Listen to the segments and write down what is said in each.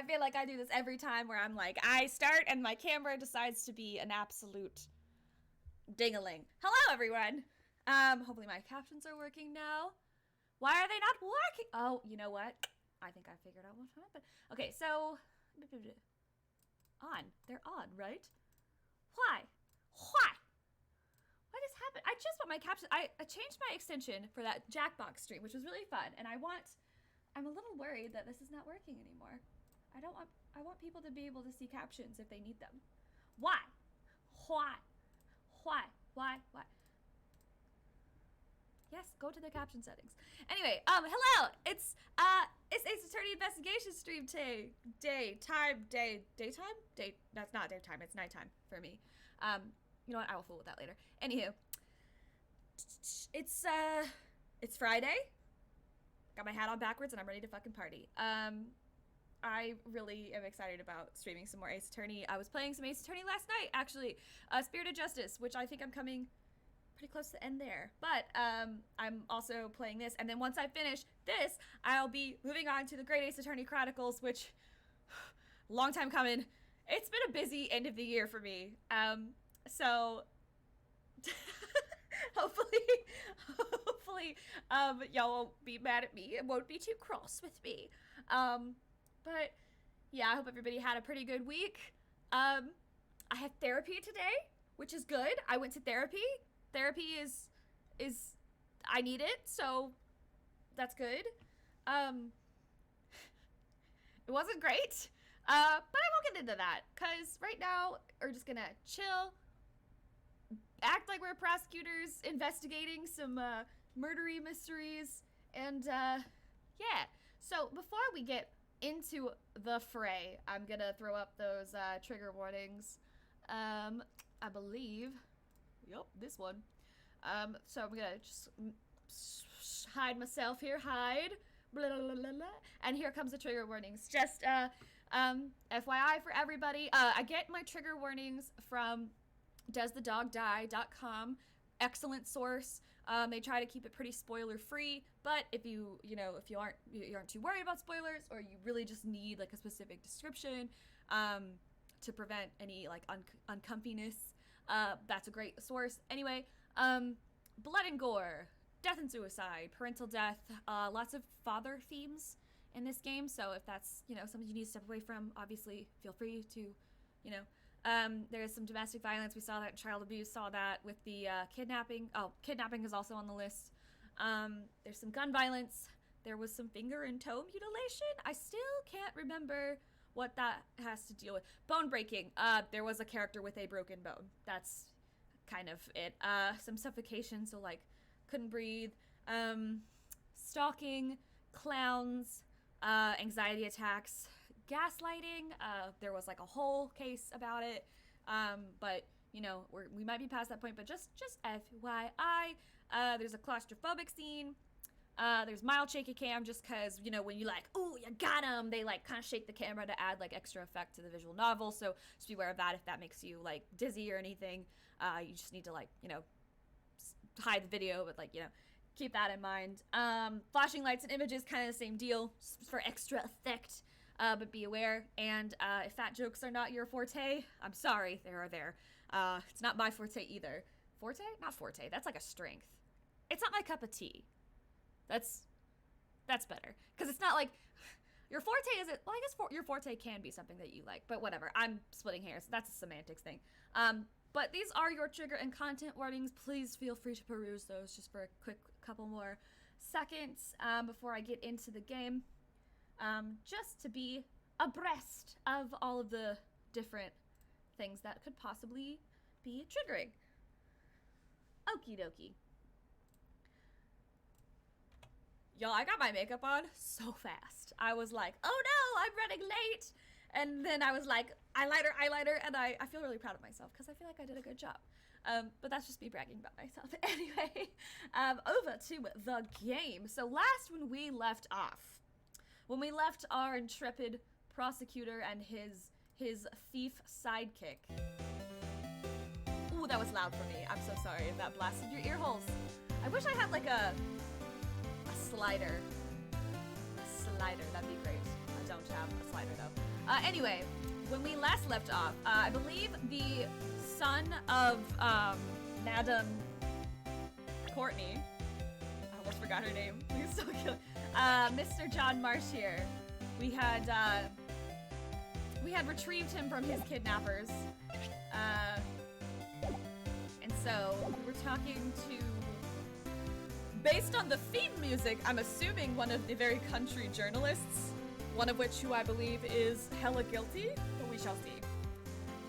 feel like I do this every time where I'm like, I start and my camera decides to be an absolute ding-a-ling. Hello, everyone. Hopefully my captions are working now. Why are they not working? Oh, you know what? I think I figured out what happened. Okay, so on. They're on, right? Why? Why? What has happened? I just want my caption. I changed my extension for that Jackbox stream, which was really fun, and I'm a little worried that this is not working anymore. I want people to be able to see captions if they need them. Why? Why? Why? Why? Why? Yes, go to the caption settings. Anyway, hello! It's Ace Attorney Investigation stream today. Daytime? That's not daytime, it's nighttime for me. You know what, I will fool with that later. Anywho. It's Friday. Got my hat on backwards and I'm ready to fucking party. I really am excited about streaming some more Ace Attorney. I was playing some Ace Attorney last night, actually. Spirit of Justice, which I think I'm coming pretty close to the end there. But I'm also playing this, and then once I finish this, I'll be moving on to the Great Ace Attorney Chronicles, which, long time coming. It's been a busy end of the year for me. So, hopefully, y'all won't be mad at me and won't be too cross with me. But yeah, I hope everybody had a pretty good week. I had therapy today, which is good. I went to therapy. Therapy is I need it, so that's good. It wasn't great, but I won't get into that, because right now we're just gonna chill, act like we're prosecutors investigating some murdery mysteries, and yeah. So before we get into the fray, I'm gonna throw up those trigger warnings. I believe, yep, this one. So I'm gonna just hide myself here, hide. Blah, blah, blah, blah. And here comes the trigger warnings. Just FYI for everybody, I get my trigger warnings from doesthedogdie.com. Excellent source. They try to keep it pretty spoiler free, but if you aren't too worried about spoilers, or you really just need like a specific description to prevent any like uncomfiness, that's a great source. Anyway, blood and gore, death and suicide, parental death, lots of father themes in this game. So if that's something you need to step away from, obviously feel free to there's some domestic violence. We saw that, child abuse, saw that with the kidnapping. Oh, kidnapping is also on the list. There's some gun violence. There was some finger and toe mutilation. I still can't remember what that has to deal with. Bone breaking. There was a character with a broken bone. That's kind of it. Some suffocation, so like couldn't breathe. Stalking, clowns, anxiety attacks, gaslighting. There was like a whole case about it, but we might be past that point. But just FYI, there's a claustrophobic scene. There's mild shaky cam, just because when you like, ooh, you got him, they like kind of shake the camera to add like extra effect to the visual novel. So just be aware of that if that makes you like dizzy or anything. You just need to like hide the video, but like keep that in mind. Flashing lights and images, kind of the same deal, just for extra effect. But be aware, and if fat jokes are not your forte, I'm sorry, they are there. It's not my forte either. Forte? Not forte. That's like a strength. It's not my cup of tea. That's better, because it's not like your forte isn't. Well, I guess your forte can be something that you like, but whatever. I'm splitting hairs. That's a semantics thing. But these are your trigger and content warnings. Please feel free to peruse those just for a quick couple more seconds before I get into the game. Just to be abreast of all of the different things that could possibly be triggering. Okie dokie. Y'all, I got my makeup on so fast. I was like, oh no, I'm running late. And then I was like, eyeliner, and I feel really proud of myself because I feel like I did a good job. But that's just me bragging about myself. Anyway, over to the game. So when we left our intrepid prosecutor and his thief sidekick. Ooh, that was loud for me. I'm so sorry if that blasted your ear holes. I wish I had like a slider. That'd be great. I don't have a slider though. Anyway, when we last left off, I believe the son of Madam Courtney, I almost forgot her name. Please still kill. Mr. John Marsh here. We had retrieved him from his kidnappers, and so we were talking to. Based on the theme music, I'm assuming one of the very country journalists, one of which who I believe is hella guilty, but we shall see.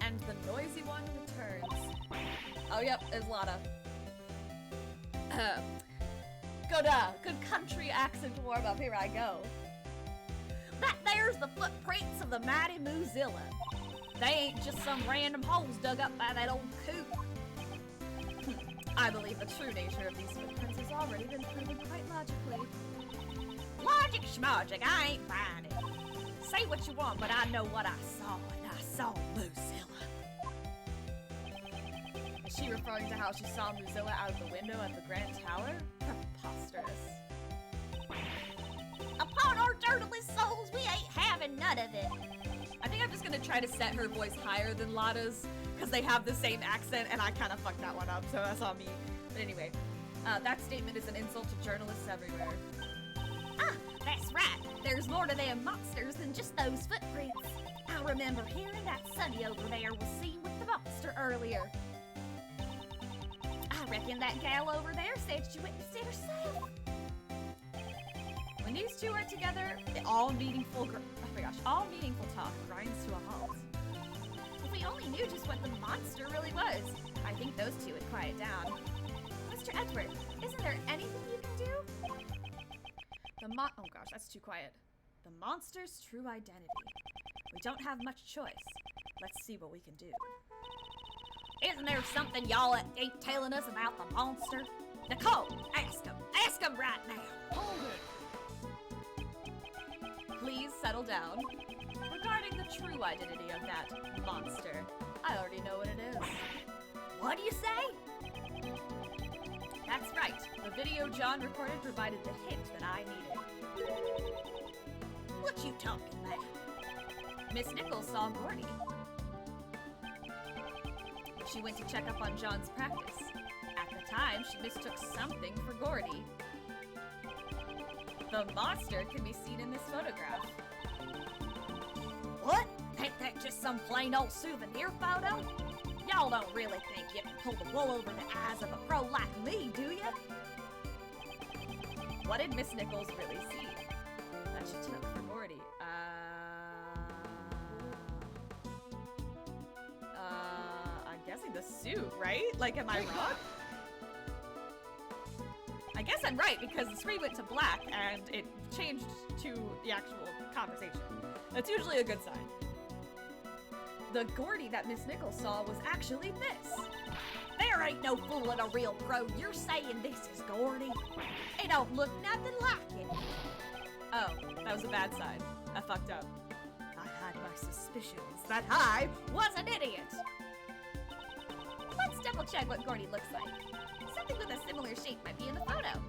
And the noisy one returns. Oh yep, there's Lotta. Good country accent warm up, here I go. That there's the footprints of the mighty Moozilla. They ain't just some random holes dug up by that old coot. I believe the true nature of these footprints has already been proven quite logically. Logic schmogic, I ain't buying it. Say what you want, but I know what I saw, and I saw Moozilla. Is she referring to how she saw Moozilla out of the window at the Grand Tower? Preposterous. Upon our journalist souls, we ain't having none of it. I think I'm just gonna try to set her voice higher than Lotta's, because they have the same accent, and I kind of fucked that one up, so that's on me. But anyway, that statement is an insult to journalists everywhere. Ah, that's right. There's more to them monsters than just those footprints. I remember hearing that Sunny over there was seen with the monster earlier. I reckon that gal over there said she witnessed it herself. When these two are together, all meaningful talk grinds to a halt. If we only knew just what the monster really was, I think those two would quiet down. Mr. Edward, isn't there anything you can do? Oh gosh, that's too quiet. The monster's true identity. We don't have much choice. Let's see what we can do. Isn't there something y'all ain't telling us about the monster? Nicole, ask him. Ask him right now. Hold it. Please settle down. Regarding the true identity of that monster, I already know what it is. What do you say? That's right. The video John recorded provided the hint that I needed. What you talking about? Miss Nichols saw Gordy. She went to check up on John's practice. At the time, she mistook something for Gordy. The monster can be seen in this photograph. What? Ain't that just some plain old souvenir photo? Y'all don't really think you can pull the wool over the eyes of a pro like me, do you? What did Miss Nichols really see that she took for Gordy? I'm guessing the suit, right? Like, am I wrong? I guess I'm right, because the screen went to black and it changed to the actual conversation. That's usually a good sign. The Gordy that Miss Nichols saw was actually this. There ain't no fooling a real pro. You're saying this is Gordy? It don't look nothing like it. Oh, that was a bad sign. I fucked up. I had my suspicions that I was an idiot. Let's double check what Gordy looks like. Something with a similar shape might be in the photo.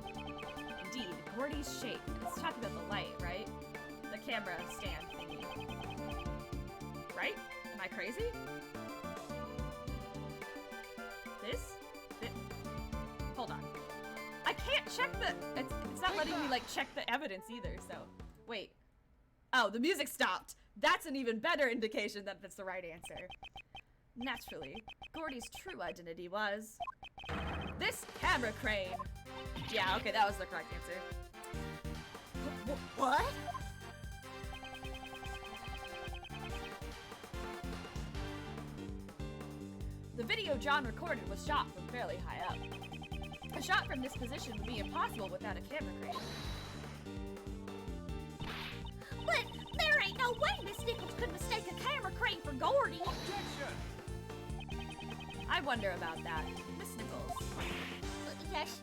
Indeed, Gordy's shape. It's talking about the light, right? The camera stand thingy. Right? Am I crazy? This? Hold on. I can't check the... It's not letting me, like, check the evidence either, so... Wait. Oh, the music stopped. That's an even better indication that that's the right answer. Naturally, Gordy's true identity was... this camera crane. Yeah, okay, that was the correct answer. What? The video John recorded was shot from fairly high up. A shot from this position would be impossible without a camera crane. But there ain't no way Miss Nichols could mistake a camera crane for Gordy. Objection! I wonder about that. Miss Nichols. Yes?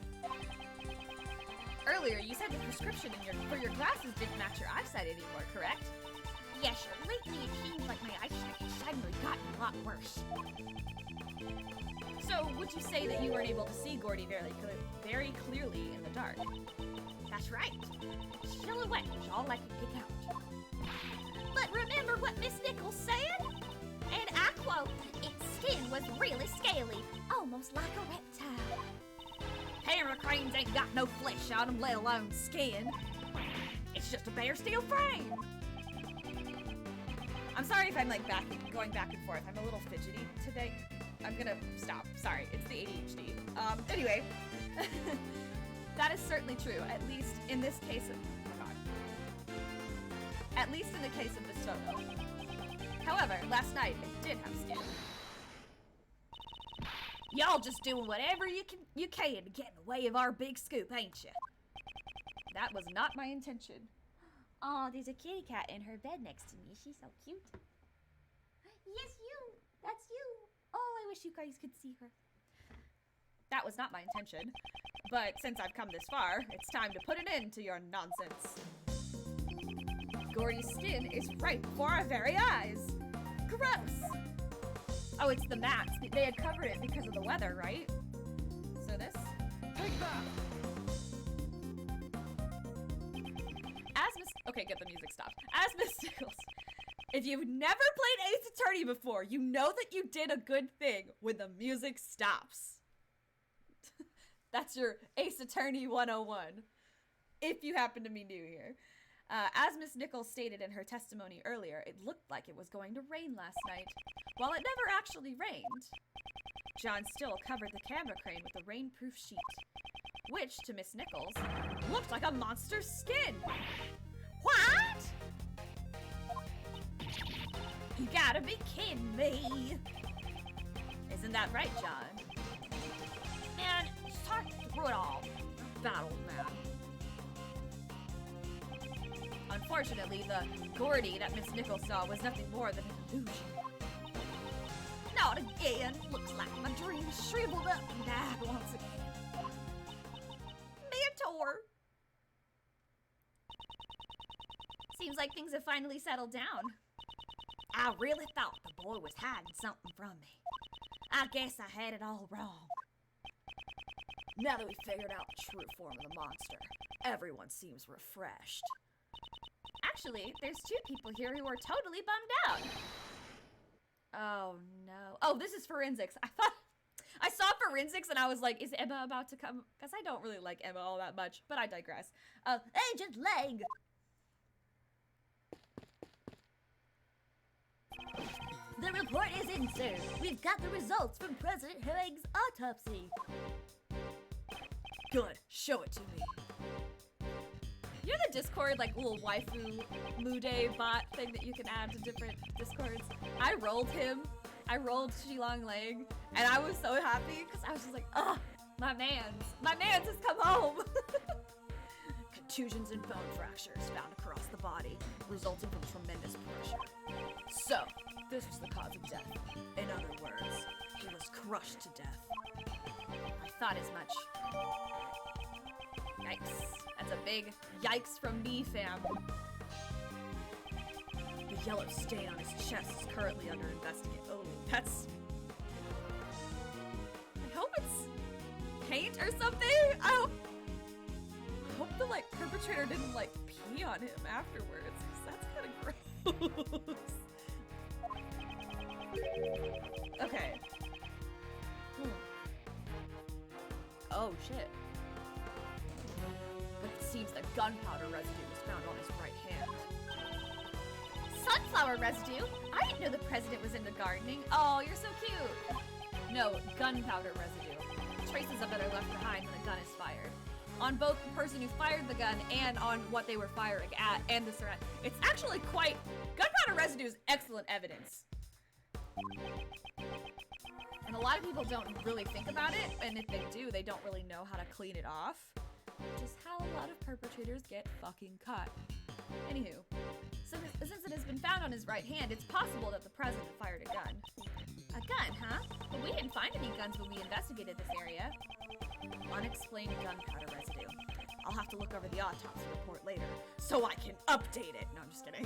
Earlier, you said the prescription for your glasses didn't match your eyesight anymore, correct? Yes, sir. Lately, it seems like my eyesight has suddenly gotten a lot worse. So, would you say that you weren't able to see Gordy very clearly in the dark? That's right. Silhouette is all I can pick out. But remember what Miss Nichols said? And I quote, its skin was really scaly, almost like a reptile. Hammer cranes ain't got no flesh on them, let alone skin. It's just a bare steel frame. I'm sorry if I'm like going back and forth. I'm a little fidgety today. I'm gonna stop. Sorry, it's the ADHD. Anyway, that is certainly true. At least in this case of, oh God. At least in the case of this photo. However, last night it did have skin. Y'all just doing whatever you can to get in the way of our big scoop, ain't you? That was not my intention. Oh, there's a kitty cat in her bed next to me. She's so cute. Yes, you. That's you. Oh, I wish you guys could see her. That was not my intention. But since I've come this far, it's time to put an end to your nonsense. Gordy's skin is right before our very eyes. Gross. Oh, it's the mask. They had covered it because of the weather, right? So this? Take that! Okay, good, the music stopped. As Miss Nichols, if you've never played Ace Attorney before, you know that you did a good thing when the music stops. That's your Ace Attorney 101, if you happen to be new here. As Miss Nichols stated in her testimony earlier, it looked like it was going to rain last night, while it never actually rained. John Still covered the camera crane with a rainproof sheet, which, to Miss Nichols, looked like a monster's skin. What? You gotta be kidding me. Isn't that right, John? Man, start through it all. Battled man. Unfortunately, the Gordy that Miss Nichols saw was nothing more than an illusion. Not again. Looks like my dream shriveled up and died once again. Mentor. Seems like things have finally settled down. I really thought the boy was hiding something from me. I guess I had it all wrong. Now that we figured out the true form of the monster, everyone seems refreshed. Actually, there's two people here who are totally bummed out. Oh no. Oh, this is forensics. I saw forensics and I was like, is Emma about to come? Because I don't really like Emma all that much, but I digress. Agent Lang! The report is in, sir. We've got the results from President Haig's autopsy. Good. Show it to me. You know the Discord, like, little waifu Mude bot thing that you can add to different Discords? I rolled him. I rolled Shilong Lang, and I was so happy because I was just like, ugh, my man's has come home. Contusions and bone fractures found across the body, resulting from tremendous pressure. So, this was the cause of death. In other words, he was crushed to death. I thought as much. Yikes. That's a big yikes from me, fam. The yellow stain on his chest is currently under investigation. Oh, that's... I hope it's paint or something. I hope the, like, perpetrator didn't, like, pee on him afterwards, because that's kind of gross. Okay. Oh, shit. But it seems that gunpowder residue was found on his right hand. Sunflower residue? I didn't know the president was into gardening. Oh, you're so cute. No, gunpowder residue. Traces of it are left behind when a gun is fired. On both the person who fired the gun and on what they were firing at and the surround. It's actually quite... Gunpowder residue is excellent evidence. And a lot of people don't really think about it, and if they do, they don't really know how to clean it off. Which is how a lot of perpetrators get fucking caught. Anywho, so since it has been found on his right hand, it's possible that the president fired a gun. A gun, huh? But we didn't find any guns when we investigated this area. Unexplained gunpowder residue. I'll have to look over the autopsy report later, so I can update it. No, I'm just kidding.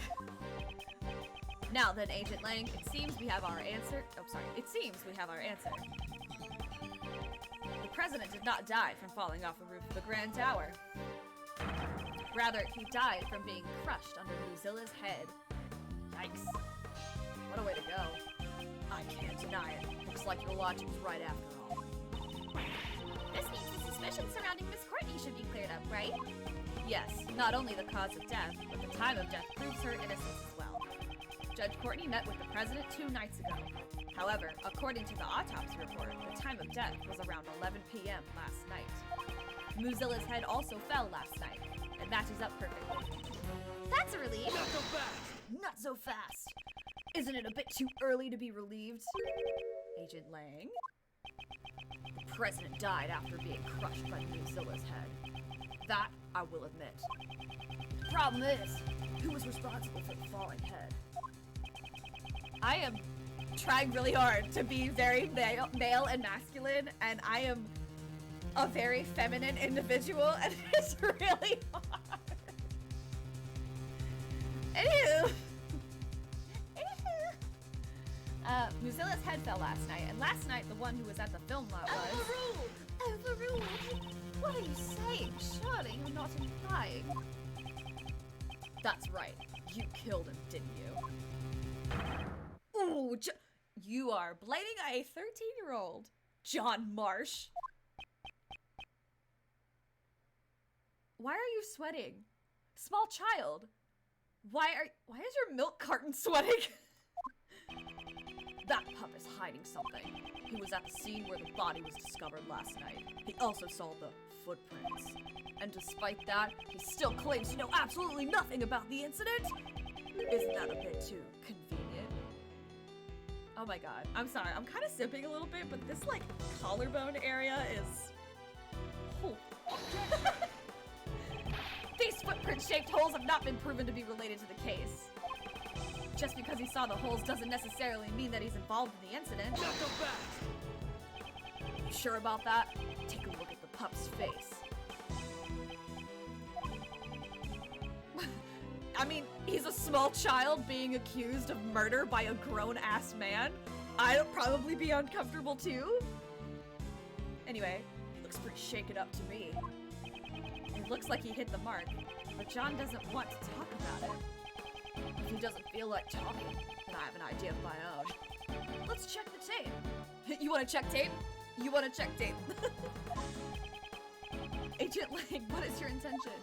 Now then, Agent Lang, it seems we have our answer. Oh, sorry. It seems we have our answer. The president did not die from falling off the roof of the Grand Tower. Rather, he died from being crushed under Muzilla's head. Yikes. What a way to go. I can't deny it. Looks like your logic was right after all. This means the suspicions surrounding Miss Courtney should be cleared up, right? Yes, not only the cause of death, but the time of death proves her innocence as well. Judge Courtney met with the president 2 nights ago. However, according to the autopsy report, the time of death was around 11 p.m. last night. Muzilla's head also fell last night. It matches up perfectly. That's a relief. Not so fast! Not so fast! Isn't it a bit too early to be relieved? Agent Lang? The president died after being crushed by Muzilla's head. That I will admit. The problem is, who was responsible for the falling head? I am trying really hard to be very male and masculine, and I am a very feminine individual, and it's really hard. Anywho. Muzilla's head fell last night, and last night the one who was at the film lot was... Overruled! What are you saying? Surely you're not implying. That's right. You killed him, didn't you? Ooh, you are blaming a 13-year-old. John Marsh. Why are you sweating? Small child. Why is your milk carton sweating? That pup is hiding something. He was at the scene where the body was discovered last night. He also saw the footprints. And despite that, he still claims to know absolutely nothing about the incident? Isn't that a bit too convenient? Oh my god. I'm sorry. I'm kind of sipping a little bit, but this, like, collarbone area is... Oh. These footprint-shaped holes have not been proven to be related to the case. Just because he saw the holes doesn't necessarily mean that he's involved in the incident. Not so fast! You sure about that? Take a look at the pup's face. I mean, he's a small child being accused of murder by a grown-ass man. I'd probably be uncomfortable too. Anyway, he looks pretty shaken up to me. It looks like he hit the mark, but John doesn't want to talk about it. If he doesn't feel like talking, then I have an idea of my own. Let's check the tape. You want to check tape? You want to check tape? Agent Lang, what is your intention?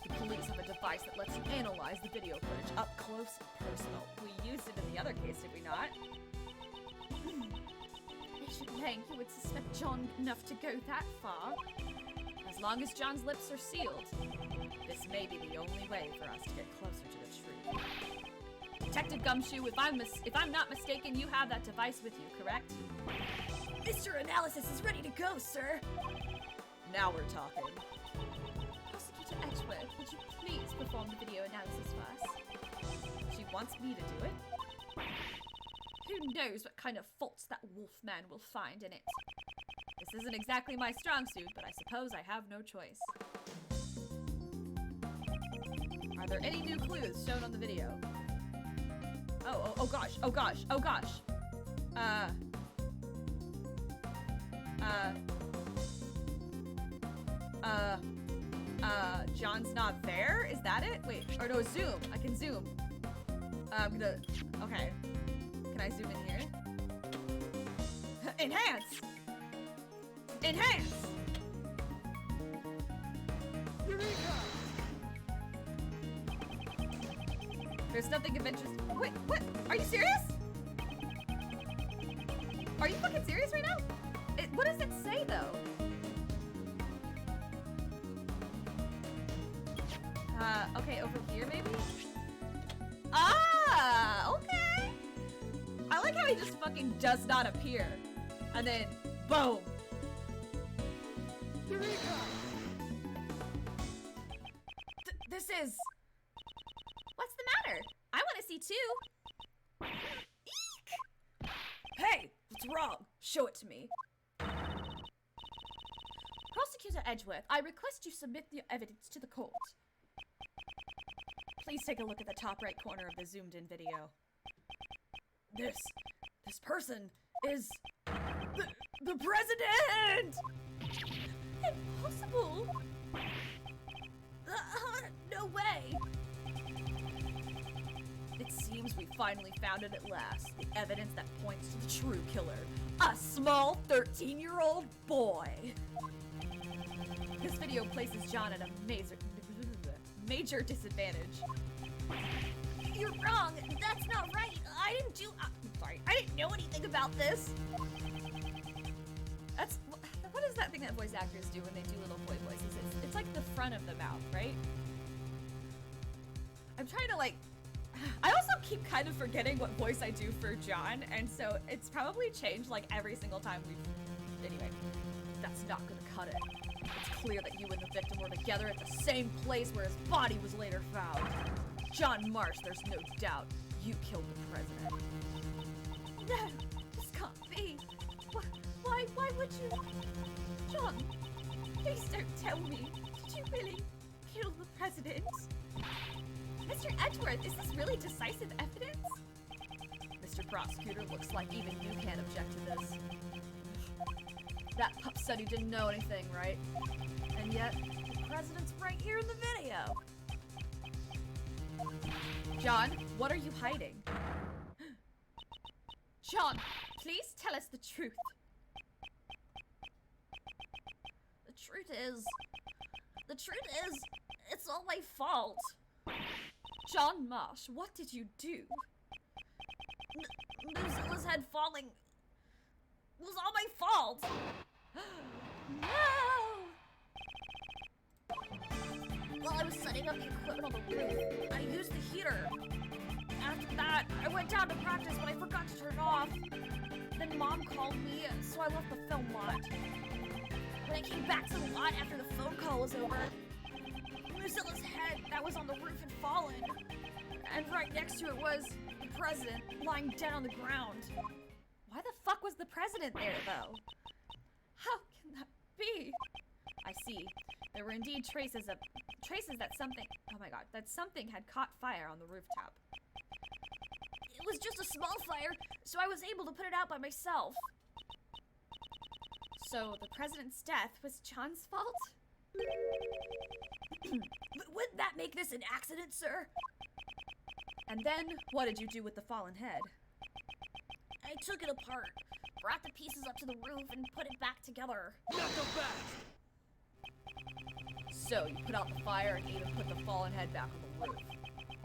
The police have a device that lets you analyze the video footage up close and personal. We used it in the other case, did we not? Agent Lang, you would suspect John enough to go that far? As long as John's lips are sealed, this may be the only way for us to get closer to the truth. Detective Gumshoe, if I'm not mistaken, you have that device with you, correct? Mr. Analysis is ready to go, sir. Now we're talking. Prosecutor Edgeworth, would you please perform the video analysis first? She wants me to do it? Who knows what kind of faults that Wolfman will find in it? This isn't exactly my strong suit, but I suppose I have no choice. Are there any new clues shown on the video? Oh gosh, oh gosh, oh gosh. John's not there? Is that it? Wait, or no, zoom. I can zoom. I'm gonna, okay. Can I zoom in here? Enhance! Enhance! Eureka! There's nothing of interest. Wait, what? Are you serious? Are you fucking serious right now? What does it say though? Okay, over here maybe? Ah, okay. I like how he just fucking does not appear. And then, boom. Eureka! This is... What's the matter? I want to see too. Eek! Hey, what's wrong? Show it to me. Prosecutor Edgeworth, I request you submit the evidence to the court. Please take a look at the top right corner of the zoomed-in video. This person is the president! Impossible! finally found it at last. The evidence that points to the true killer. A small 13-year-old boy. This video places John at a major disadvantage. You're wrong. That's not right. I didn't do. Sorry, I didn't know anything about this. That's what is that thing that voice actors do when they do little boy voices? It's like the front of the mouth, right? I'm trying to like. I also keep kind of forgetting what voice I do for John, and so it's probably changed like every single time we've. Anyway, that's not gonna cut it. It's clear that you and the victim were together at the same place where his body was later found. John Marsh, there's no doubt. You killed the president. No, this can't be. Why would you? John, please don't tell me. Did you really kill the president? Mr. Edgeworth, is this really decisive evidence? Mr. Prosecutor, looks like even you can't object to this. That pup said he didn't know anything, right? And yet, the president's right here in the video. John, what are you hiding? John, please tell us the truth. The truth is, it's all my fault. John Marsh, what did you do? Mozilla's head falling was all my fault. No! While I was setting up the equipment on the roof, I used the heater. After that, I went down to practice, but I forgot to turn it off. Then Mom called me, so I left the film lot. When I came back to the lot after the phone call was over, Mozilla's head that was on the roof had fallen. And right next to it was the president lying dead on the ground. Why the fuck was the president there, though? How can that be? I see. There were indeed traces that something, oh my god, that something had caught fire on the rooftop. It was just a small fire, so I was able to put it out by myself. So the president's death was John's fault? But wouldn't that make this an accident, sir? And then, what did you do with the fallen head? I took it apart, brought the pieces up to the roof, and put it back together. Not so fast! So you put out the fire and even put the fallen head back on the roof.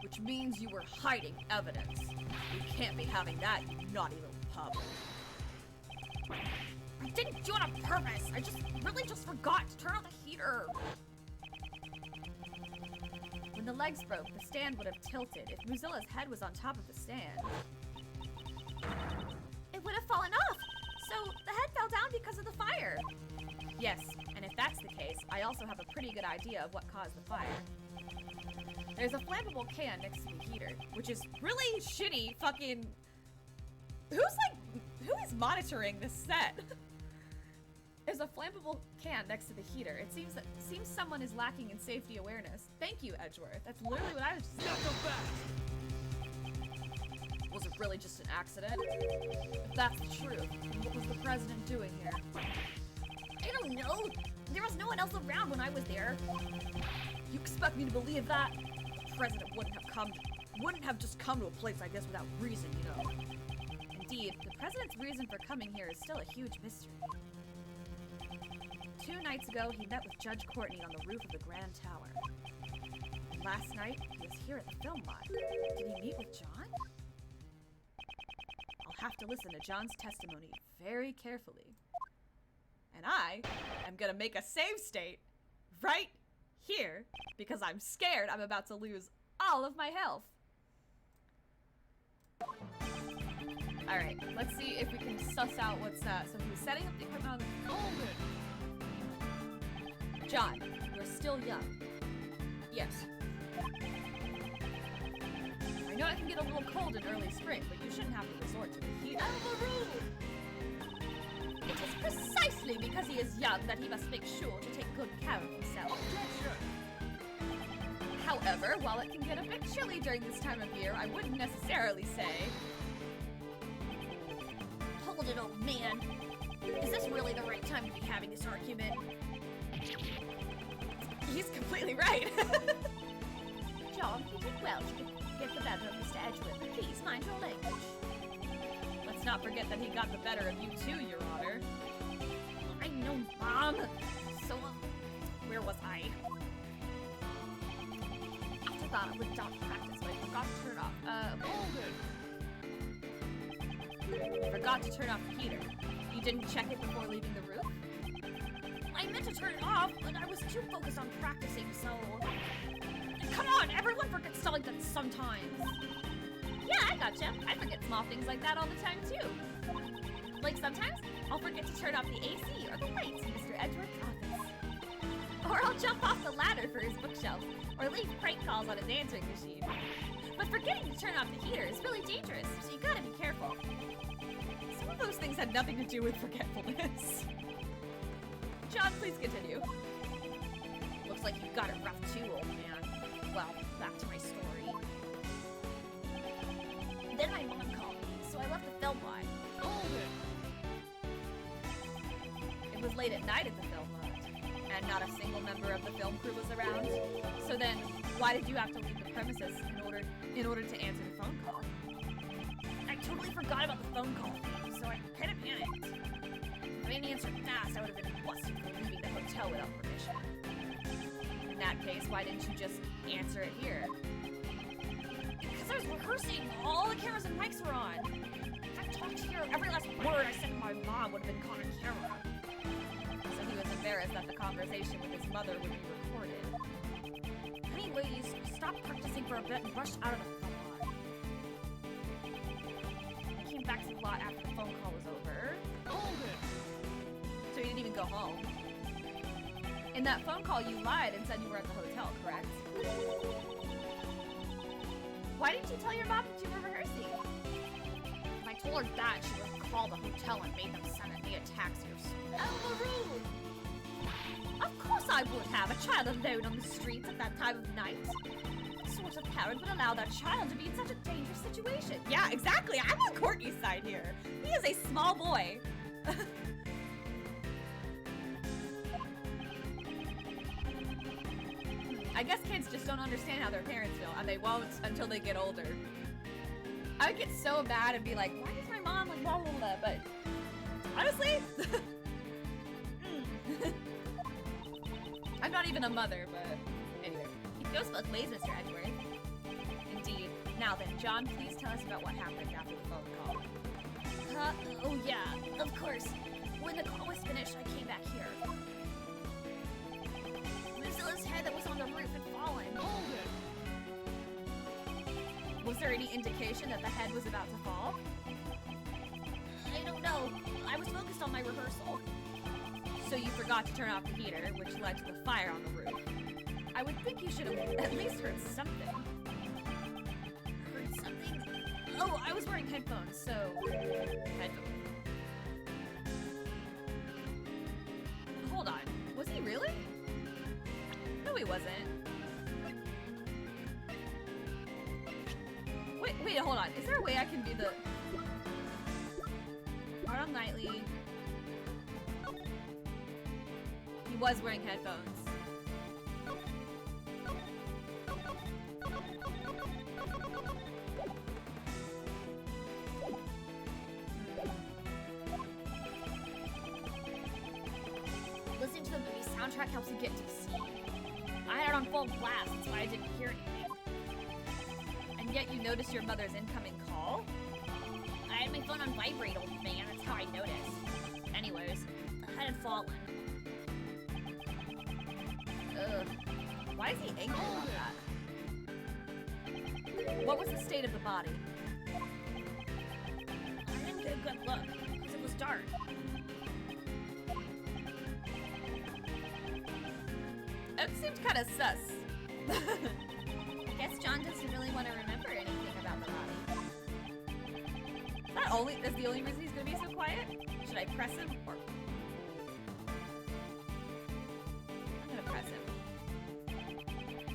Which means you were hiding evidence. You can't be having that, you naughty little pup. I didn't do it on purpose. I really just forgot to turn on the heater. When the legs broke, the stand would have tilted if Mozilla's head was on top of the stand. It would have fallen off, so the head fell down because of the fire. Yes, and if that's the case, I also have a pretty good idea of what caused the fire. There's a flammable can next to the heater, which is really shitty fucking... Who is monitoring this set? There's a flammable can next to the heater. It seems someone is lacking in safety awareness. Thank you, Edgeworth. That's literally what I was just saying. Not so fast! Was it really just an accident? If that's the truth, then what was the president doing here? I don't know. There was no one else around when I was there. You expect me to believe that? The president wouldn't have just come to a place like this without reason, you know. Indeed, the president's reason for coming here is still a huge mystery. 2 nights ago, he met with Judge Courtney on the roof of the Grand Tower. And last night, he was here at the film lot. Did he meet with John? I'll have to listen to John's testimony very carefully. And I am gonna make a save state right here because I'm scared I'm about to lose all of my health. Alright, let's see if we can suss out what's that. So he was setting up the equipment on the John, you're still young. Yes. I know it can get a little cold in early spring, but you shouldn't have to resort to the heat. It is precisely because he is young that he must make sure to take good care of himself. However, while it can get a bit chilly during this time of year, I wouldn't necessarily say... Hold it, old man. Is this really the right time to be having this argument? He's completely right. John, you did well to get the better of Mr. Edgeworth. Please mind your language. Let's not forget that he got the better of you too, Your Honor. I know, Mom. So, where was I? After that, I went down to practice, but I forgot to turn it off. Forgot to turn off the heater. You didn't check it before leaving the roof? I meant to turn it off, but I was too focused on practicing, so... Come on, everyone forgets stuff like that sometimes. Yeah, I gotcha. I forget small things like that all the time, too. Like sometimes, I'll forget to turn off the AC or the lights in Mr. Edgeworth's office. Or I'll jump off the ladder for his bookshelf, or leave prank calls on his answering machine. But forgetting to turn off the heater is really dangerous, so you gotta be careful. Some of those things had nothing to do with forgetfulness. John, please continue. Looks like you've got it rough too, old man. Well, back to my story. Then my mom called me, so I left the film lot. It was late at night at the film lot, and not a single member of the film crew was around. So then, why did you have to leave the premises in order to answer the phone call? I totally forgot about the phone call, so I kind of panicked. If I didn't answer fast, I would have been busted for leaving the hotel without permission. In that case, why didn't you just answer it here? Because I was rehearsing. All the cameras and mics were on. If I talked here, every last word I said to my mom would have been caught on camera. So he was embarrassed that the conversation with his mother would be recorded. Anyways, I stopped practicing for a bit and rushed out of the film lot. I came back to the lot after the phone call was over. So you didn't even go home. In that phone call, you lied and said you were at the hotel, correct? Why didn't you tell your mom that you were rehearsing? If I told her that, she would have called the hotel and made them send me a taxi or something. Oh, rude! Of course I would have. A child alone on the streets at that time of night. What sort of parent would allow their child to be in such a dangerous situation? Yeah, exactly. I'm on Courtney's side here. He is a small boy. I guess kids just don't understand how their parents feel, and they won't until they get older. I would get so mad and be like, why is my mom like blah blah blah, but honestly, I'm not even a mother, but anyway. It goes both ways, Mr. Edgeworth. Indeed. Now then, John, please tell us about what happened after the phone call. Oh yeah, of course. When the call was finished, I came back here. Lucilla's head that was on the roof had fallen. Was there any indication that the head was about to fall? I don't know. I was focused on my rehearsal. So you forgot to turn off the heater, which led to the fire on the roof. I would think you should have at least heard something. Heard something? Oh, I was wearing headphones, so... Headphones. Hold on. Was he really? No, he wasn't. Wait, hold on. Is there a way I can be the... Arnold Knightley. He was wearing headphones. Listening to the movie soundtrack helps you get into the scene. I had it on full blast, that's why I didn't hear anything. And yet you noticed your mother's incoming call? I had my phone on vibrate, old man. That's how I noticed. Anyways, the head had fallen. Ugh. Why is he angry about that? What was the state of the body? I didn't get a good look, because it was dark. That seemed kind of sus. I guess John doesn't really want to remember anything about the body. Is the only reason he's gonna be so quiet? Should I press him or... I'm gonna press him.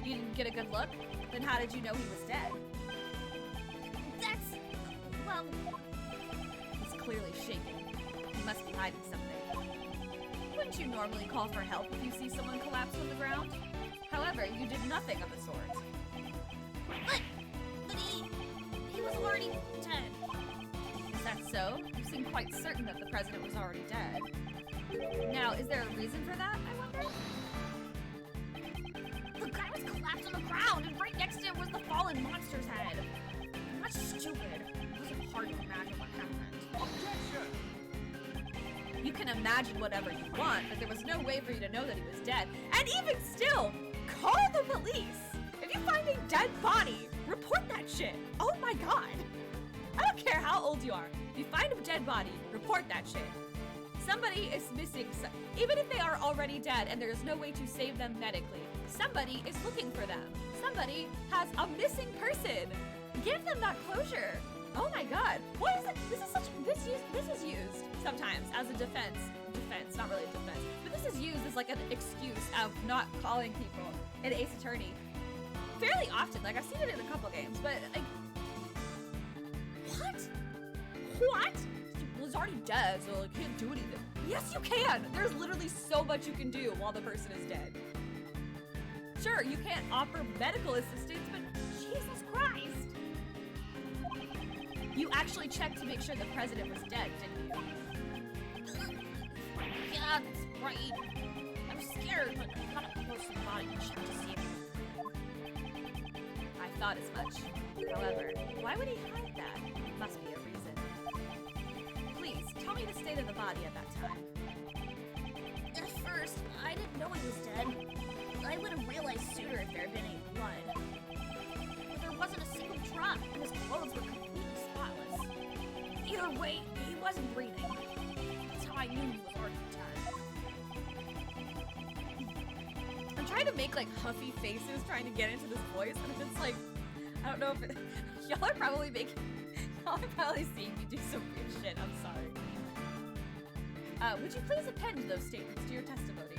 You didn't get a good look? Then how did you know he was dead? That's... well... He's clearly shaking. He must be hiding something. Wouldn't you normally call for help if you see someone collapse on the ground? However, you did nothing of the sort. But already dead. Is that so? You seem quite certain that the president was already dead. Now, is there a reason for that, I wonder? The guy was collapsed on the ground, and right next to him was the fallen monster's head. That's stupid. It wasn't hard to imagine what happened. Objection! You can imagine whatever you want, but there was no way for you to know that he was dead. And even still, call the police! If you find a dead body, report that shit! Oh my god! I don't care how old you are. If you find a dead body, report that shit. Somebody is missing, even if they are already dead and there is no way to save them medically, somebody is looking for them. Somebody has a missing person. Give them that closure. Oh my god. What is it? This is used sometimes as a defense, not really a defense, but this is used as like an excuse of not calling people in Ace Attorney fairly often. Like I've seen it in a couple games, but like, what? Well, he's already dead, so I can't do anything. Yes, you can. There's literally so much you can do while the person is dead. Sure, you can't offer medical assistance, but Jesus Christ. You actually checked to make sure the president was dead, didn't you? Yeah, that's right. I was scared, but I got a close body and checked to see if I thought as much. However, why would he hide that? Must be a reason. Please, tell me the state of the body at that time. At first, I didn't know he was dead. I would have realized sooner if there had been any blood. But there wasn't a single drop, and his clothes were completely spotless. Either way, he wasn't breathing. That's how I knew he was already dead. I'm trying to make like huffy faces trying to get into this voice, and it's like, I don't know if it, y'all are probably seeing me do some weird shit. I'm sorry. Would you please append those statements to your testimony?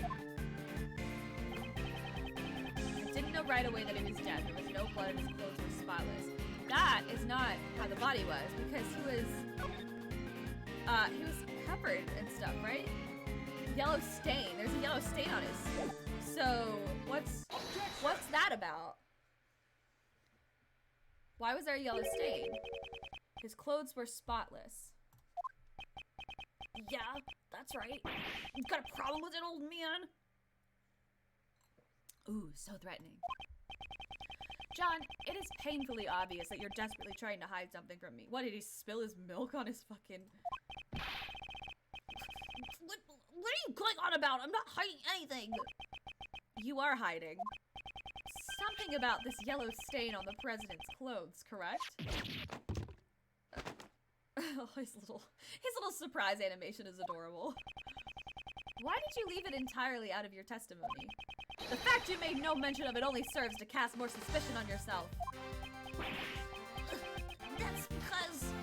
I didn't know right away that he was dead. There was no blood and his clothes were spotless. That is not how the body was, because he was covered and stuff, right? Yellow stain. There's a yellow stain on his suit. So what's that about? Why was there a yellow stain? His clothes were spotless. Yeah, that's right. You got a problem with it, old man? Ooh, so threatening. John, it is painfully obvious that you're desperately trying to hide something from me. What, did he spill his milk on his fucking... What are you going on about? I'm not hiding anything. You are hiding something about this yellow stain on the president's clothes, correct? Oh, his little surprise animation is adorable. Why did you leave it entirely out of your testimony? The fact you made no mention of it only serves to cast more suspicion on yourself. That's because...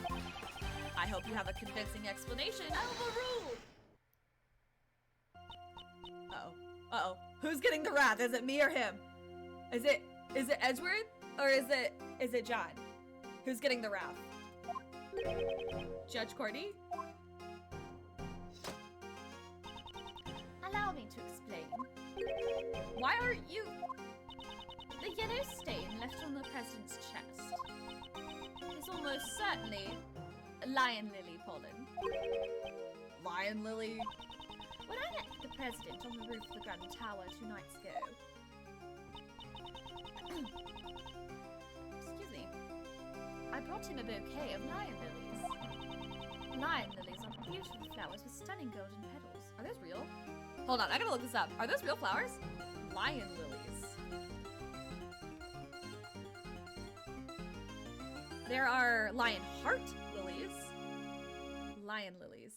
I hope you have a convincing explanation. Overruled! Uh-oh. Uh-oh. Who's getting the wrath? Is it me or him? Is it Edgeworth? Or is it John? Who's getting the wrath? Judge Courtney? Allow me to explain. Why aren't you... The yellow stain left on the president's chest is almost certainly lion lily pollen. Lion Lily? When I met the president on the roof of the Grand Tower 2 nights ago... Excuse me. I brought him a bouquet of lion lilies. Lion lilies are beautiful flowers with stunning golden petals. Are those real? Hold on, I gotta look this up. Are those real flowers? Lion lilies. There are lion heart lilies. Lion lilies.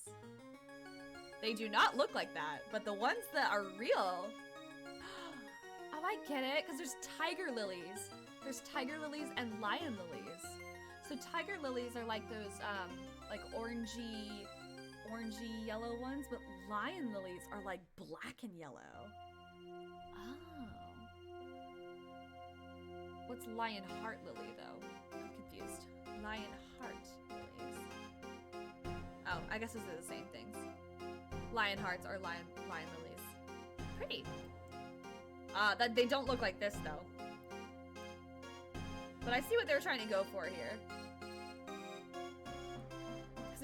They do not look like that, but the ones that are real... Oh, I get it, because there's tiger lilies. There's tiger lilies and lion lilies. So tiger lilies are like those, like orangey yellow ones, but lion lilies are like black and yellow. Oh. What's lion heart lily, though? I'm confused. Lion heart lilies. Oh, I guess those are the same things. Lion hearts are lion lilies. Pretty. That they don't look like this, though. But I see what they're trying to go for here.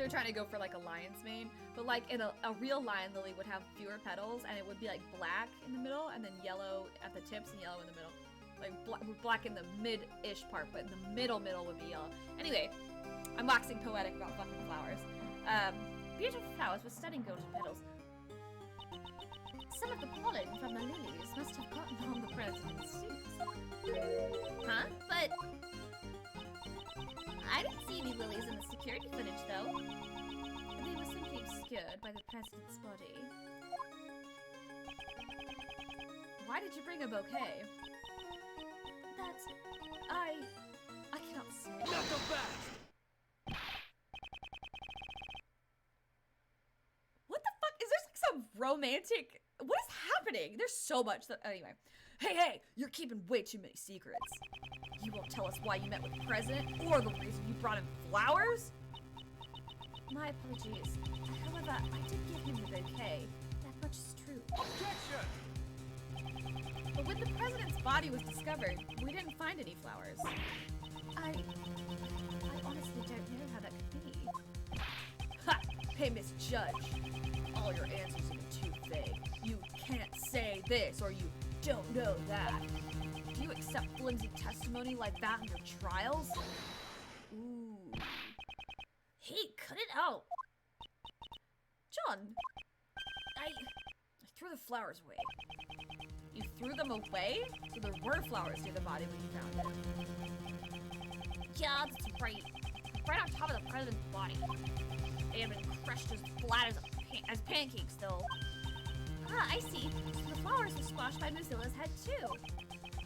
they're trying to go for like a lion's mane, but like in a real lion lily would have fewer petals, and it would be like black in the middle, and then yellow at the tips and yellow in the middle. Like black in the mid-ish part, but in the middle would be yellow. Anyway, I'm waxing poetic about fucking flowers. Beautiful flowers with stunning golden petals. Some of the pollen from the lilies must have gotten on the president's suits. Huh? But I didn't see any lilies in the security footage, though. They were simply obscured by the president's body. Why did you bring a bouquet? That's... I cannot say. Not so fast! What the fuck? Is there like some romantic... What is happening? There's so much that... Anyway. Hey, you're keeping way too many secrets. You won't tell us why you met with the president or the reason you brought him flowers? My apologies. However, I did give him the bouquet. That much is true. Objection! But when the president's body was discovered, we didn't find any flowers. I honestly don't know how that could be. Ha! Hey, Miss Judge. All your answers are too vague. You can't say this, or you don't know that. Do you accept flimsy testimony like that in your trials? Ooh. Hey, cut it out. John, I threw the flowers away. You threw them away? So there were flowers near the body when you found it. Yeah, that's right. Right on top of the president's body. They had been crushed as flat as pancakes, though. Ah, I see. So the flowers were squashed by Mozilla's head, too.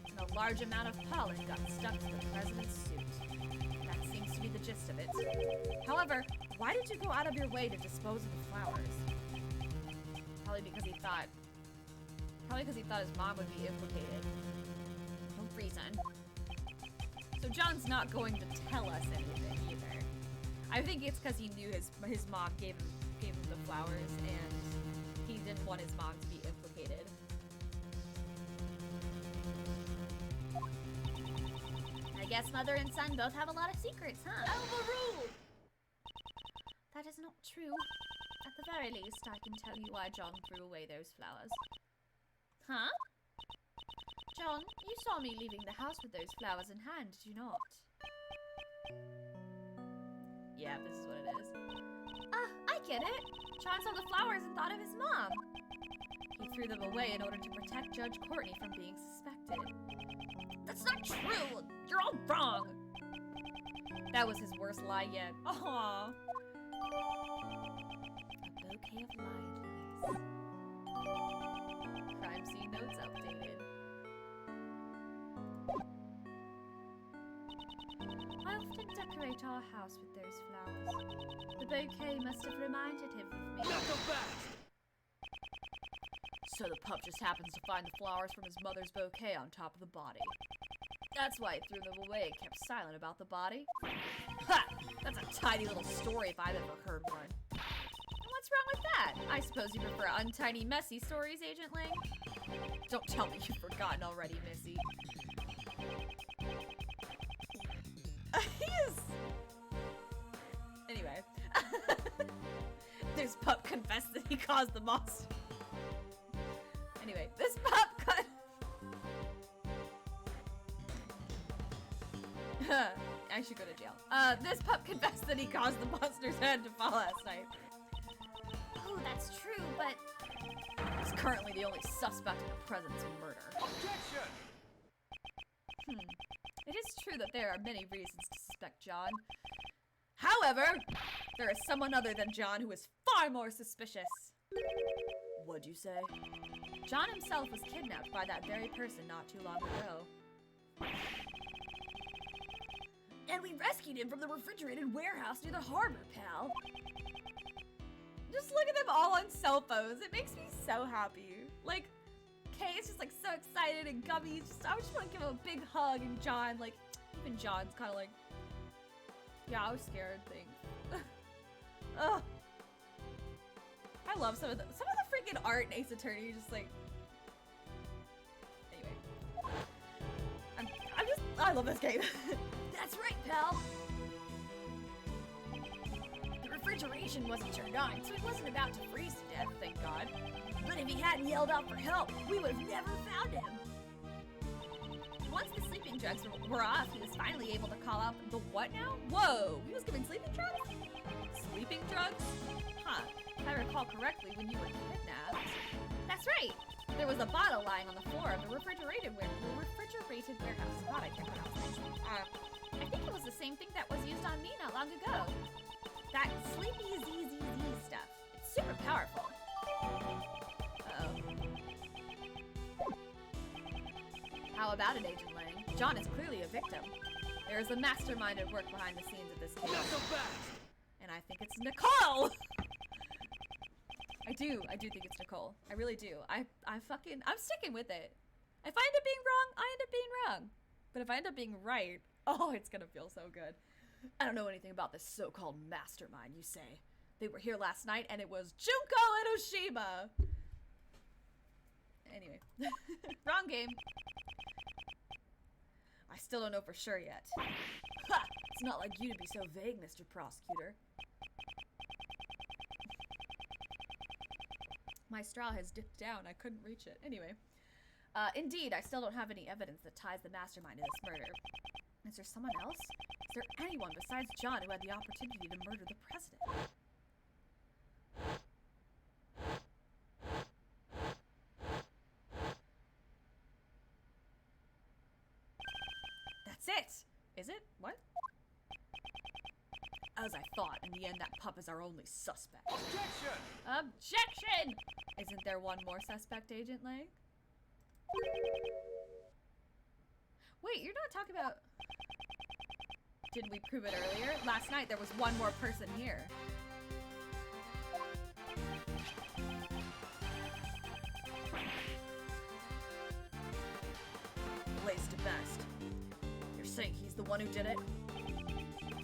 And a large amount of pollen got stuck to the president's suit. That seems to be the gist of it. However, why did you go out of your way to dispose of the flowers? Probably because he thought his mom would be implicated. No reason. So John's not going to tell us anything either. I think it's because he knew his mom gave him the flowers, and he didn't want his mom to be implicated. I guess mother and son both have a lot of secrets, huh? Overruled! That is not true. At the very least, I can tell you why John threw away those flowers. Huh? John, you saw me leaving the house with those flowers in hand, did you not? Yeah, this is what it is. Ah, I get it. John saw the flowers and thought of his mom. He threw them away in order to protect Judge Courtney from being suspected. That's not true! You're all wrong! That was his worst lie yet. Aww. A bouquet of lion lilies. Crime scene notes updated. I often decorate our house with those flowers. The bouquet must have reminded him of me. Not so fast! So the pup just happens to find the flowers from his mother's bouquet on top of the body. That's why he threw them away and kept silent about the body. Ha! That's a tiny little story if I've ever heard one. What's wrong with that? I suppose you prefer untiny, messy stories, Agent Lang? Don't tell me you've forgotten already, Missy. He is... Anyway. This pup confessed that he caused the monster. Anyway, this pup I should go to jail. This pup confessed that he caused the monster's head to fall last night. Oh, that's true, but... He's currently the only suspect in the president's murder. Objection! It is true that there are many reasons to suspect John. However, there is someone other than John who is far more suspicious. What'd you say? John himself was kidnapped by that very person not too long ago. And we rescued him from the refrigerated warehouse near the harbor, pal. Just look at them all on cell phones. It makes me so happy. Like, Kay is just like so excited and Gummy I just want to give him a big hug, and John, like, even John's kind of like, yeah, I was scared thing. Ugh. I love some of the freaking art in Ace Attorney, just like, anyway. I love this game. That's right, pal. The refrigeration wasn't turned on, so he wasn't about to freeze to death, thank God. But if he hadn't yelled out for help, we would have never found him. Once the sleeping drugs were off, he was finally able to call out the what now? Whoa, he was given sleeping drugs? Sleeping drugs? Huh, if I recall correctly, when you were kidnapped. That's right! There was a bottle lying on the floor of the refrigerated warehouse. God, I can't pronounce it. I think it was the same thing that was used on me not long ago. That sleepy ZZZ stuff. It's super powerful. Uh-oh. How about it, Agent Lang? John is clearly a victim. There is a mastermind at work behind the scenes of this case. Not so fast! And I think it's Nicole! I do think it's Nicole. I really do. I'm sticking with it. If I end up being wrong, I end up being wrong. But if I end up being right, oh, it's gonna feel so good. I don't know anything about this so-called mastermind, you say. They were here last night and it was Junko and Oshima. Anyway, wrong game. I still don't know for sure yet. Ha! It's not like you to be so vague, Mr. Prosecutor. My straw has dipped down. I couldn't reach it. Anyway. Indeed, I still don't have any evidence that ties the mastermind to this murder. Is there someone else? Is there anyone besides John who had the opportunity to murder the president? That's it! Is it? What? As I thought, in the end, that pup is our only suspect. Objection! Objection! Isn't there one more suspect, Agent Lang? Wait, you're not talking about... Didn't we prove it earlier? Last night there was one more person here. Blaze to best. You're saying he's the one who did it?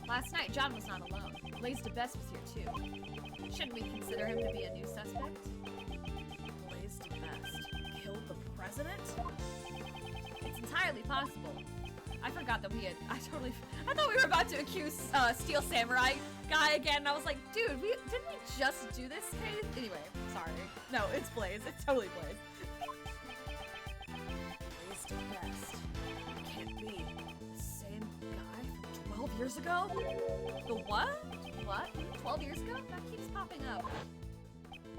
Last night, John was not alone. Blaze DeBest was here too. Shouldn't we consider him to be a new suspect? Blaze DeBest killed the president? It's entirely possible. I forgot that we had. I thought we were about to accuse Steel Samurai guy again, and I was like, dude, didn't we just do this case? Anyway, sorry. No, it's Blaze. It's totally Blaze. Blaze DeBest. Can't be the same guy from 12 years ago? The what? What? 12 years ago? That keeps popping up.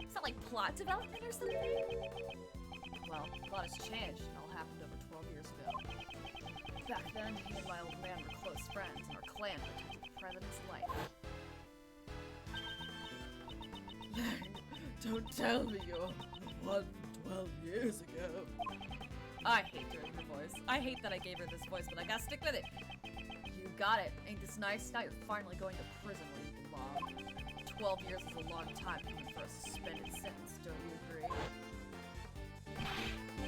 Is that like plot development or something? Well, a lot has changed. It all happened over 12 years ago. Back then, he and my old man were close friends, and our clan protected the president's life. Don't tell me you're the one from 12 years ago. I hate doing her voice. I hate that I gave her this voice, but I gotta stick with it. You got it. Ain't this nice? Now you're finally going to prison where you belong. 12 years is a long time even for a suspended sentence, don't you agree?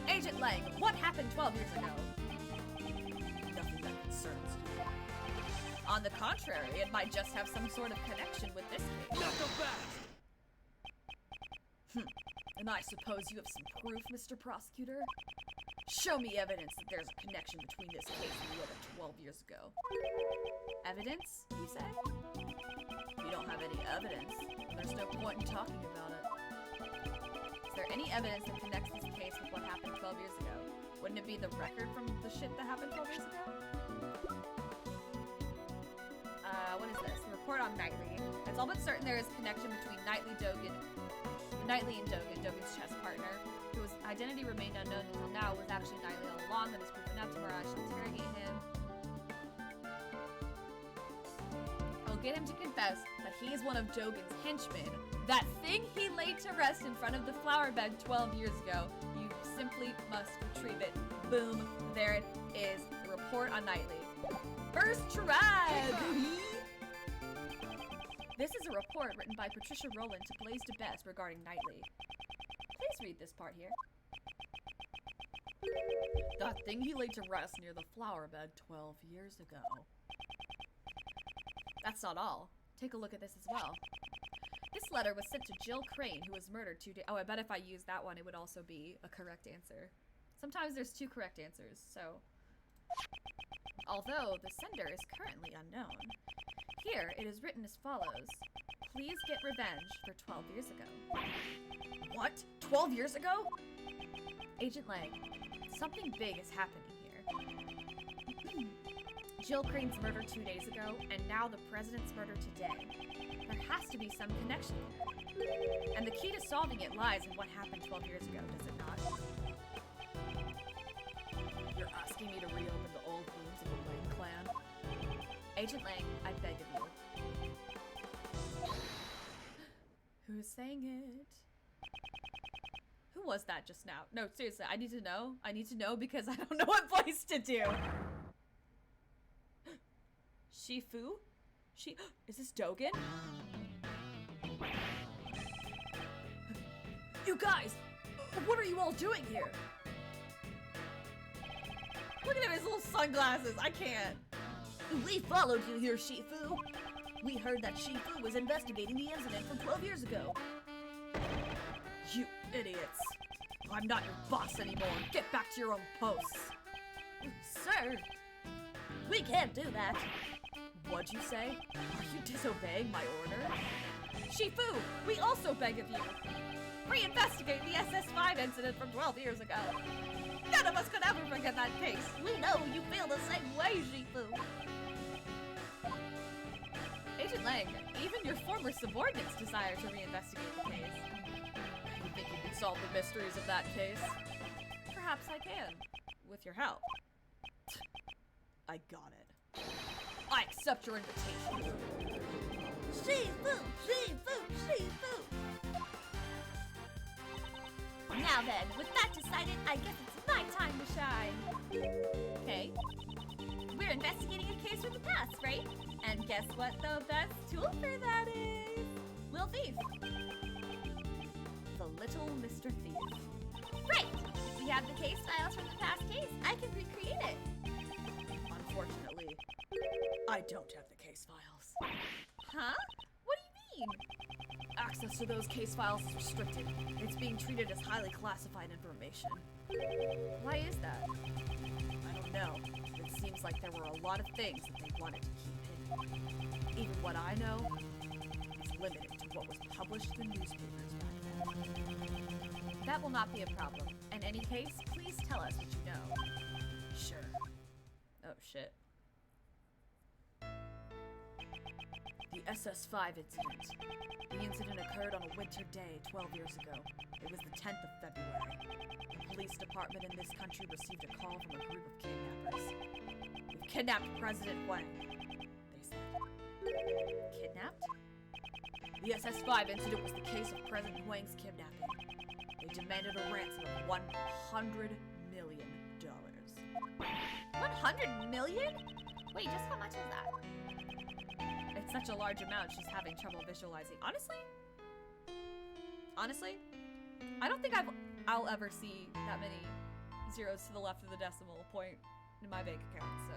Agent Lang, what happened 12 years ago? Nothing that concerns you. On the contrary, it might just have some sort of connection with this case. Not so fast! And I suppose you have some proof, Mr. Prosecutor? Show me evidence that there's a connection between this case and the other 12 years ago. Evidence, you say? If you don't have any evidence, then there's no point in talking about it. Is there any evidence that connects this case with what happened 12 years ago? Wouldn't it be the record from the shit that happened 12 years ago? What is this? A report on Knightley. It's all but certain there is a connection between Knightley and Dogen's chess partner, whose identity remained unknown until now, was actually Knightley all along. That is proof enough to where I should interrogate him. I'll get him to confess that he is one of Dogen's henchmen. That thing he laid to rest in front of the flower bed 12 years ago. You simply must retrieve it. Boom. There it is. The report on Knightley. First try! This is a report written by Patricia Rowland to Blaze DeBest regarding Knightley. Please read this part here. That thing he laid to rest near the flower bed 12 years ago. That's not all. Take a look at this as well. This letter was sent to Jill Crane, who was murdered 2 days— Oh, I bet if I used that one, it would also be a correct answer. Sometimes there's 2 correct answers, so... Although the sender is currently unknown. Here, it is written as follows. please get revenge for 12 years ago. What? 12 years ago? Agent Lang, something big is happening here. Jill Crane's murder 2 days ago, and now the president's murder today. There has to be some connection there. And the key to solving it lies in what happened 12 years ago, does it not? You're asking me to reopen the old wounds of the Lang clan? Agent Lang, I beg of you. Who's saying it? Who was that just now? No, seriously, I need to know. I need to know because I don't know what voice to do. Shifu? Is this Dogen? You guys! What are you all doing here? Look at him, his little sunglasses. I can't. We followed you here, Shifu. We heard that Shifu was investigating the incident from 12 years ago. You idiots. I'm not your boss anymore. Get back to your own posts. Sir, we can't do that. What'd you say? Are you disobeying my order? Shifu, we also beg of you. Reinvestigate the SS5 incident from 12 years ago. None of us could ever forget that case. We know you feel the same way, Shifu. Agent Lang, even your former subordinates desire to reinvestigate the case. You think you can solve the mysteries of that case? Perhaps I can, with your help. I got it. I accept your invitation. Shifu! Shifu! Shifu! Now then, with that decided, I guess it's my time to shine. Okay. We're investigating a case from the past, right? And guess what the best tool for that is? Lil Thief. The little Mr. Thief. Right! If we have the case files from the past case, I can recreate it. Unfortunately, I don't have the case files. Huh? What do you mean? Access to those case files is restricted. It's being treated as highly classified information. Why is that? I don't know. It seems like there were a lot of things that they wanted to keep hidden. Even what I know is limited to what was published in the newspapers back then. That will not be a problem. In any case, please tell us what you know. Sure. Oh shit. The SS5 incident. The incident occurred on a winter day 12 years ago. It was the 10th of February. The police department in this country received a call from a group of kidnappers. We've kidnapped President Wang, they said. Kidnapped? The SS5 incident was the case of President Wang's kidnapping. They demanded a ransom of $100 million. 100 million? Wait, just how much is that? It's such a large amount, she's having trouble visualizing. Honestly, I don't think I'll ever see that many zeros to the left of the decimal point in my bank account, so.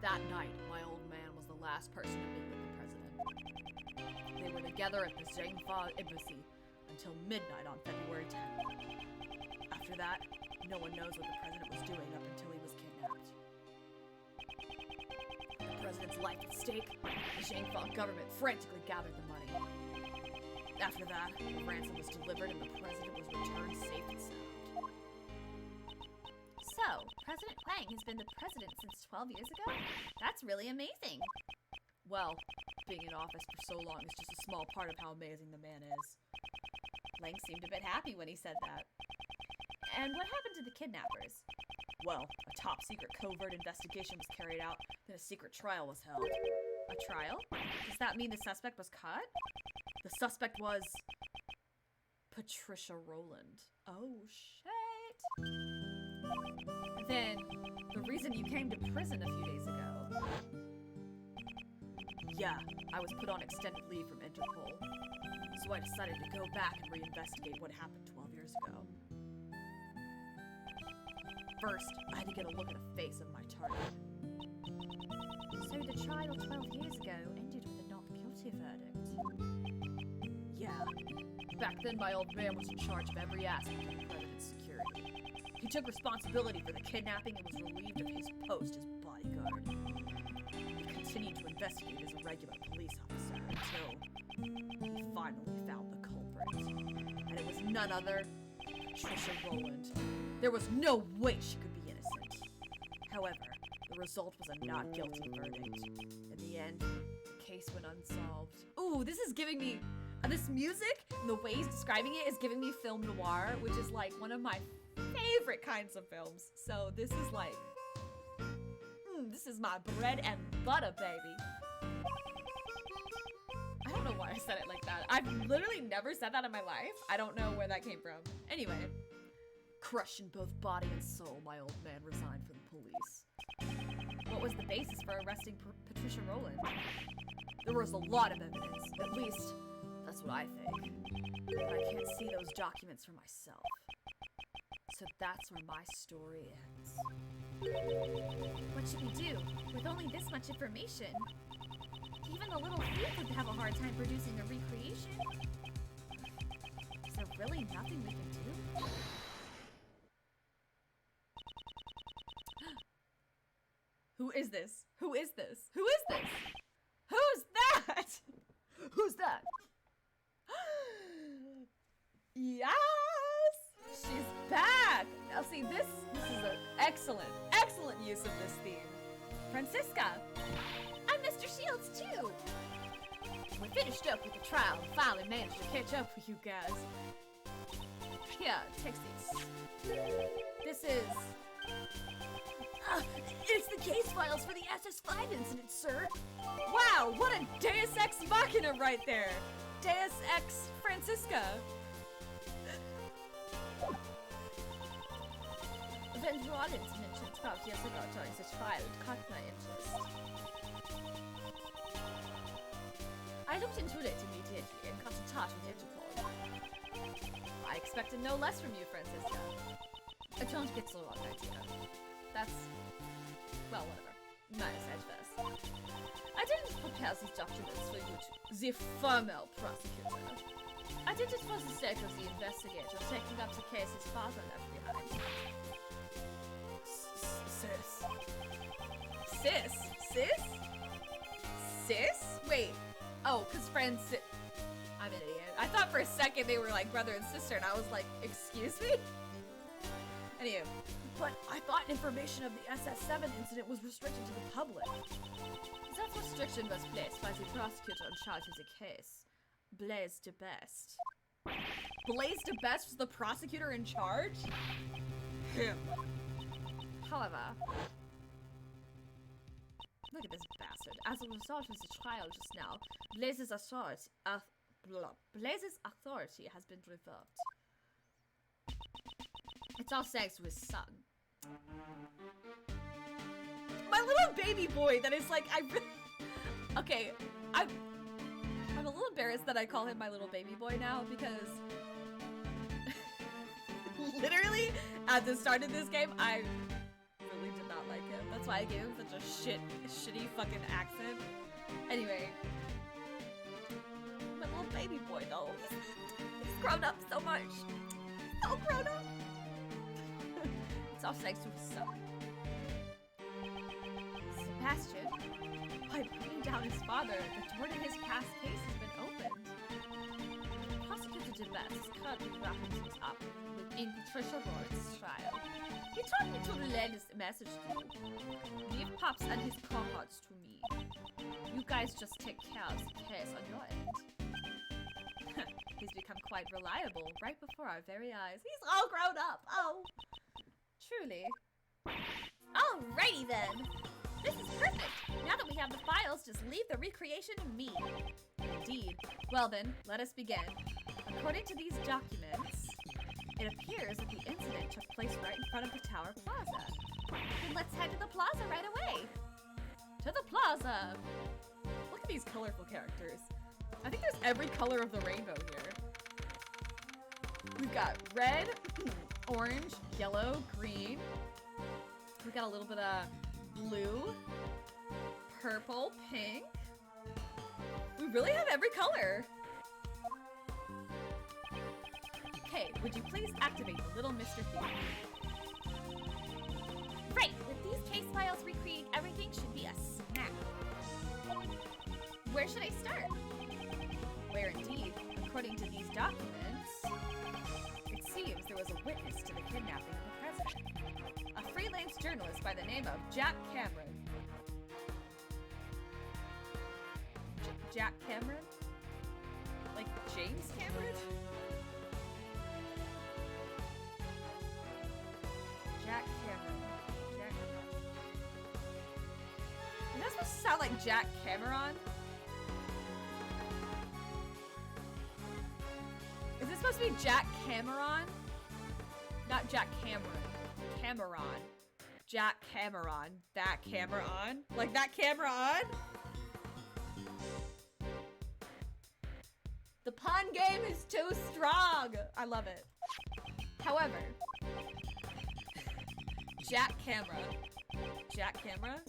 That night, my old man was the last person to meet with the president. They were together at the Zhengfa embassy until midnight on February 10th. After that, no one knows what the president was doing up until he was kidnapped. The president's life at stake, the Zhengfa government frantically gathered the money. After that, the ransom was delivered and the president was returned safe and sound. So, President Wang has been the president since 12 years ago? That's really amazing. Well, being in office for so long is just a small part of how amazing the man is. Lang seemed a bit happy when he said that. And what happened to the kidnappers? Well, a top-secret covert investigation was carried out, then a secret trial was held. A trial? Does that mean the suspect was caught? The suspect was Patricia Rowland. Oh, shit. Then, the reason you came to prison a few days ago. Yeah, I was put on extended leave from Interpol. So I decided to go back and reinvestigate what happened 12 years ago. First, I had to get a look at the face of my target. So the trial 12 years ago ended with a not guilty verdict? Yeah. Back then, my old man was in charge of every aspect of the president's security. He took responsibility for the kidnapping and was relieved of his post as bodyguard. He continued to investigate as a regular police officer until he finally found the culprit. And it was none other than Patricia Rowland. There was no way she could be innocent. However, the result was a not guilty verdict. In the end, the case went unsolved. Ooh, this is giving me... this music, and the way he's describing it is giving me film noir, which is like one of my favorite kinds of films. So this is like... this is my bread and butter, baby. I don't know why I said it like that. I've literally never said that in my life. I don't know where that came from. Anyway. Crushed in both body and soul, my old man resigned from the police. What was the basis for arresting Patricia Rowland? There was a lot of evidence. At least, that's what I think. But I can't see those documents for myself. So that's where my story ends. What should we do with only this much information? Even the little thief would have a hard time producing a recreation. Is there really nothing we can do? Who is this? Who is this? Who is this? Who's that? Who's that? Yes! She's back! Now see, this is an excellent use of this theme. Francisca! I'm Mr. Shields too! We finished up with the trial and finally managed to catch up with you guys. Here, take this. This is... it's the case files for the SS5 incident, sir. Wow, what a Deus Ex Machina right there. Deus Ex Francisca. When Rollins mentioned 12 years ago during this trial, it caught my interest. I looked into it immediately and got in touch with Interpol. I expected no less from you, Francisca. Don't get so wrong, idea. That's... well, whatever. Nice edge first. I didn't prepare these documents for you to... The female prosecutor. I did it for the sake of the investigator taking up the case his father left behind. Sis? Sis? Sis? Sis? Wait. Oh, because friends... I'm an idiot. I thought for a second they were like brother and sister, and I was like, excuse me? Anyway, but I thought information of the SS7 incident was restricted to the public. That restriction was placed by the prosecutor in charge of the case, Blaise de Best. Blaise de Best was the prosecutor in charge? Him. However, look at this bastard. As a result of the trial just now, Blaise's authority has been revoked. It's all thanks to his son. My little baby boy that is like, okay, I'm a little embarrassed that I call him my little baby boy now because literally at the start of this game, I really did not like him. That's why I gave him such a shitty fucking accent. Anyway, my little baby boy though, he's grown up so much. So grown up. It's all thanks to his son. Sebastian, by putting down his father, the door to his past case has been opened. Prosecutor de Best is currently wrapping things up within Patricia Rowland's trial. He told me to relay this message to you. Leave Pops and his cohorts to me. You guys just take care of the case on your end. He's become quite reliable right before our very eyes. He's all grown up. Oh. Truly. Alrighty then. This is perfect. Now that we have the files, just leave the recreation to me. Indeed. Well then, let us begin. According to these documents, it appears that the incident took place right in front of the Tower Plaza. Then let's head to the plaza right away. To the plaza. Look at these colorful characters. I think there's every color of the rainbow here. We've got red, orange, yellow, green. We've got a little bit of blue, purple, pink. We really have every color. Okay, would you please activate the little Mr. Thief? files recreate everything should be a snap. Where should I start? Where indeed, according to these documents, it seems there was a witness to the kidnapping of the president. A freelance journalist by the name of Jack Cameron. Jack Cameron? Like James Cameron? Jack Cameron. Jack. Isn't that supposed to sound like Jack Cameron? Is this supposed to be Jack Cameron? Not Jack Cameron. Cameron. Jack Cameron. That Cameron? Like that camera on? The pun game is too strong! I love it. However, Jack Camera. Jack Camera?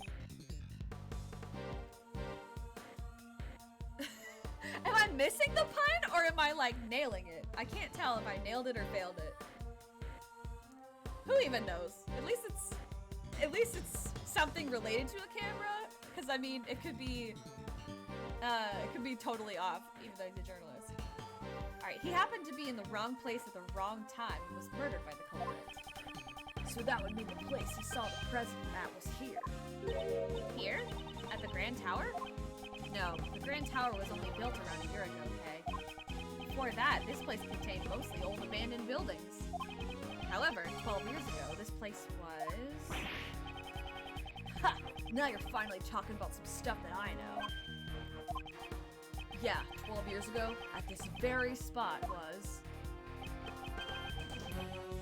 Am I missing the pun or am I like nailing it? I can't tell if I nailed it or failed it. Who even knows? At least it's something related to a camera. Cause I mean it could be totally off, even though he's a journalist. Alright, he happened to be in the wrong place at the wrong time and was murdered by the culprit. So that would mean the place he saw the president at was here. Here? At the Grand Tower? No, the Grand Tower was only built around a year ago, okay? Before that, this place contained mostly old abandoned buildings. However, 12 years ago, this place was... Ha! Now you're finally talking about some stuff that I know. Yeah, 12 years ago, at this very spot was...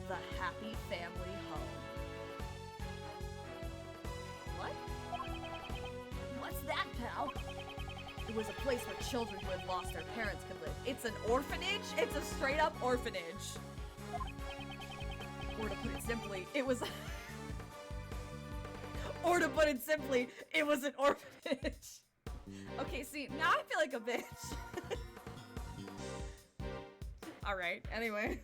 the Happy Family Home. What? What's that, pal? It was a place where children who had lost their parents could live. It's an orphanage? It's a straight up orphanage. Or to put it simply, it was... or to put it simply, it was an orphanage. Okay, see, now I feel like a bitch. Alright, anyway.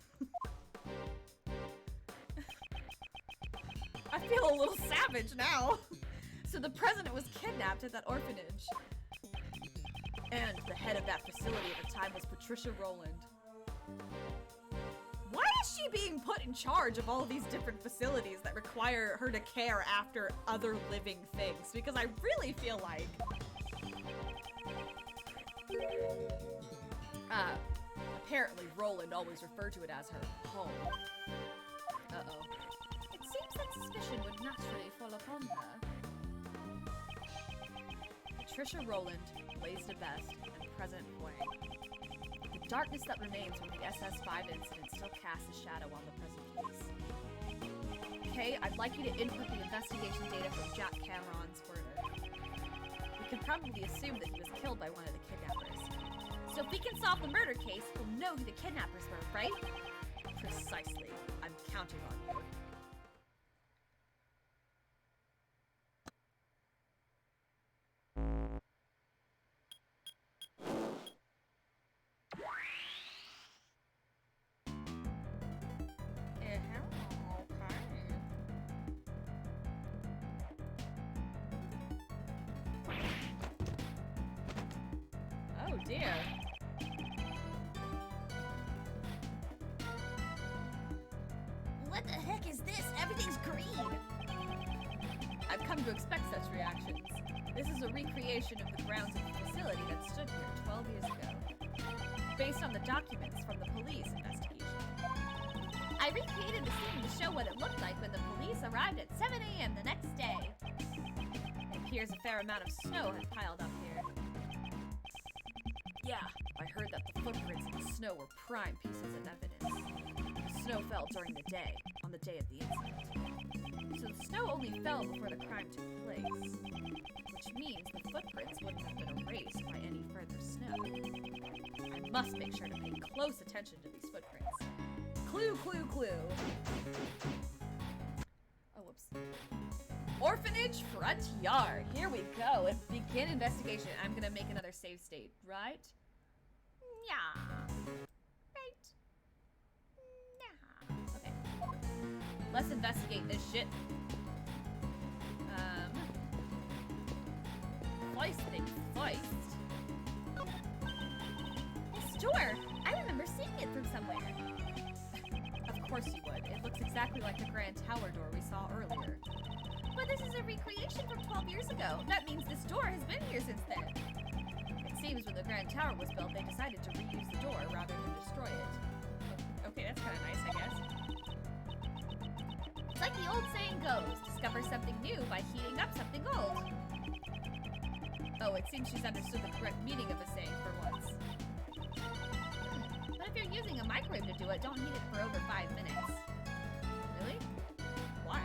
I feel a little savage now. So the president was kidnapped at that orphanage. And the head of that facility at the time was Patricia Rowland. Why is she being put in charge of all of these different facilities that require her to care after other living things? Because I really feel like... apparently Rowland always referred to it as her home. Uh-oh. It seems that suspicion would naturally fall upon her. Patricia Rowland, Blaise de Best, and President Huang. The darkness that remains from the SS5 incident still casts a shadow on the present case. Okay, I'd like you to input the investigation data from Jack Cameron's murder. We can probably assume that he was killed by one of the kidnappers. So if we can solve the murder case, we'll know who the kidnappers were, right? Precisely. I'm counting on you. Oh dear. What the heck is this? Everything's green. I've come to expect such reactions. This is a recreation of the grounds of the facility that stood here 12 years ago, based on the documents from the police investigation. I recreated the scene to show what it looked like when the police arrived at 7 a.m. the next day. It appears a fair amount of snow had piled up here. Yeah, I heard that the footprints in the snow were prime pieces of evidence. The snow fell during the day, on the day of the incident. So the snow only fell before the crime took place, which means the footprints wouldn't have been erased by any further snow. I must make sure to pay close attention to these footprints. Clue, clue, clue. Oh, whoops. Orphanage front yard. Here we go. And begin investigation. I'm gonna make another save state, right? Yeah. Right. Yeah. Okay. Let's investigate this shit. Feist thing, Feist. This door! I remember seeing it from somewhere. Of course you would. It looks exactly like the Grand Tower door we saw earlier. But this is a recreation from 12 years ago. That means this door has been here since then. It seems when the Grand Tower was built, they decided to reuse the door rather than destroy it. Okay, that's kind of nice, I guess. It's like the old saying goes, discover something new by heating up something old. Oh, it seems she's understood the correct meaning of the saying for once. But if you're using a microwave to do it, don't heat it for over 5 minutes. Really? Why?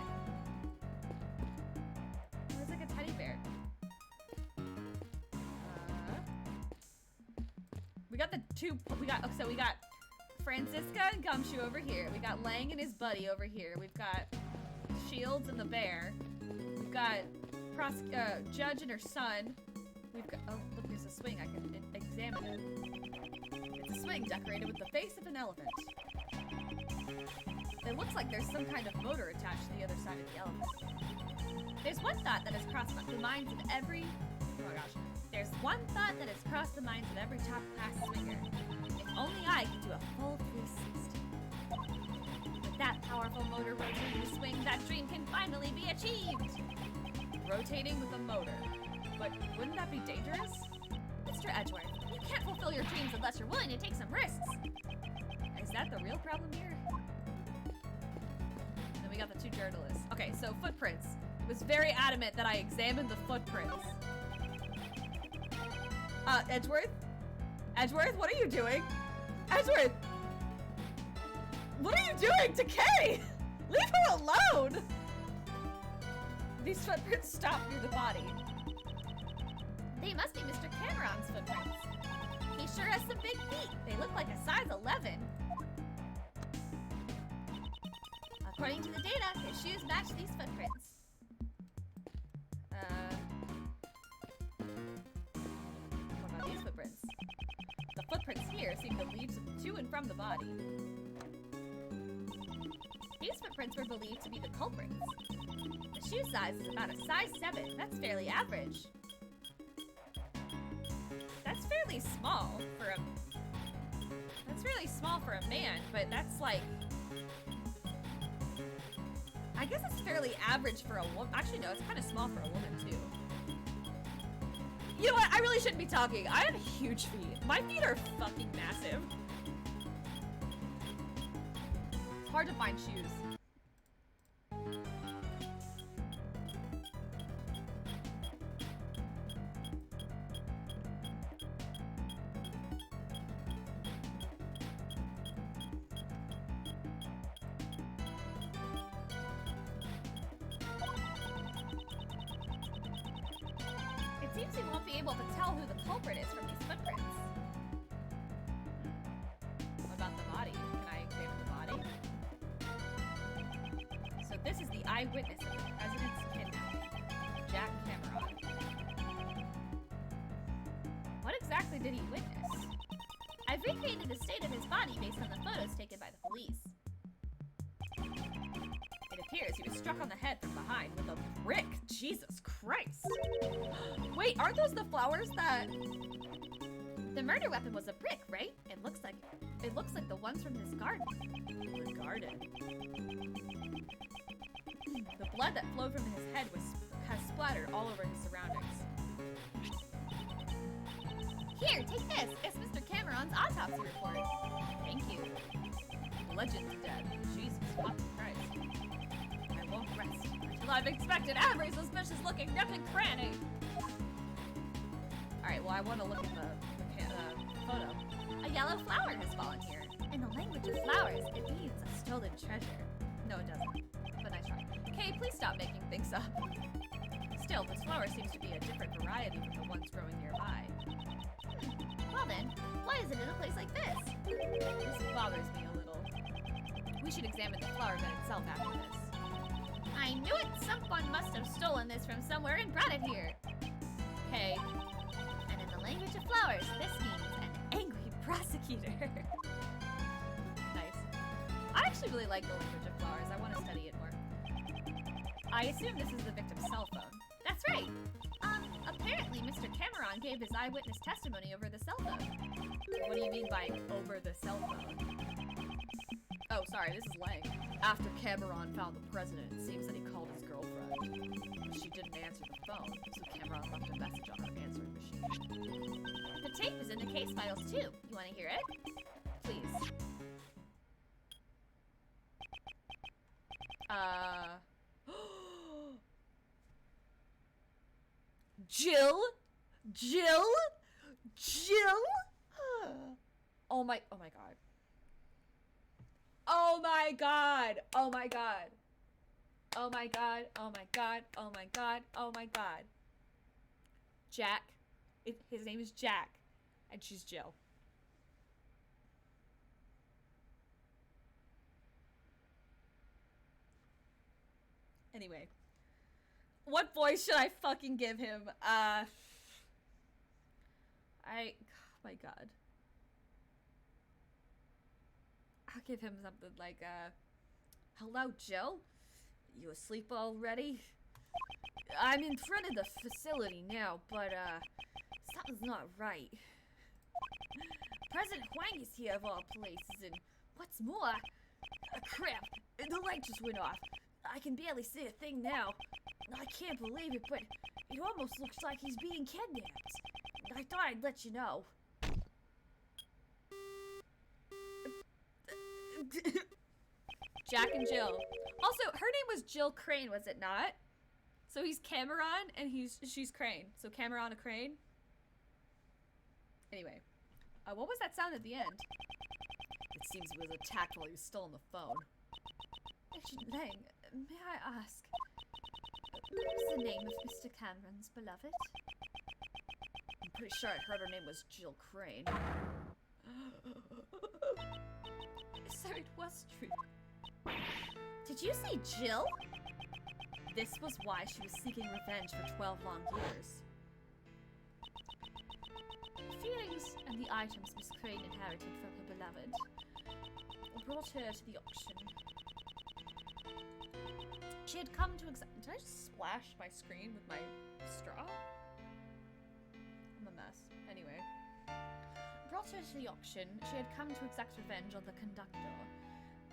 Oh, it's like a teddy bear. We got the two. So we got Franziska and Gumshoe over here. We got Lang and his buddy over here. We've got Shields and the bear. We've got Judge and her son. We've got. Oh, look, there's a swing. I can examine it. It's a swing decorated with the face of an elephant. It looks like there's some kind of motor attached to the other side of the elephant. There's one thought that has crossed the minds of every... Oh my gosh. There's one thought that has crossed the minds of every top-class swinger. If only I could do a full 360. With that powerful motor rotating the swing, that dream can finally be achieved! Rotating with a motor. But wouldn't that be dangerous? Mr. Edgeworth, you can't fulfill your dreams unless you're willing to take some risks. Is that the real problem here? And then we got the two journalists. Okay, so footprints. It was very adamant that I examined the footprints. Edgeworth? Edgeworth, what are you doing? Edgeworth! What are you doing to Kay? Leave her alone! These footprints stop near the body. They must be Mr. Cameron's footprints. He sure has some big feet. They look like a size 11. According to the data, his shoes match these footprints. What about these footprints? The footprints here seem to lead to and from the body. These footprints were believed to be the culprits. The shoe size is about a size 7. That's fairly average. That's fairly small for a... That's really small for a man, but that's like... I guess it's fairly average for a woman. Actually, no, it's kind of small for a woman, too. You know what? I really shouldn't be talking. I have huge feet. My feet are fucking massive. It's hard to find shoes. It seems we won't be able to tell who the culprit is from these footprints. What about the body? Can I examine the body? So this is the eyewitness of the president's kidnapping, Jack Cameron. What exactly did he witness? I've recreated the state of his body based on the photos taken by the police. It appears he was struck on the head from behind with a brick. Jesus Christ. Wait, aren't those the flowers that... The murder weapon was a brick, right? It looks like the ones from his garden. The garden. The blood that flowed from his head has splattered all over his surroundings. Here, take this. It's Mr. Cameron's autopsy report. Thank you. The legend's dead. Jesus fucking Christ. I won't rest until I've inspected every suspicious looking nook and cranny. Alright, well I want to look at the photo. A yellow flower has fallen here. In the language of flowers, it means a stolen treasure. No, it doesn't. But nice try. Okay, please stop making things up. Still, this flower seems to be a different variety from the ones growing nearby. Well then, why is it in a place like this? This bothers me a little. We should examine the flower bed itself after this. I knew it! Someone must have stolen this from somewhere and brought it here. Okay. And in the language of flowers, this means an angry prosecutor. Nice. I actually really like the language of flowers. I want to study it more. I assume this is the victim's cell phone. That's right. Apparently, Mr. Cameron gave his eyewitness testimony over the cell phone. What do you mean by over the cell phone? Oh, sorry, this is Lang. After Cameron found the president, it seems that he called his girlfriend. But she didn't answer the phone, so Cameron left a message on her answering machine. The tape is in the case files too. You want to hear it? Please. Jill? Jill? Jill? Oh my god. Oh my god. Oh my god. Oh my god. Oh my god. Oh my god. Oh my god. Jack. His name is Jack. And she's Jill. Anyway. What voice should I fucking give him? Oh my god. I'll give him something like, hello, Jill? You asleep already? I'm in front of the facility now, but, something's not right. President Huang is here of all places, and what's more, crap, the light just went off. I can barely see a thing now. I can't believe it, but it almost looks like he's being kidnapped. I thought I'd let you know. Jack and Jill. Also, her name was Jill Crane, was it not? So he's Cameron and she's Crane. So Cameron a Crane. Anyway, what was that sound at the end? It seems he was attacked while he was still on the phone. Agent Lang, may I ask, what's the name of Mr. Cameron's beloved? I'm pretty sure I heard her name was Jill Crane. So it was true. Did you say Jill? This was why she was seeking revenge for 12 long years. The feelings and the items Miss Crane inherited from her beloved brought her to the auction. She had come to Did I just splash my screen with my straw? I'm a mess. Anyway. Brought her to the auction. She had come to exact revenge on the conductor,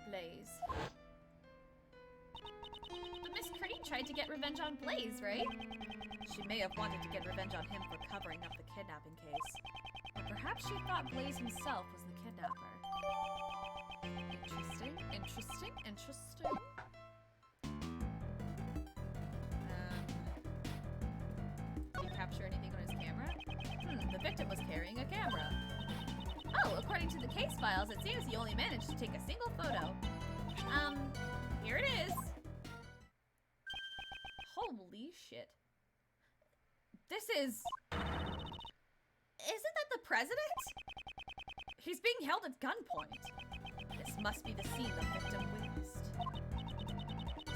Blaze. But Miss Crane tried to get revenge on Blaze, right? She may have wanted to get revenge on him for covering up the kidnapping case. Or perhaps she thought Blaze himself was the kidnapper. Interesting, interesting, interesting. Did he capture anything on his camera? The victim was carrying a camera. Oh, according to the case files, it seems he only managed to take a single photo. Here it is. Holy shit. This is... Isn't that the president? He's being held at gunpoint. This must be the scene the victim witnessed.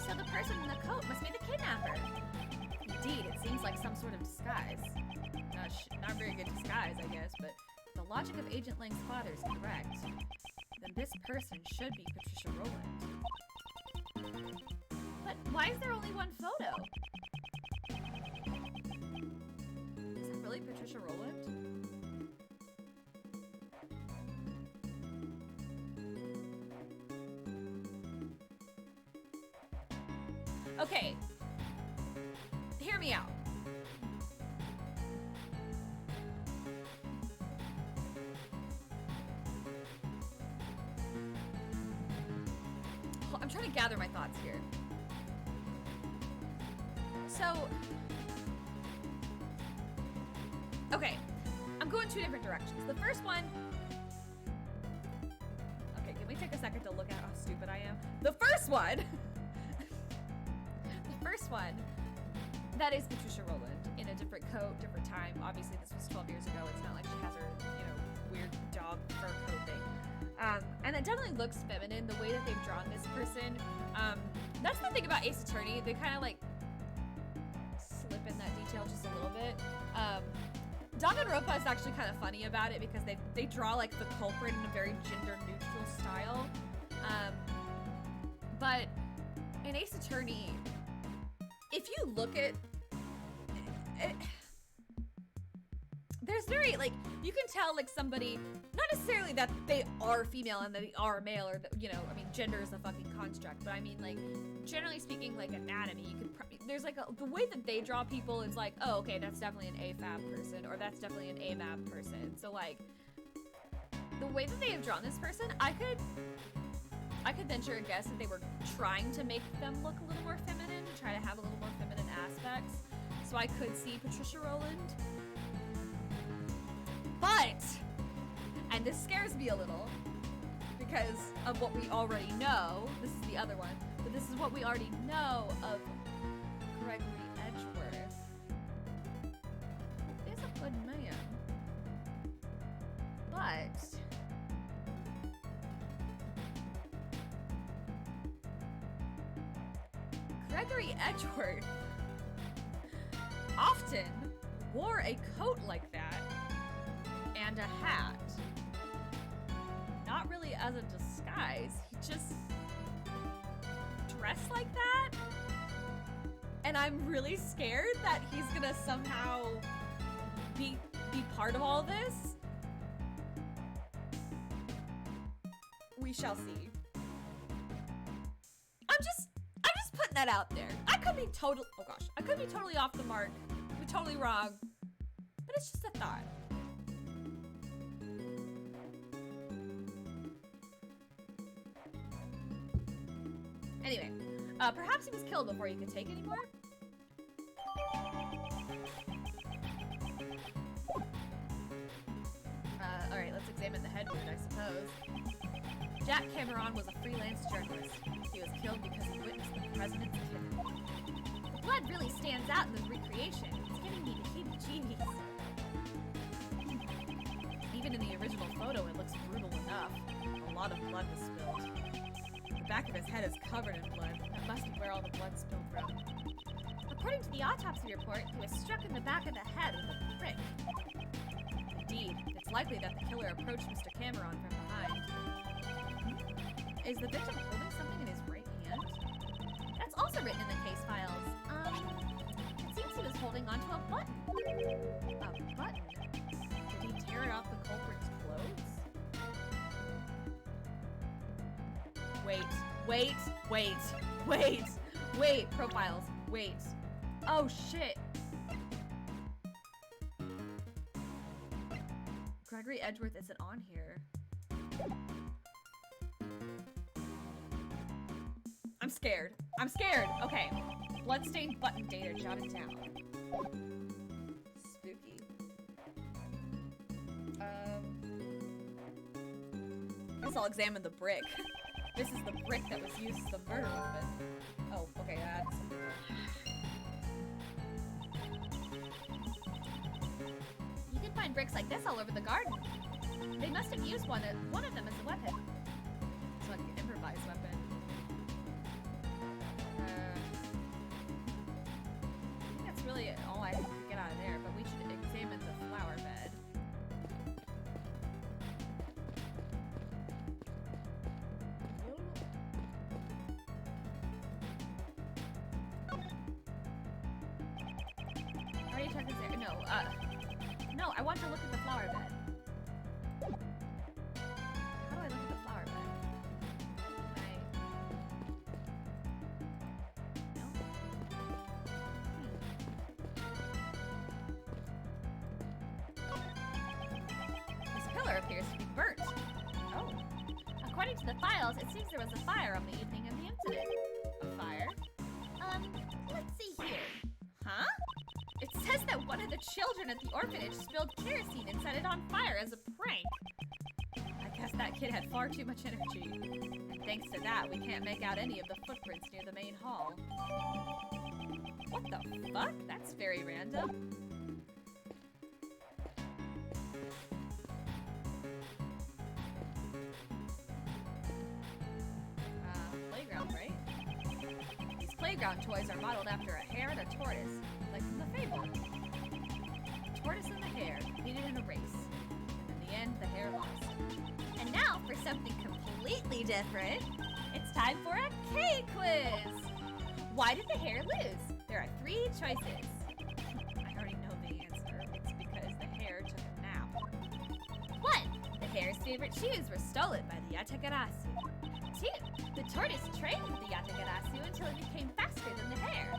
So the person in the coat must be the kidnapper. Indeed, it seems like some sort of disguise. Not very good disguise, I guess, but the logic of Agent Lang's father is correct. Then this person should be Patricia Rowland. But why is there only one photo? Is that really Patricia Rowland? Okay. Hear me out. I'm trying to gather my thoughts here. So, okay, I'm going two different directions. The first one, okay, can we take a second to look at how stupid I am? The first one, that is Patricia Rowland in a different coat, different time. Obviously, this was 12 years ago. It's not like she has her, weird dog fur coat thing. And it definitely looks feminine, the way that they've drawn this person. That's the thing about Ace Attorney. They kind of like slip in that detail just a little bit. Danganronpa is actually kind of funny about it because they draw like the culprit in a very gender neutral style. But in Ace Attorney, if you look at it, Like, you can tell, like, somebody, not necessarily that they are female and that they are male, or, that, you know, I mean, gender is a fucking construct, but I mean, like, generally speaking, like, anatomy, you can, there's, like, the way that they draw people is like, oh, okay, that's definitely an AFAB person, or that's definitely an AMAB person. So, like, the way that they have drawn this person, I could venture a guess that they were trying to make them look a little more feminine, to try to have a little more feminine aspects. So I could see Patricia Rowland. But, and this scares me a little, because of what we already know. This is the other one, but this is what we already know of Gregory Edgeworth. He's a good man. But Gregory Edgeworth often wore a coat like that and a hat. Not really as a disguise, he just dressed like that. And I'm really scared that he's gonna somehow be part of all this. We shall see. I'm just putting that out there. I could be totally off the mark. Be totally wrong. But it's just a thought. Anyway, perhaps he was killed before he could take anymore? Alright, let's examine the head wound, I suppose. Jack Cameron was a freelance journalist. He was killed because he witnessed the president's killing. The blood really stands out in the recreation. It's giving me the heebie-jeebies. Even in the original photo, it looks brutal enough. A lot of blood was spilled. The back of his head is covered in blood. That must be where all the blood spilled from. According to the autopsy report, he was struck in the back of the head with a brick. Indeed, it's likely that the killer approached Mr. Cameron from behind. Is the victim holding something in his right hand? That's also written in the case files. It seems he was holding onto a button. A button? Did he tear it off the culprit's clothes? Wait, profiles, wait. Oh shit. Gregory Edgeworth isn't on here. I'm scared. Okay. Bloodstained button data jotted down. Spooky. I guess I'll examine the brick. This is the brick that was used as the murder weapon. Oh, okay, that's something else. You can find bricks like this all over the garden. They must have used one of them as a weapon. It's like an improvised weapon. I think that's really all I can get out of there, but we should examine the flower bed. Already checked this area. No, I want to look at the flower bed. How do I look at the flower bed? This pillar appears to be burnt. Oh. According to the files, it seems there was a fire on the evening of the incident. A fire? Let's see here. Huh? It says that one of the children at the orphanage spilled kerosene and set it on fire as a prank. I guess that kid had far too much energy. And thanks to that, we can't make out any of the footprints near the main hall. What the fuck? That's very random. Playground, right? These playground toys are modeled after a hare and a tortoise, like in the fable. The tortoise and the hare competed in a race, and in the end, the hare lost. And now, for something completely different, it's time for a K quiz! Why did the hare lose? There are 3 choices. I already know the answer. It's because the hare took a nap. hare's favorite shoes were stolen by the Yatagarasu. 2. The tortoise trained with the Yatagarasu until it became faster than the hare.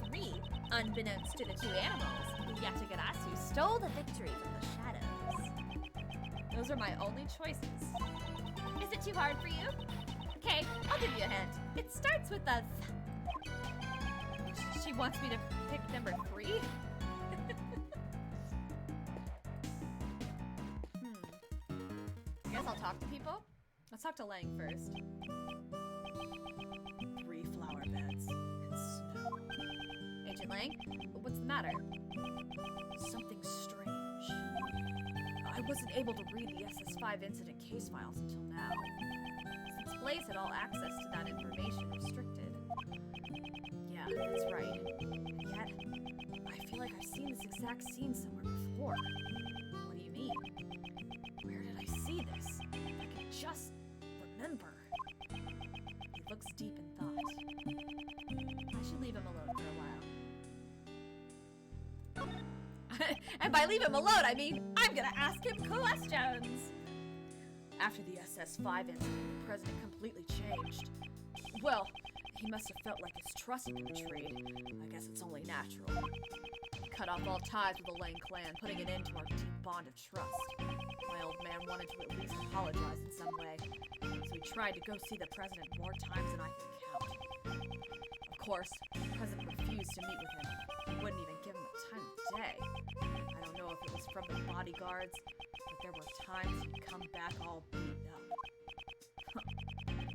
3. Unbeknownst to the two animals, the Yatagarasu stole the victory from the shadows. Those are my only choices. Is it too hard for you? Okay, I'll give you a hint. It starts with a She wants me to pick number 3? I guess I'll talk to people. Let's talk to Lang first. 3 flower beds and snow. Agent Lang, what's the matter? Something strange. I wasn't able to read the SS5 incident case files until now. Since Blaze had all access to that information restricted. Yeah, that's right. And yet, I feel like I've seen this exact scene somewhere before. What do you mean? Where did I see this? I can just remember. He looks deep in thought. I should leave him alone for a while. And by leave him alone, I mean I'm gonna ask him questions. After the SS5 incident, the president completely changed. Well, he must have felt like his trust had been betrayed. I guess it's only natural. He cut off all ties with the Lang clan, putting an end to our deep bond of trust. My old man wanted to at least apologize in some way, so he tried to go see the president more times than I could count. Of course, the president refused to meet with him. He wouldn't even give him the time of day. I don't know if it was from the bodyguards, but there were times he'd come back all beaten up.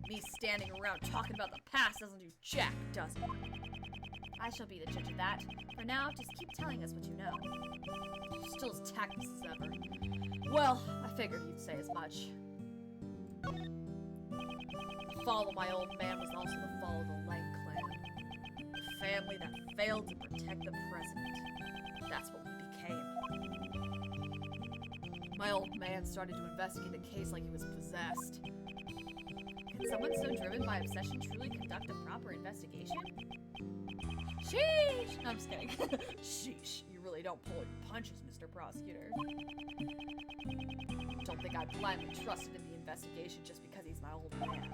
Me standing around talking about the past doesn't do jack, does it? I shall be the judge of that. For now, just keep telling us what you know. You're still as tactless as ever. Well, I figured you'd say as much. The fall of my old man was also the fall of the Lang clan. The family that failed to protect the president. That's what we became. My old man started to investigate the case like he was possessed. Can someone so driven by obsession truly conduct a proper investigation? Sheesh! No, I'm just kidding. Sheesh, you really don't pull your punches, Mr. Prosecutor. Don't think I blindly trusted in the investigation just because he's my old man.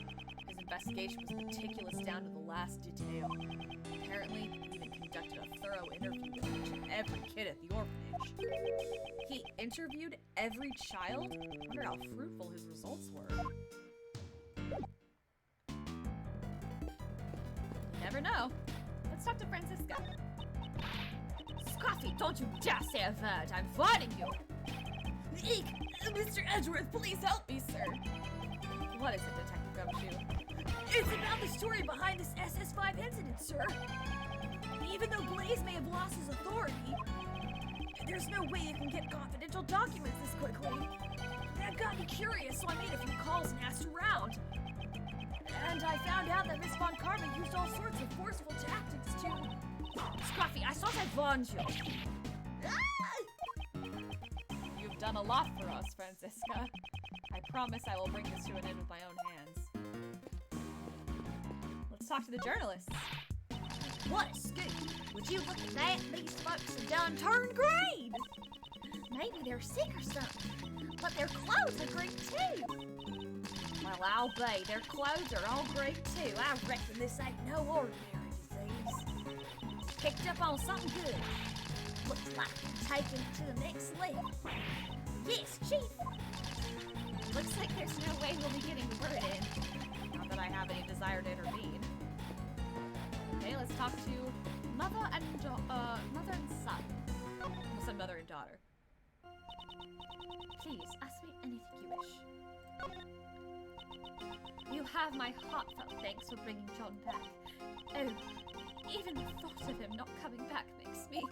His investigation was meticulous down to the last detail. Apparently, he even conducted a thorough interview with each and every kid at the orphanage. He interviewed every child? I wonder how fruitful his results were. You never know. Let's talk to Francisca. Scruffy, don't you dare say a word. I'm warning you. Eek! Mr. Edgeworth, please help me, sir. What is it, Detective Gumshoe? It's about the story behind this SS5 incident, sir. Even though Blaze may have lost his authority, there's no way you can get confidential documents this quickly. That got me curious, so I made a few calls and asked around. And I found out that Miss Von Carmen used all sorts of forceful tactics to... Scruffy, I thought I warned you. You've done a lot for us, Francisca. I promise I will bring this to an end with my own hands. Let's talk to the journalists. What a scoop! Would you look at that? These folks have done turned green! Maybe they're sick or something, but their clothes are green too. Well, I'll be. Their clothes are all green too. I reckon this ain't no ordinary disease. Picked up on something good. Looks like they're taking it to the next level. Yes, Chief! Looks like there's no way we'll be getting the word in. Not that I have any desire to intervene. Okay, let's talk to mother and son. Almost said mother and daughter. Please, ask me anything you wish. You have my heartfelt thanks for bringing John back. Oh, even the thought of him not coming back makes me...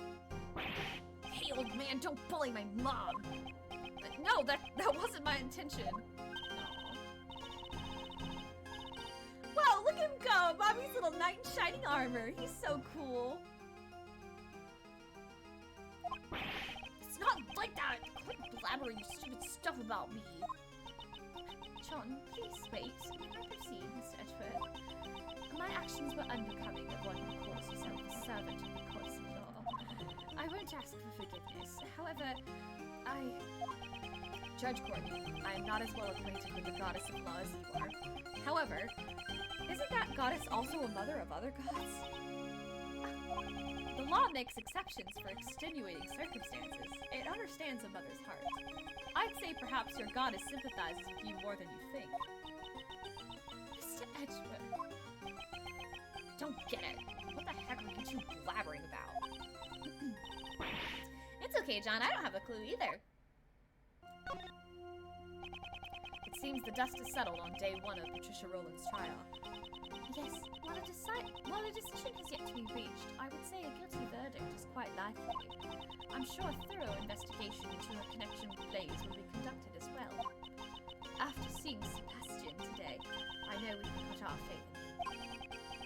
Hey, old man, don't bully my mom! No, that wasn't my intention. Whoa, look at him go! Mommy's little knight in shining armor. He's so cool. It's not like that! Quit blabbering stupid stuff about me. John, please wait. May I proceed, Mr. Edgeworth? My actions were unbecoming of one who calls himself a servant of the courts of law. I won't ask for forgiveness. However, Judge Courtney, I am not as well acquainted with the goddess of law as you are. However, isn't that goddess also a mother of other gods? The law makes exceptions for extenuating circumstances. It understands a mother's heart. I'd say perhaps your goddess sympathizes with you more than you think. Mr. Edgeworth. Don't get it. What the heck are you two blabbering about? It's okay, John. I don't have a clue either. It seems the dust is settled on day one of Patricia Rowland's trial. Yes, while a decision has yet to be reached, I would say a guilty verdict is quite likely. I'm sure a thorough investigation into her connection with Blaze will be conducted as well. After seeing Sebastian today, I know we can put our faith in him.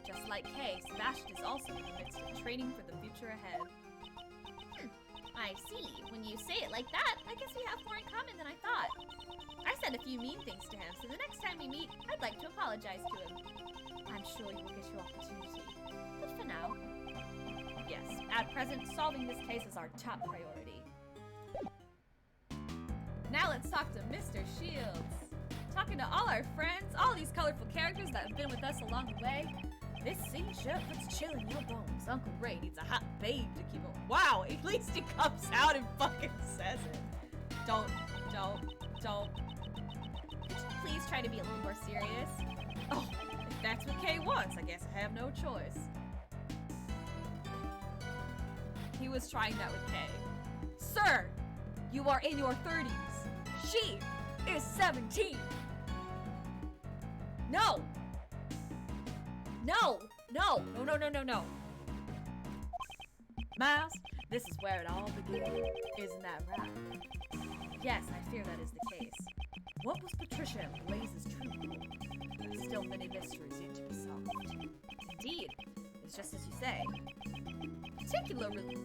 Just like Kay, Sebastian is also in the midst of training for the future ahead. I see. When you say it like that, I guess we have more in common than I thought. I said a few mean things to him, so the next time we meet, I'd like to apologize to him. I'm sure you will get your opportunity. But for now... Yes, at present, solving this case is our top priority. Now let's talk to Mr. Shields. Talking to all our friends, all these colorful characters that have been with us along the way. This scene sure puts chill in your bones. Uncle Ray needs a hot babe to keep him. Wow, at least he comes out and fucking says it. Don't. Could you please try to be a little more serious? Oh, if that's what Kay wants, I guess I have no choice. He was trying that with Kay. Sir, you are in your 30s. She is 17. No. No. Miles, this is where it all began. Isn't that right? Yes, I fear that is the case. What was Patricia and Blaze's true goal? Still many mysteries yet to be solved. Indeed, it's just as you say. Particularly,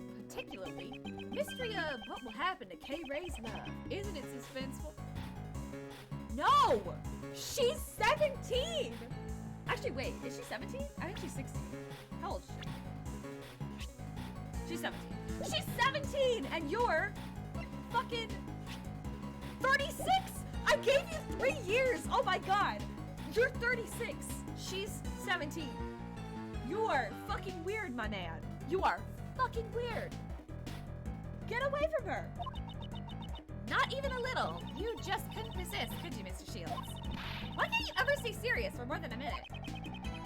mystery of what will happen to Kay Ray's love. Isn't it suspenseful? No! She's 17! Actually, wait, is she 17? I think she's 16. How old is she? She's 17. She's 17! And you're fucking 36! I gave you 3 years! Oh my god! You're 36. She's 17. You are fucking weird, my man. You are fucking weird. Get away from her. Not even a little. You just couldn't resist, could you, Mr. Shields? Why can't you ever stay serious for more than a minute?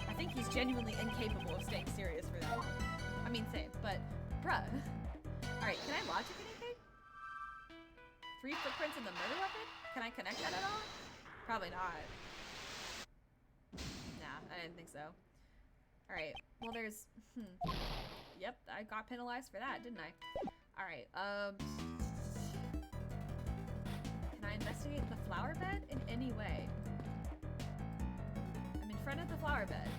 I think he's genuinely incapable of staying serious for that long. I mean, same, but bruh. Alright, can I logic anything? 3 footprints in the murder weapon? Can I connect that at all? Probably not. Nah, I didn't think so. Alright, well there's... Yep, I got penalized for that, didn't I? Alright, can I investigate the flower bed in any way? I'm in front of the flower bed.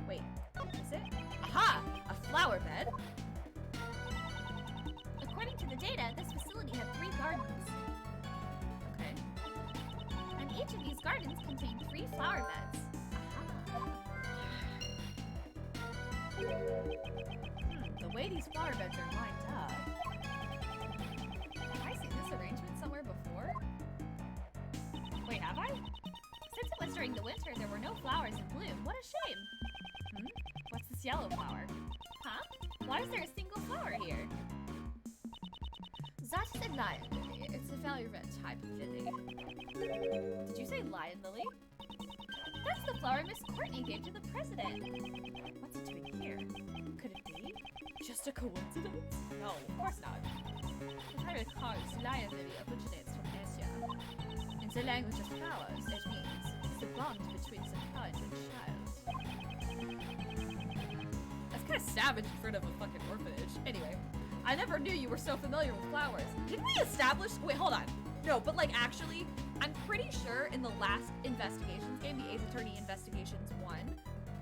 Wait, is it? Aha! A flower bed? According to the data, this facility had 3 gardens. Okay. And each of these gardens contained 3 flower beds. The way these flower beds are lined up. Have I seen this arrangement somewhere before? Wait, have I? Since it was during the winter, there were no flowers in bloom. What a shame. What's this yellow flower? Huh? Why is there a single flower here? That is a lion lily. It's a very red type of lily. Did you say lion lily? That's the flower Miss Courtney gave to the president. What's it doing here? Could it be just a coincidence? No, of course not. The pirate cards lion lily originates from Asia. In the language of flowers, it means it's the bond between the parent and child. That's kind of savage in front of a fucking orphanage. Anyway, I never knew you were so familiar with flowers. Didn't we establish? Wait, hold on. No, but like actually, I'm pretty sure in the last investigations game, the Ace Attorney Investigations 1,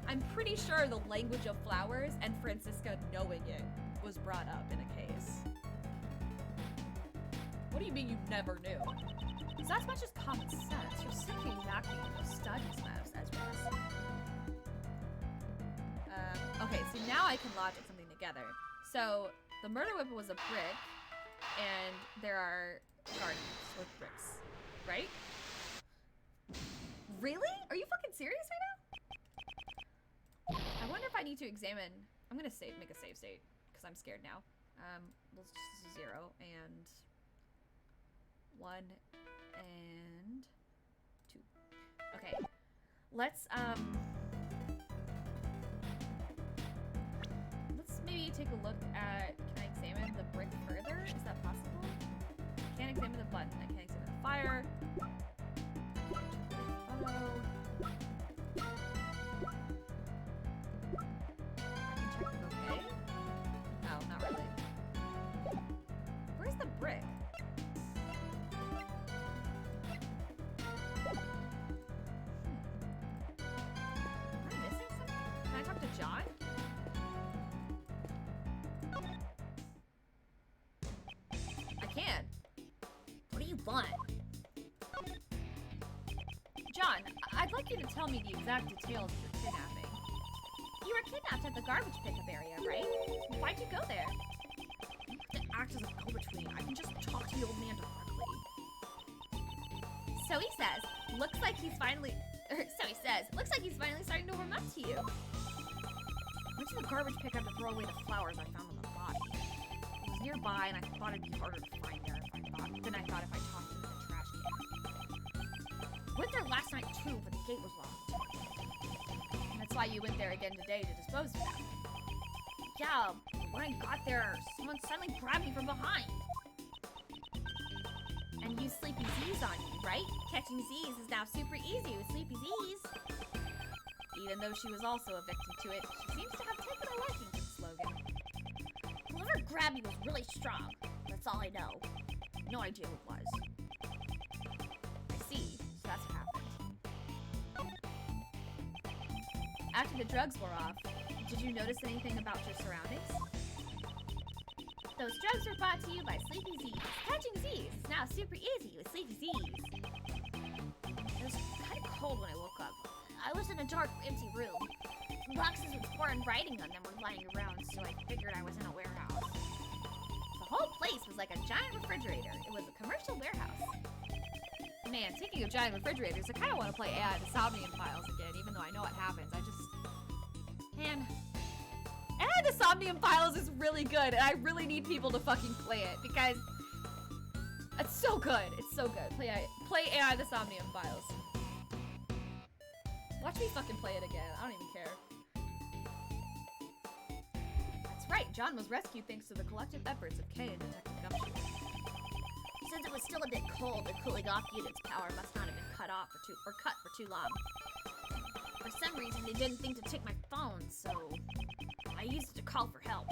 I'm pretty sure the language of flowers and Francisca knowing it was brought up in a case. What do you mean you never knew? Is that as much as common sense? You're simply lacking in your studies, Mouse, as well. Okay, so now I can logic something together. So the murder weapon was a brick, and there are gardens with bricks, right? Really? Are you fucking serious right now? I wonder if I need to examine. I'm gonna make a save state because I'm scared now. Let's just 0 and 1 and 2. Okay, let's maybe take a look at. Can I examine the brick further? Is that possible? Can't examine the button. I can't examine the fire. Okay. No, not really. Where's the brick? Am I missing something? Can I talk to John? I can. What do you want? John, I'd like you to tell me the exact details of your kidnapping. You were kidnapped at the garbage pickup area, right? Why'd you go there? To act as a go-between, I can just talk to the old man directly. So he says, looks like he's finally starting to warm up to you. I went to the garbage pickup to throw away the flowers I found on the body. It was nearby, and I thought it'd be harder to find there than I thought if I talked to the trash can. Went there last night too, but the gate was locked. That's why you went there again today to dispose of them. Yeah, when I got there, someone suddenly grabbed me from behind. And used Sleepy Z's on you, right? Catching Z's is now super easy with Sleepy Z's. Even though she was also a victim to it, she seems to have taken a liking to the slogan. Whoever grabbed me was really strong. That's all I know. No idea who it was. I see. So that's what happened. After the drugs wore off, did you notice anything about your surroundings? Those drugs were brought to you by Sleepy Z's. Catching Z's is now super easy with Sleepy Z's. It was kind of cold when I woke up. I was in a dark, empty room. Boxes with foreign writing on them were lying around, so I figured I was in a warehouse. The whole place was like a giant refrigerator. It was a commercial warehouse. Man, speaking of giant refrigerators, I kind of want to play AI-A-I2 Files again, even though I know what happens. Man, AI-A-I2 Files is really good, and I really need people to fucking play it, because it's so good. It's so good. Play AI-A-I2 Files. Watch me fucking play it again. I don't even care. That's right. John was rescued thanks to the collective efforts of Kay and Detective Gumshoe. Since it was still a bit cold, the cooling off unit's power must not have been cut for too long. For some reason, they didn't think to take my phone, so I used it to call for help.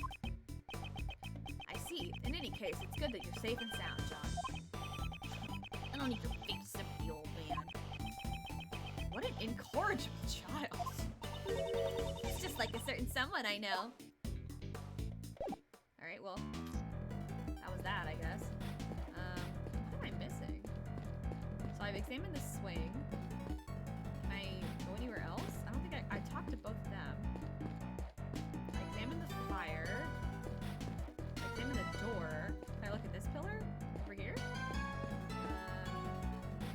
I see. In any case, it's good that you're safe and sound, John. I don't need your fake sympathy, old man. What an incorrigible child. It's just like a certain someone I know. Alright, well, that was that, I guess. What am I missing? So I've examined the swing. Can I go anywhere else? I don't think I talked to both of them. I examined the fire. I examined the door. Can I look at this pillar? Over here?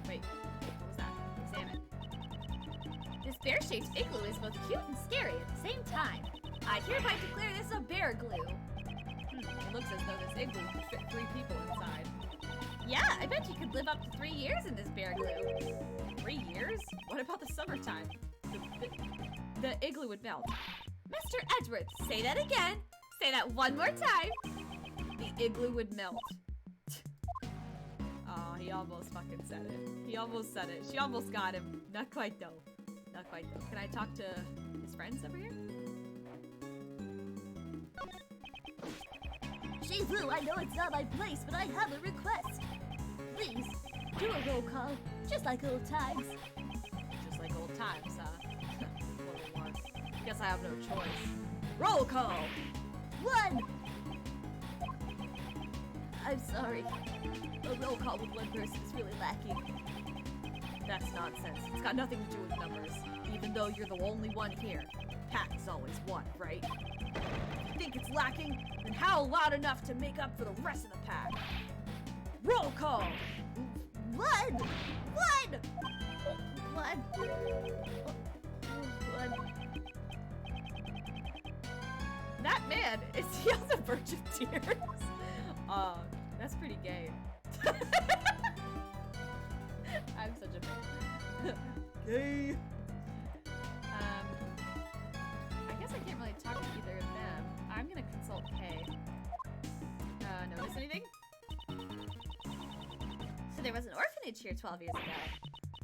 Wait, what was that? Examine. This bear-shaped igloo is both cute and scary at the same time. I hereby declare this a bear glue. It looks as though this igloo could fit 3 people inside. Yeah, I bet you could live up to 3 years in this bear glue. 3 years? What about the summertime? The igloo would melt. Mr. Edgeworth, say that again. Say that one more time. The igloo would melt. Oh, he almost fucking said it. He almost said it. She almost got him. Not quite though. Not quite though. Can I talk to his friends over here? Gee Blue, I know it's not my place, but I have a request. Please, do a roll call, just like old times. Just like old times, huh? Guess I have no choice. Roll call! 1! I'm sorry. A roll call with one person is really lacking. That's nonsense. It's got nothing to do with numbers. Even though you're the only one here. Pat is always one, right? think it's lacking, then howl loud enough to make up for the rest of the pack. Roll call! Blood! Blood! Blood! Blood. That man, is he on the verge of tears? That's pretty gay. I'm such a fan. Gay. I guess I can't really talk to either of them. I'm gonna consult Kay. Notice anything? So there was an orphanage here 12 years ago.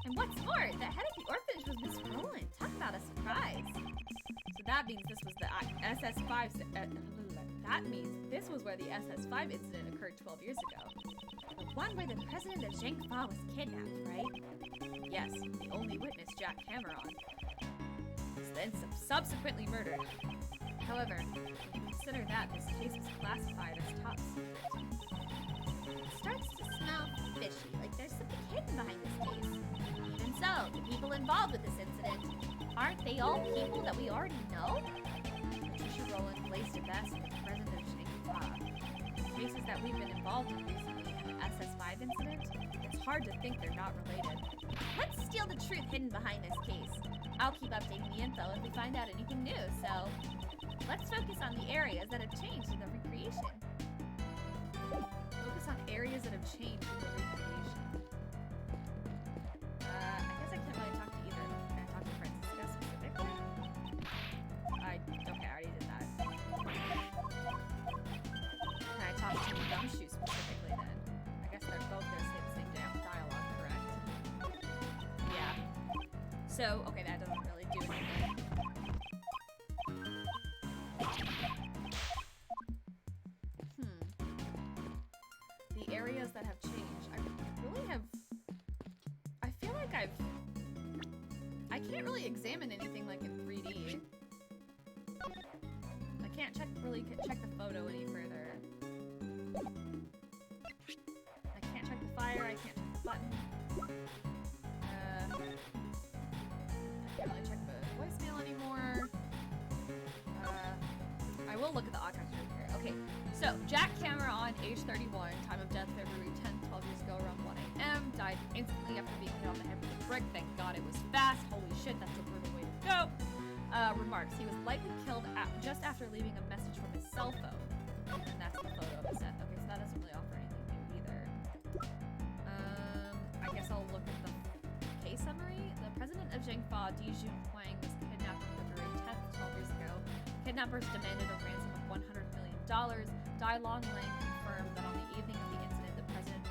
And what's more, the head of the orphanage was Miss Rowland. Talk about a surprise. So that means this was the SS5. That means this was where the SS5 incident occurred 12 years ago. The one where the president of Zhengfa was kidnapped, right? Yes, the only witness, Jack Cameron, was then subsequently murdered. However, if you consider that this case was classified as top secret. It starts to smell fishy, like there's something hidden behind this case. Even so, the people involved with this incident, aren't they all people that we already know? Patricia Rowland, Blaise DeBest, and the president of Zhengfa. Cases that we've been involved in recently, and the SS5 incident, it's hard to think they're not related. Let's steal the truth hidden behind this case. I'll keep updating the info if we find out anything new, so let's focus on the areas that have changed in the recreation. Focus on areas that have changed in the recreation. I guess I can't really talk to either. Can I talk to Francisca specifically? Okay, I already did that. Can I talk to Gumshoe specifically then? I guess they're both gonna say the same dialogue, correct? Yeah. So, okay, that doesn't really do anything. The areas that have changed. I really have... I feel like I can't really examine anything like in 3D. I can't really check the photo any further. I can't check the fire, I can't check the button. I can't really check the voicemail anymore. I will look at the archives right here. Okay, so Jack Cameron, age 31, time of death February 10th, 12 years ago, around 1 a.m. Died instantly after being hit on the head with a brick. Thank God it was fast. Holy shit, that's a brutal way to go. Remarks, he was likely killed just after leaving a message from his cell phone. And that's the photo of the set. Okay, so that doesn't really offer anything new either. I guess I'll look at the case summary. The president of Zhengfa, Di Junhuang, was kidnapped on February 10th, 12 years ago. Kidnappers demanded a ransom of $100 million. Dai Longlang confirmed that on the evening of the incident, the president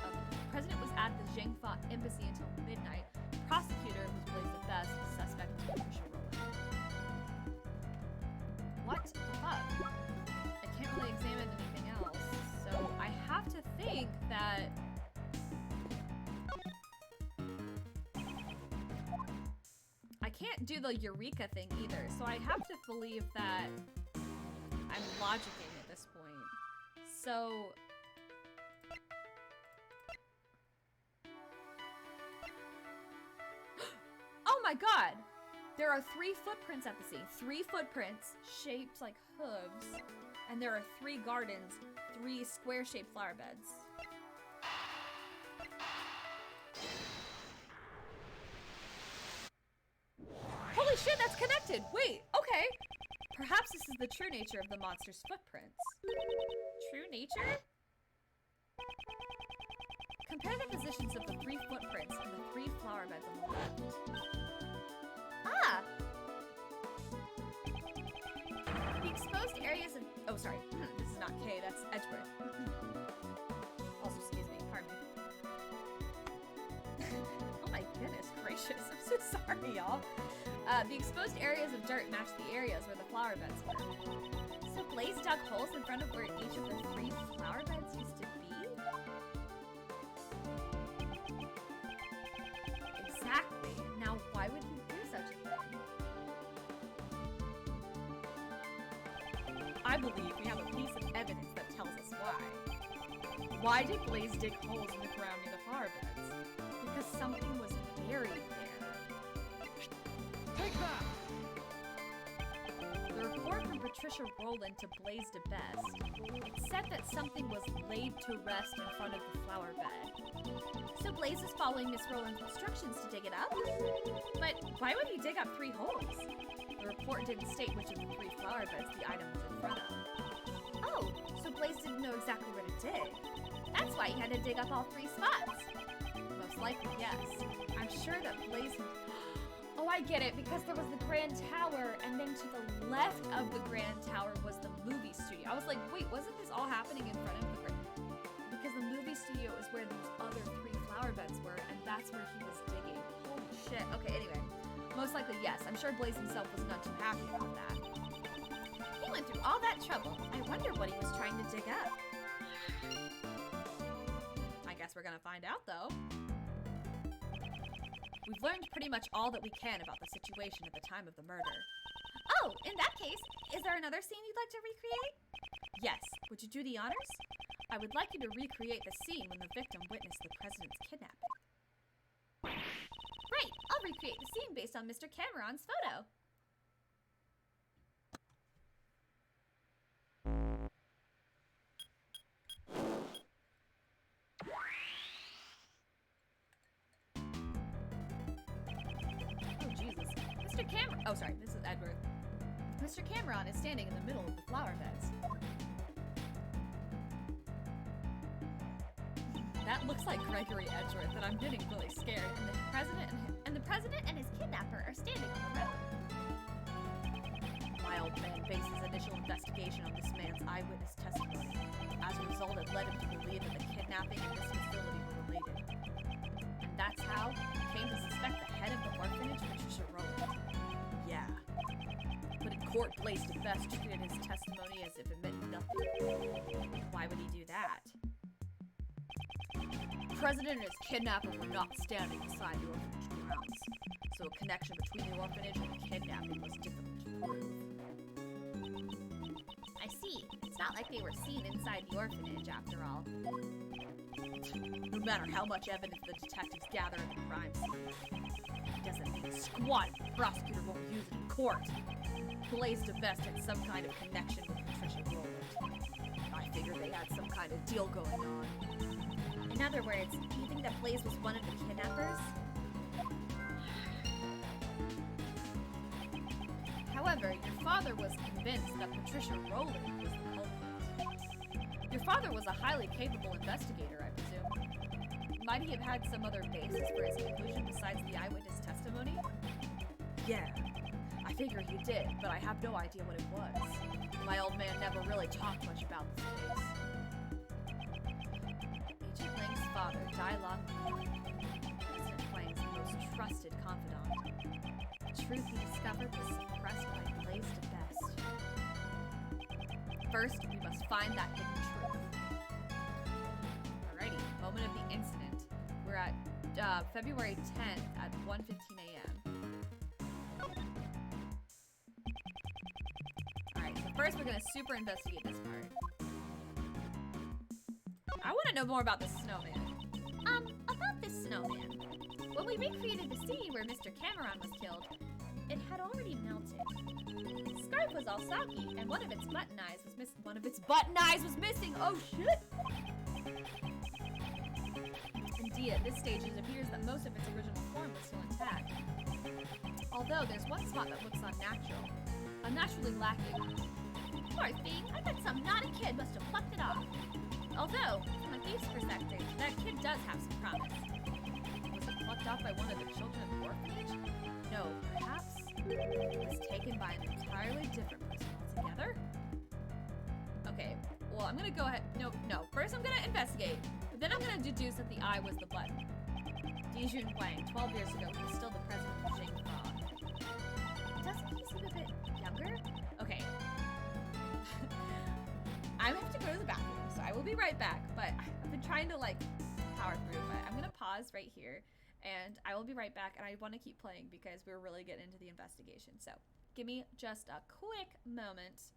was at the Zhengfa embassy until midnight. Prosecutor was Blaise DeBest. Suspect was Patricia Rowland. What the fuck? I can't really examine anything else, so I have to think that I can't do the Eureka thing either, so I have to believe that I'm logicking at this point. So... Oh my god! There are 3 footprints at the scene. 3 footprints shaped like hooves. And there are 3 gardens, 3 square-shaped flower beds. Holy shit, that's connected! Wait, okay. Perhaps this is the true nature of the monster's footprints. True nature? Compare the positions of the 3 footprints and the 3 flower beds on the left. Ah! The exposed areas of... Oh, sorry. This is not K, that's Edgeworth. Also, excuse me, pardon me. Oh my goodness gracious, I'm so sorry, y'all. The exposed areas of dirt match the areas where the flower beds were. So Blaise dug holes in front of where each of the 3 flower beds used to be? Exactly. Now, why would he do such a thing? I believe we have a piece of evidence that tells us why. Why did Blaise dig holes in the ground near the flower beds? Because something was buried there. Take that! The report from Patricia Patricia Rowland to Blaze DeBest. It said that something was laid to rest in front of the flower bed. So Blaze is following Miss Rowland's instructions to dig it up? But why would he dig up 3 holes? The report didn't state which of the 3 flower beds the item was in front of. Oh, so Blaze didn't know exactly where to dig. That's why he had to dig up all 3 spots. Most likely, yes. I'm sure that Blaze... Oh, I get it, because there was the Grand Tower, and then to the left of the Grand Tower was the movie studio. I was like, wait, wasn't this all happening in front of the Grand... Because the movie studio is where those other 3 flower beds were, and that's where he was digging. Holy shit. Okay, anyway. Most likely, yes. I'm sure Blaze himself was not too happy about that. He went through all that trouble. I wonder what he was trying to dig up. I guess we're gonna find out, though. We've learned pretty much all that we can about the situation at the time of the murder. Oh, in that case, is there another scene you'd like to recreate? Yes. Would you do the honors? I would like you to recreate the scene when the victim witnessed the president's kidnapping. Right, I'll recreate the scene based on Mr. Cameron's photo. Oh, Jesus. Mr. Cameron... Oh, sorry. This is Edward. Mr. Cameron is standing in the middle of the flower beds. That looks like Gregory Edgeworth, and I'm getting really scared. And the president and his kidnapper are standing on the road. My old man based his initial investigation on this man's eyewitness testimony. As a result, it led him to believe that the kidnapping and this facility were related. And that's how he came to suspect the head of the orphanage, Patricia Rowland. Yeah. But in court, Blaze DeBest treated his testimony as if it meant nothing. Why would he do that? The president and his kidnapper were not standing inside the orphanage grounds, so a connection between the orphanage and the kidnapping was difficult to prove. I see. It's not like they were seen inside the orphanage, after all. No matter how much evidence the detectives gather in the crime scene, it doesn't mean squat if the prosecutor won't use it in court. Blaze DeBest had some kind of connection with Patricia Rowland. I figured they had some kind of deal going on. In other words, do you think that Blaze was one of the kidnappers? However, your father was convinced that Patricia Rowland was the culprit. Your father was a highly capable investigator, I presume. Might he have had some other basis for his conclusion besides the eyewitness testimony? Yeah, I figure he did, but I have no idea what it was. My old man never really talked much about this case. Agent Lang's father died long ago. President Lang's most trusted confidant. The truth he discovered was suppressed by Blaze DeBest. First, we must find that hidden truth. Alrighty, moment of the incident. We're at February 10th at 1:15 a.m. Alright, so first we're gonna super investigate this part. I want to know more about this snowman. About this snowman. When we recreated the scene where Mr. Cameron was killed, it had already melted. Its scarf was all soggy, and one of its button eyes was missing. One of its button eyes was missing! Oh shit! Indeed, at this stage it appears that most of its original form was still intact. Although there's one spot that looks unnatural. Unnaturally lacking. Poor thing, I bet some naughty kid must have plucked it off. Although, from a thief's perspective, that kid does have some promise. Was it plucked off by one of the children of the orphanage? No, perhaps it was taken by an entirely different person altogether? Okay, well, I'm gonna go ahead. No. First, I'm gonna investigate, but then I'm gonna deduce that the eye was the button. Dijun Wang, 12 years ago, he was still the president of Shangfa. Doesn't he seem a bit younger? Okay. I have to go to the bathroom, so I will be right back, but I've been trying to, power through, but I'm gonna pause right here, and I will be right back, and I want to keep playing because we're really getting into the investigation, so give me just a quick moment.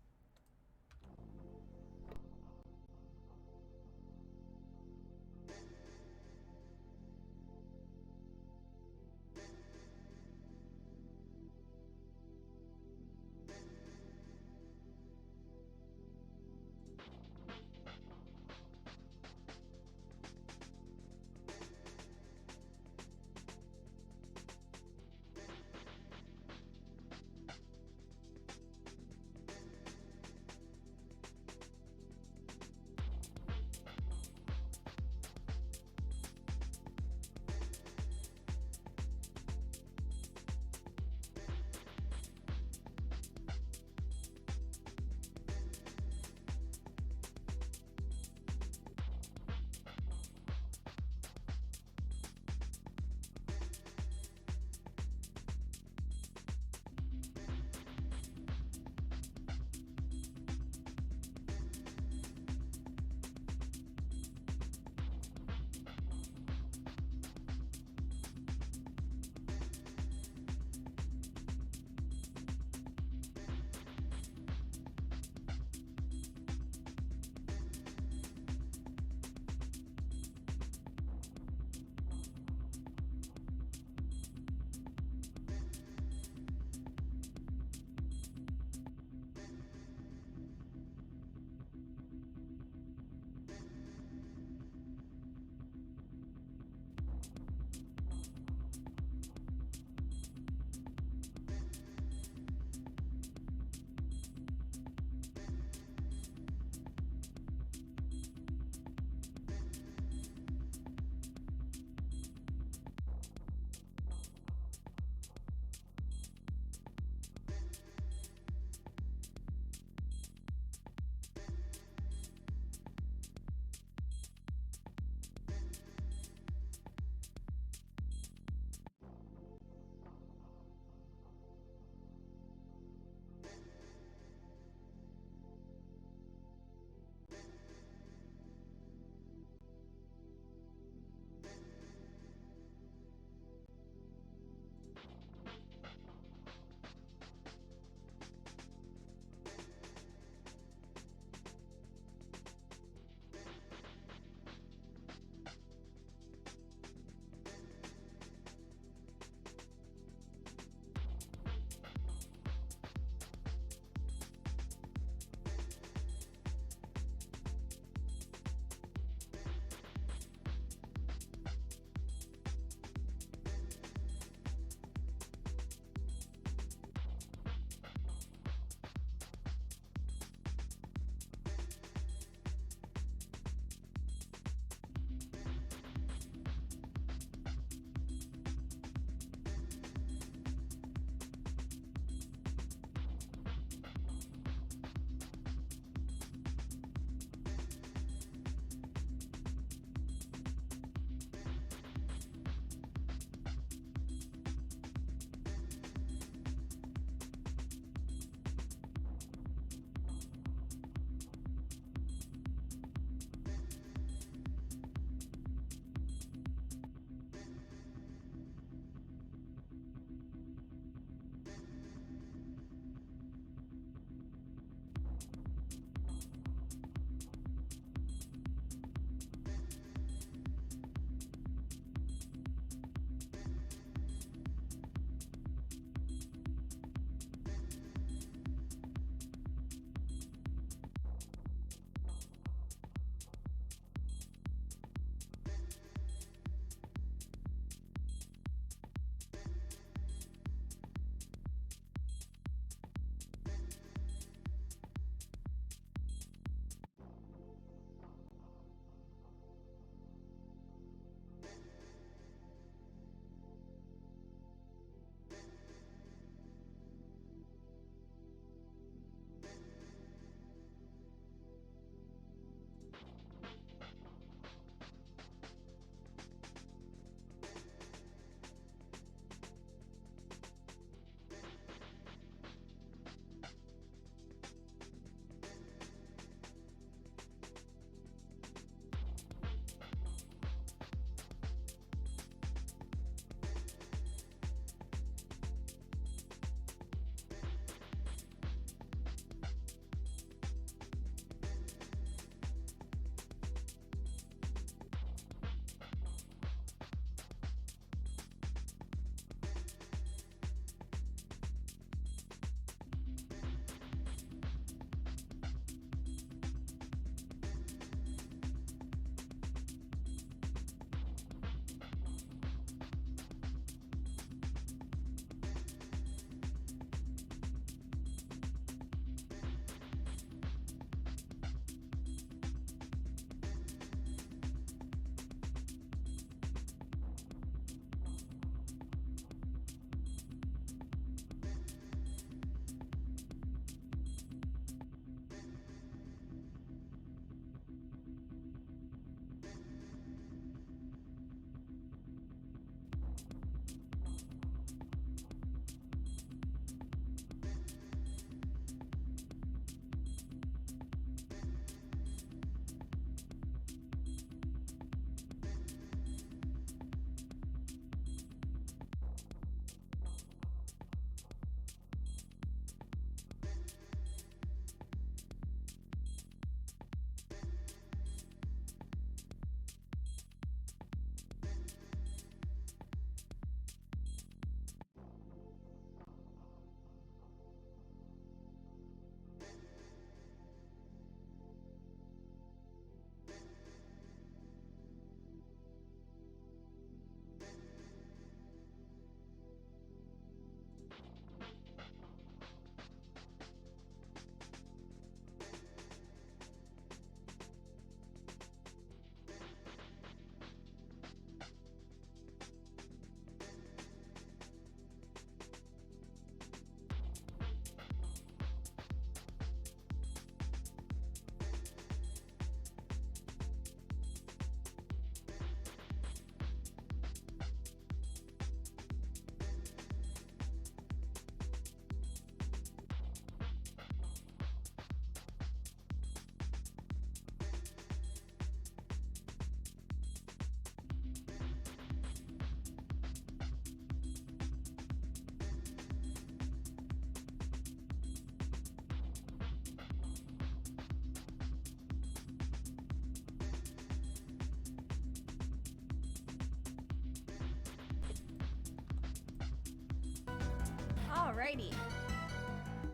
Alrighty.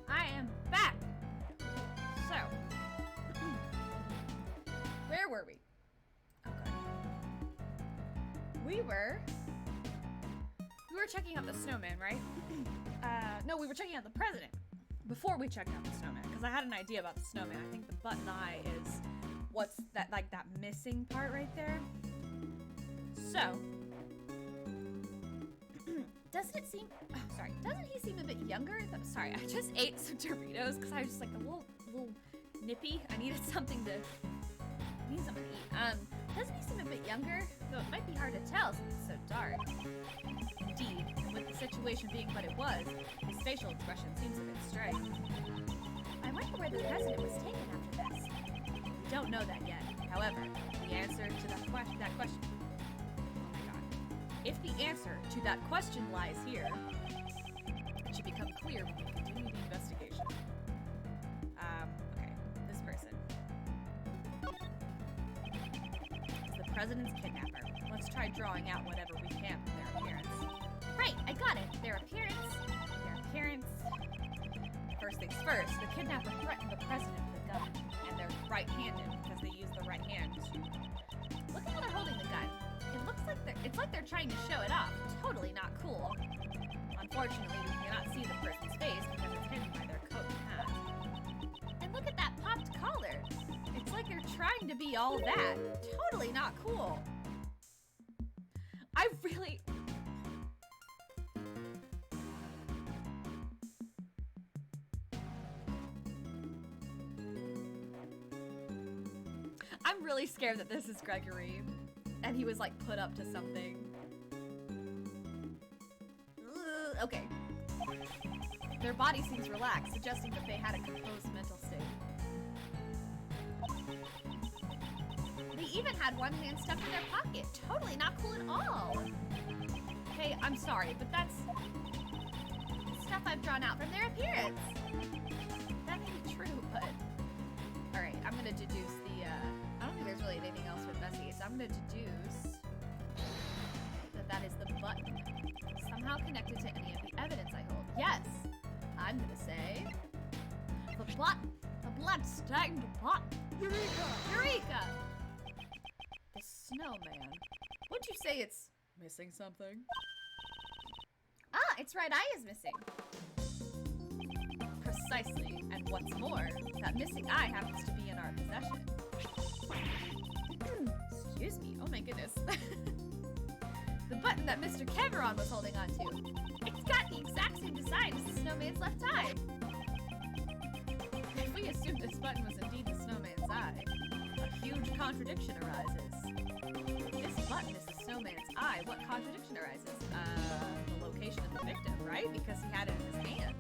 I am back. So, where were we? Okay. We were checking out the snowman, right? No, we were checking out the president before we checked out the snowman, because I had an idea about the snowman. I think the button eye is what's that, like that missing part right there. So, doesn't he seem a bit younger? Sorry, I just ate some Doritos because I was just like a little nippy. I needed something to eat. Doesn't he seem a bit younger? Though it might be hard to tell since it's so dark. Indeed, and with the situation being what it was, his facial expression seems a bit strange. I wonder where the president was taken after this. We don't know that yet. However, the answer to that question. Oh my god. If the answer to that question lies here, it should become clear when we continue the investigation. Okay, this person. It's the president's kidnapper. Let's try drawing out whatever we can from their appearance. Right, I got it. Their appearance. First things first, the kidnapper threatened the president with a gun, and they're right-handed because they use the right hand to... Look at how they're holding the gun. It's like they're trying to show it off. Totally not cool. Unfortunately, we cannot see the person's face because it's hidden by their coat and hat. And look at that popped collar. It's like they're trying to be all that. Totally not cool. I'm really scared that this is Gregory, and he was like put up to something. Okay. Their body seems relaxed, suggesting that they had a composed mental state. They even had one hand stuffed in their pocket. Totally not cool at all. Hey, I'm sorry, but that's stuff I've drawn out from their appearance. That may be true, but... Alright, I'm gonna deduce the, I don't think there's really anything else to investigate, so I'm gonna deduce that is the button. Somehow connected to any of the evidence I hold. Yes! I'm gonna say... the button! The blood-stained button! Eureka! Eureka! The snowman. Would you say it's missing something? Ah, its right eye is missing. Precisely, and what's more, that missing eye happens to be in our possession. Excuse me, oh my goodness. The button that Mr. Cameron was holding on to. It's got the exact same design as the snowman's left eye. If we assume this button was indeed the snowman's eye, a huge contradiction arises. If this button is the snowman's eye, what contradiction arises? The location of the victim, right? Because he had it in his hand.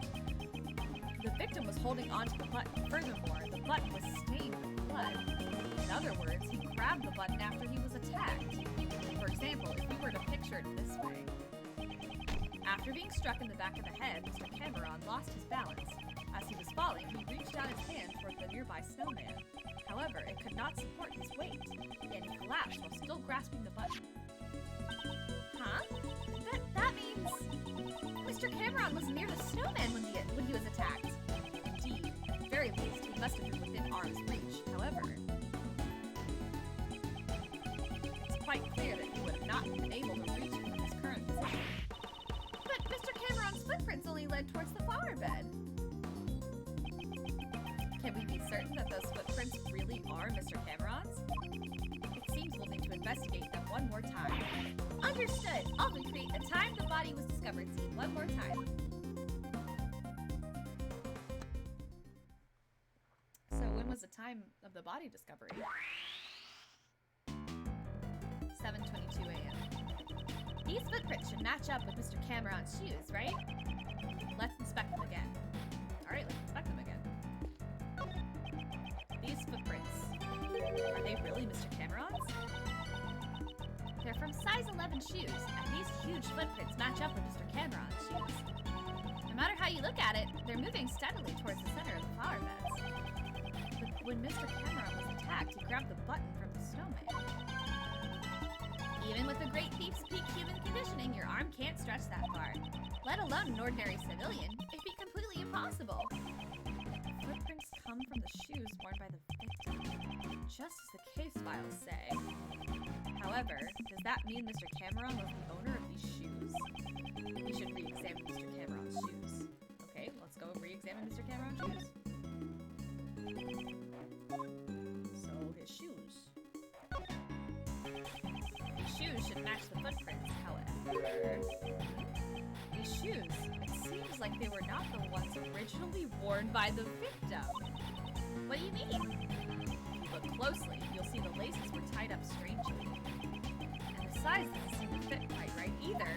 The victim was holding onto the button. Furthermore, the button was stained with blood. In other words, he grabbed the button after he was attacked. For example, if we were to picture it this way. After being struck in the back of the head, Mr. Cameron lost his balance. As he was falling, he reached out his hand toward the nearby snowman. However, it could not support his weight, and he collapsed while still grasping the button. Huh? That means Mr. Cameron was near the snowman when he was attacked. Indeed, at the very least, he must have been within arm's reach. However, it's quite clear that he would have not been able to reach him in his current position. But Mr. Cameron's footprints only led towards the flower bed. Can we be certain that those footprints really are Mr. Cameron's? It seems we'll need to investigate them one more time. Understood. I'll recreate the time the body was discovered scene one more time. So when was the time of the body discovery? 7:22 a.m. These footprints should match up with Mr. Cameron's shoes, right? Let's inspect them again. Alright, let's inspect them again. These footprints, are they really Mr. Cameron's? They're from size 11 shoes, and these huge footprints match up with Mr. Cameron's shoes. No matter how you look at it, they're moving steadily towards the center of the flower beds. But when Mr. Cameron was attacked, he grabbed the button from the snowman. Even with a great thief's peak human conditioning, your arm can't stretch that far. Let alone an ordinary civilian. If possible? Footprints come from the shoes worn by the victim, just as the case files say. However, does that mean Mr. Cameron was the owner of these shoes? We should re-examine Mr. Cameron's shoes. Okay, let's go re-examine Mr. Cameron's shoes. So, his shoes. These shoes should match the footprints, however. These shoes, it seems like they were not the ones originally worn by the victim. What do you mean? If you look closely, you'll see the laces were tied up strangely. And the size doesn't seem to fit quite right either.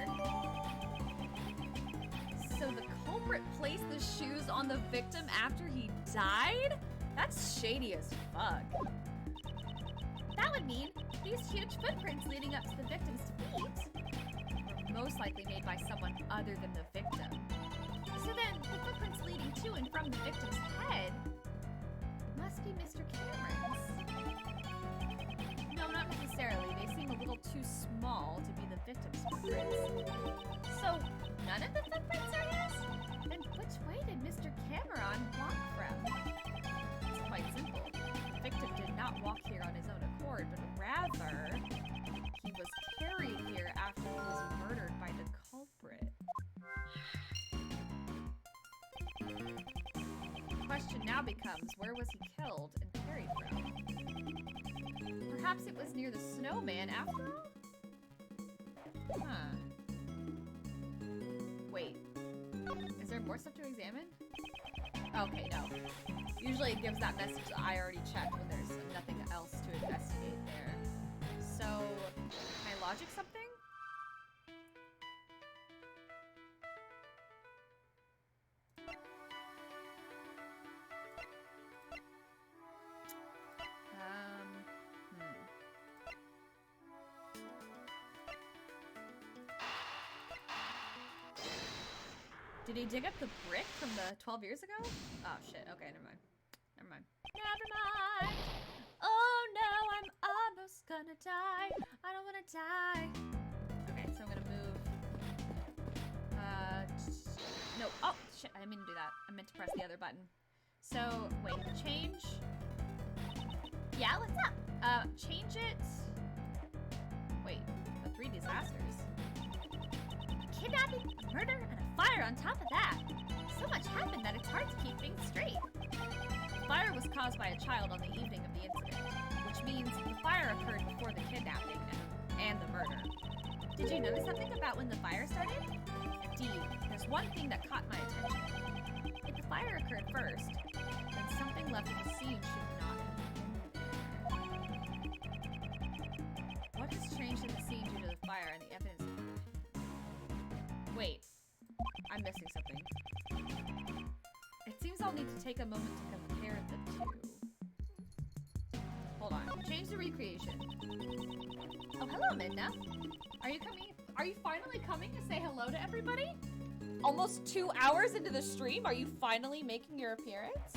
So the culprit placed the shoes on the victim after he died? That's shady as fuck. That would mean these huge footprints leading up to the victim's feet Were most likely made by someone other than the victim. So then, the footprints leading to and from the victim's head must be Mr. Cameron's. No, not necessarily. They seem a little too small to be the victim's footprints. So, none of the footprints are his? Then which way did Mr. Cameron walk from? It's quite simple. The victim did not walk here on his own accord, but rather, he was carried here after he was murdered by the culprit. The question now becomes, where was he killed and carried from? Perhaps it was near the snowman after all? Huh. Wait. Is there more stuff to examine? Okay, no. Usually it gives that message that I already checked when there's nothing else to investigate there. So, can I logic something? Did he dig up the brick from the 12 years ago? Oh shit, okay, never mind. Never mind. Never mind. Oh no, I'm almost gonna die. I don't wanna die. Okay, so I'm gonna move. No, oh shit, I didn't mean to do that. I meant to press the other button. So, wait, change. Yeah, what's up? Change it. Wait, the 3 disasters. Kidnapping, a murder, and a fire on top of that. So much happened that it's hard to keep things straight. The fire was caused by a child on the evening of the incident, which means the fire occurred before the kidnapping and the murder. Did you notice something about when the fire started? Indeed, there's one thing that caught my attention. If the fire occurred first, then something left of the scene should not have been there. What has changed in the scene due to the fire and the evidence? Wait, I'm missing something. It seems I'll need to take a moment to compare the two. Hold on. Change the recreation. Oh, hello, Midna. Are you coming? Are you finally coming to say hello to everybody? Almost 2 hours into the stream, are you finally making your appearance?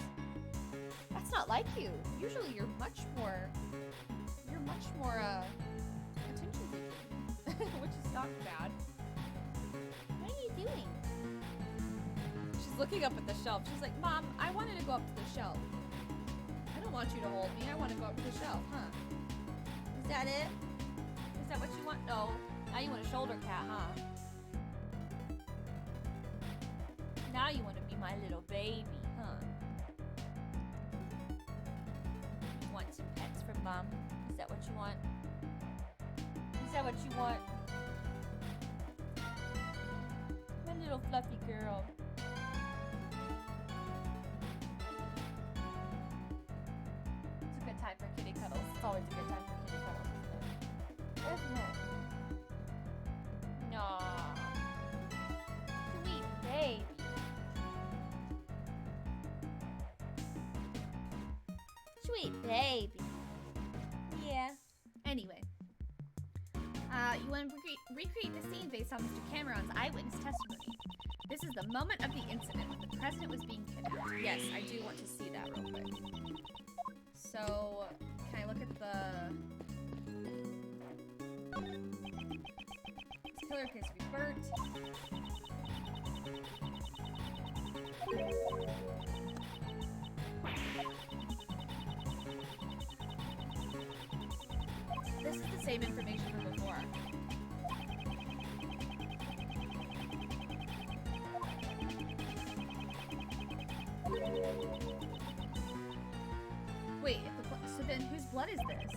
That's not like you. Usually you're much more attention seeking, which is not bad. What are you doing? She's looking up at the shelf. She's like, Mom, I wanted to go up to the shelf. I don't want you to hold me. I want to go up to the shelf, huh? Is that it? Is that what you want? No. Now you want a shoulder cat, huh? Now you want to be my little baby, huh? You want some pets from Mom? Is that what you want? Is that what you want? My little fluffy girl. It's a good time for kitty cuddles. It's always a good time for kitty cuddles, isn't it? No. Sweet baby. Sweet baby. Yeah. Anyway. You want to recreate the scene based on Mr. Cameron's eyewitness testimony. This is the moment of the incident when the president was being kidnapped. Yes, I do want to see that real quick. So, can I look at the... This killer appears to be burnt. same information from before. Wait, so then whose blood is this?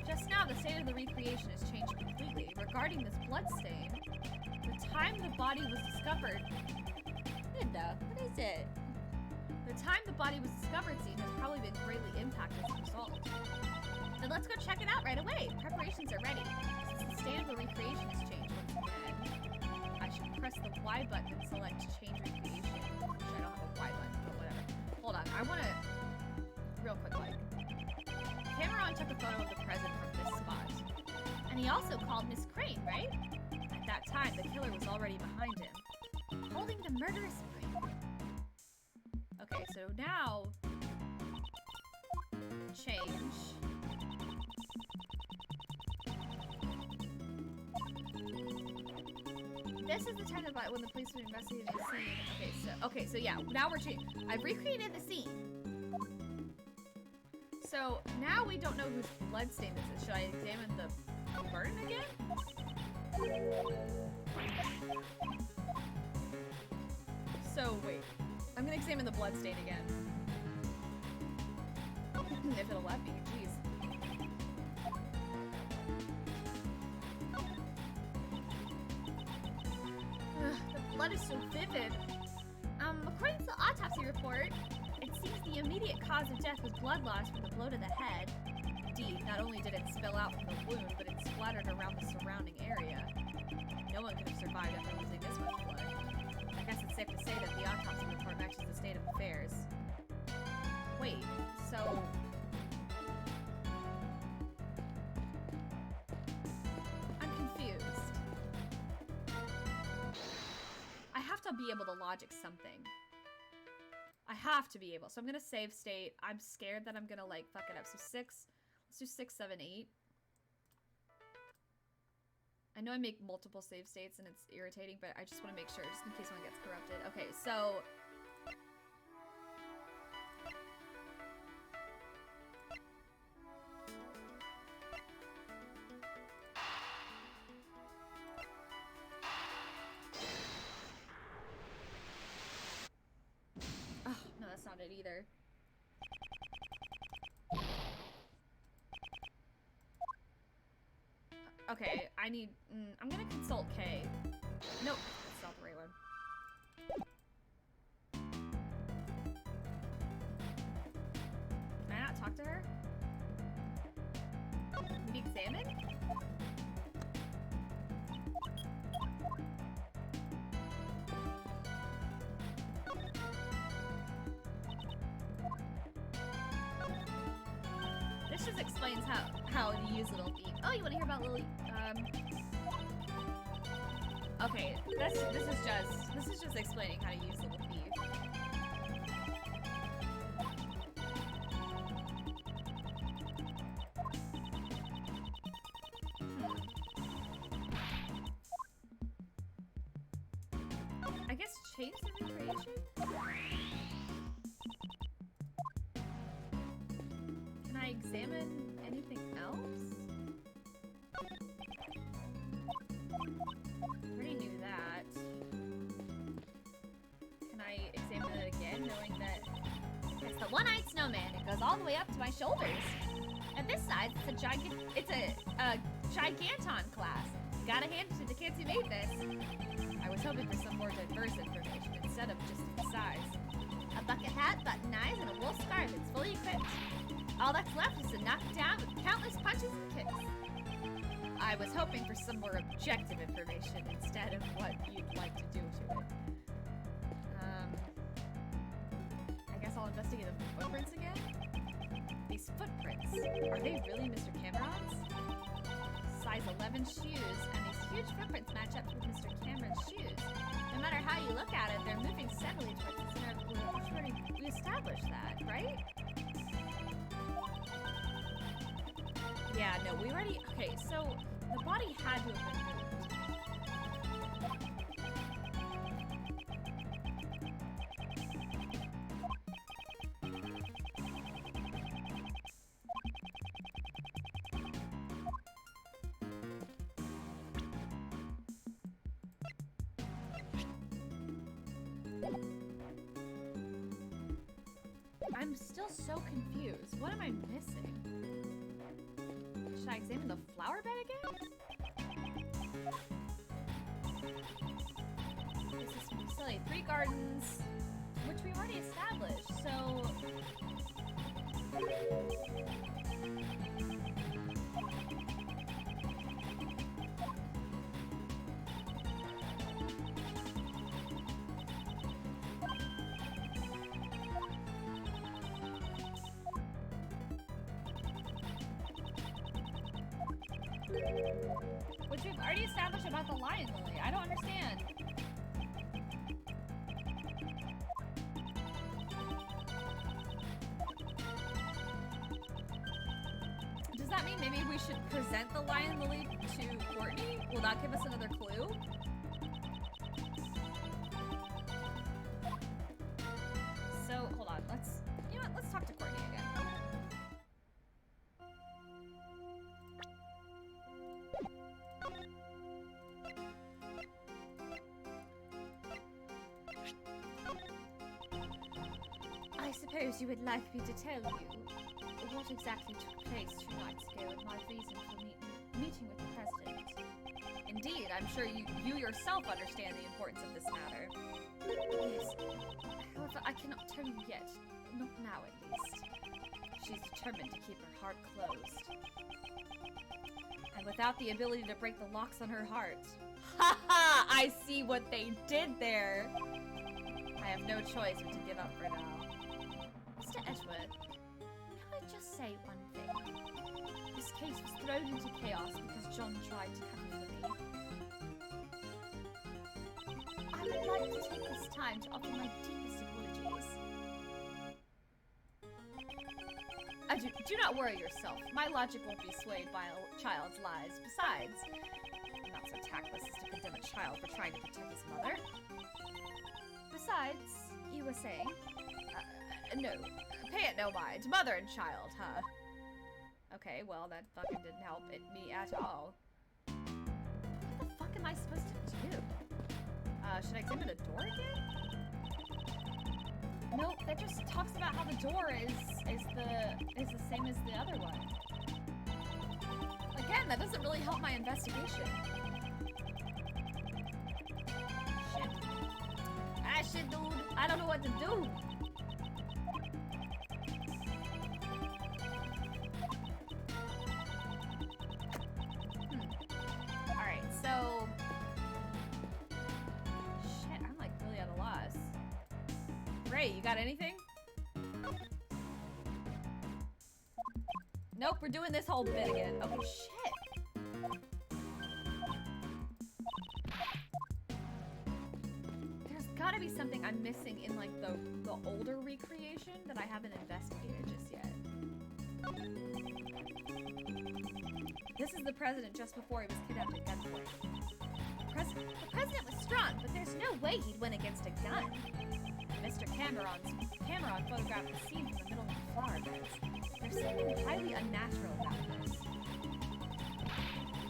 Just now, the state of the recreation has changed completely. Regarding this blood stain, the time the body was discovered... Linda, what is it? The time the body was discovered scene has probably been greatly impacted as a result. Then let's go check it out right away. Preparations are ready. Since the state of the recreation has changed once again, I should press the Y button and select change recreation. Which I don't have a Y button, but whatever. Hold on, I want to... Real quick, like... Cameron took a photo of the present from this spot. And he also called Miss Crane, right? At that time, the killer was already behind him, holding the murderous knife. Okay, so now... Change. This is the time that when the police were investigating the scene. Okay, so yeah, now we're changing. I've recreated the scene. So now we don't know whose blood stain this is. Should I examine the burn again? So wait, I'm gonna examine the blood stain again. If it'll let me, jeez. The blood is so vivid. According to the autopsy report, it seems the immediate cause of death was blood loss from the blow to the head. Indeed, not only did it spill out from the wound, but it splattered around the surrounding area. No one could have survived after losing this much blood. I guess it's safe to say that the autopsy report matches the state of affairs. Wait, so... I'm confused. I have to be able to logic something. I have to be able. So I'm gonna save state. I'm scared that I'm gonna like fuck it up. So 6. Let's do 6, 7, 8. I know I make multiple save states and it's irritating, but I just want to make sure just in case one gets corrupted. Okay, so oh, no, that's not it either. Okay, I need... I'm gonna consult K. Nope, that's not the right one. Can I not talk to her? Maybe examine? This just explains how to use Little Thief. Oh, you want to hear about Lily? Okay, this is just explaining how to use Little Thief. I guess change the recreation? Can I examine anything else? Already knew that. Can I examine it again, knowing that it's the one-eyed snowman? It goes all the way up to my shoulders. At this size, it's a giganton class. Gotta hand it to the kids who made this. I was hoping for some more diverse information instead of just its size. A bucket hat, button eyes, and a wool scarf. It's fully equipped. All that's left is to knock it down with countless punches and kicks. I was hoping for some more objective information instead of what you'd like to do to it. I guess I'll investigate the footprints again? These footprints, are they really Mr. Cameron's? Size 11 shoes, and these huge footprints match up with Mr. Cameron's shoes. No matter how you look at it, they're moving steadily towards the center of the blue. We established that, right? Yeah, no, we already... Okay, so the body had to have been moved. I'm still so confused. What am I missing? Should I examine the flower bed again? This is silly. 3 gardens, which we already established, so... Which we've already established about the lion lily. I don't understand. Does that mean maybe we should present the lion lily to Courtney? Will that give us another clue? So, hold on. You know what? Let's talk to Courtney again. I suppose you would like me to tell you what exactly took place 2 nights ago and my reason for meeting with the president. Indeed, I'm sure you yourself understand the importance of this matter. Yes. However, I cannot tell you yet. Not now, at least. She's determined to keep her heart closed. And without the ability to break the locks on her heart. Ha ha! I see what they did there! I have no choice but to give up for now. Mr. Edgeworth, may I just say one thing? This case was thrown into chaos because John tried to come for me. I would like to take this time to offer my deepest apologies. Do not worry yourself. My logic won't be swayed by a child's lies. Besides, I'm not so tactless as to condemn a child for trying to protect his mother. Besides, you were saying? No. Pay it no mind. Mother and child, huh? Okay, well, that fucking didn't help me at all. What the fuck am I supposed to do? Should I examine the door again? Nope, that just talks about how the door is the same as the other one. Again, that doesn't really help my investigation. Shit. Ah, shit, dude. I don't know what to do. Alright, so... Shit, I'm like really at a loss. Ray, you got anything? Nope, we're doing this whole bit again. Oh, shit. There's gotta be something I'm missing in, like, the older recreation that I haven't investigated just yet. This is the president just before he was kidnapped at gunpoint. The president was strong, but there's no way he'd win against a gun. Mr. Cameron photographed the scene from the middle of the flower beds. There's something highly unnatural about this.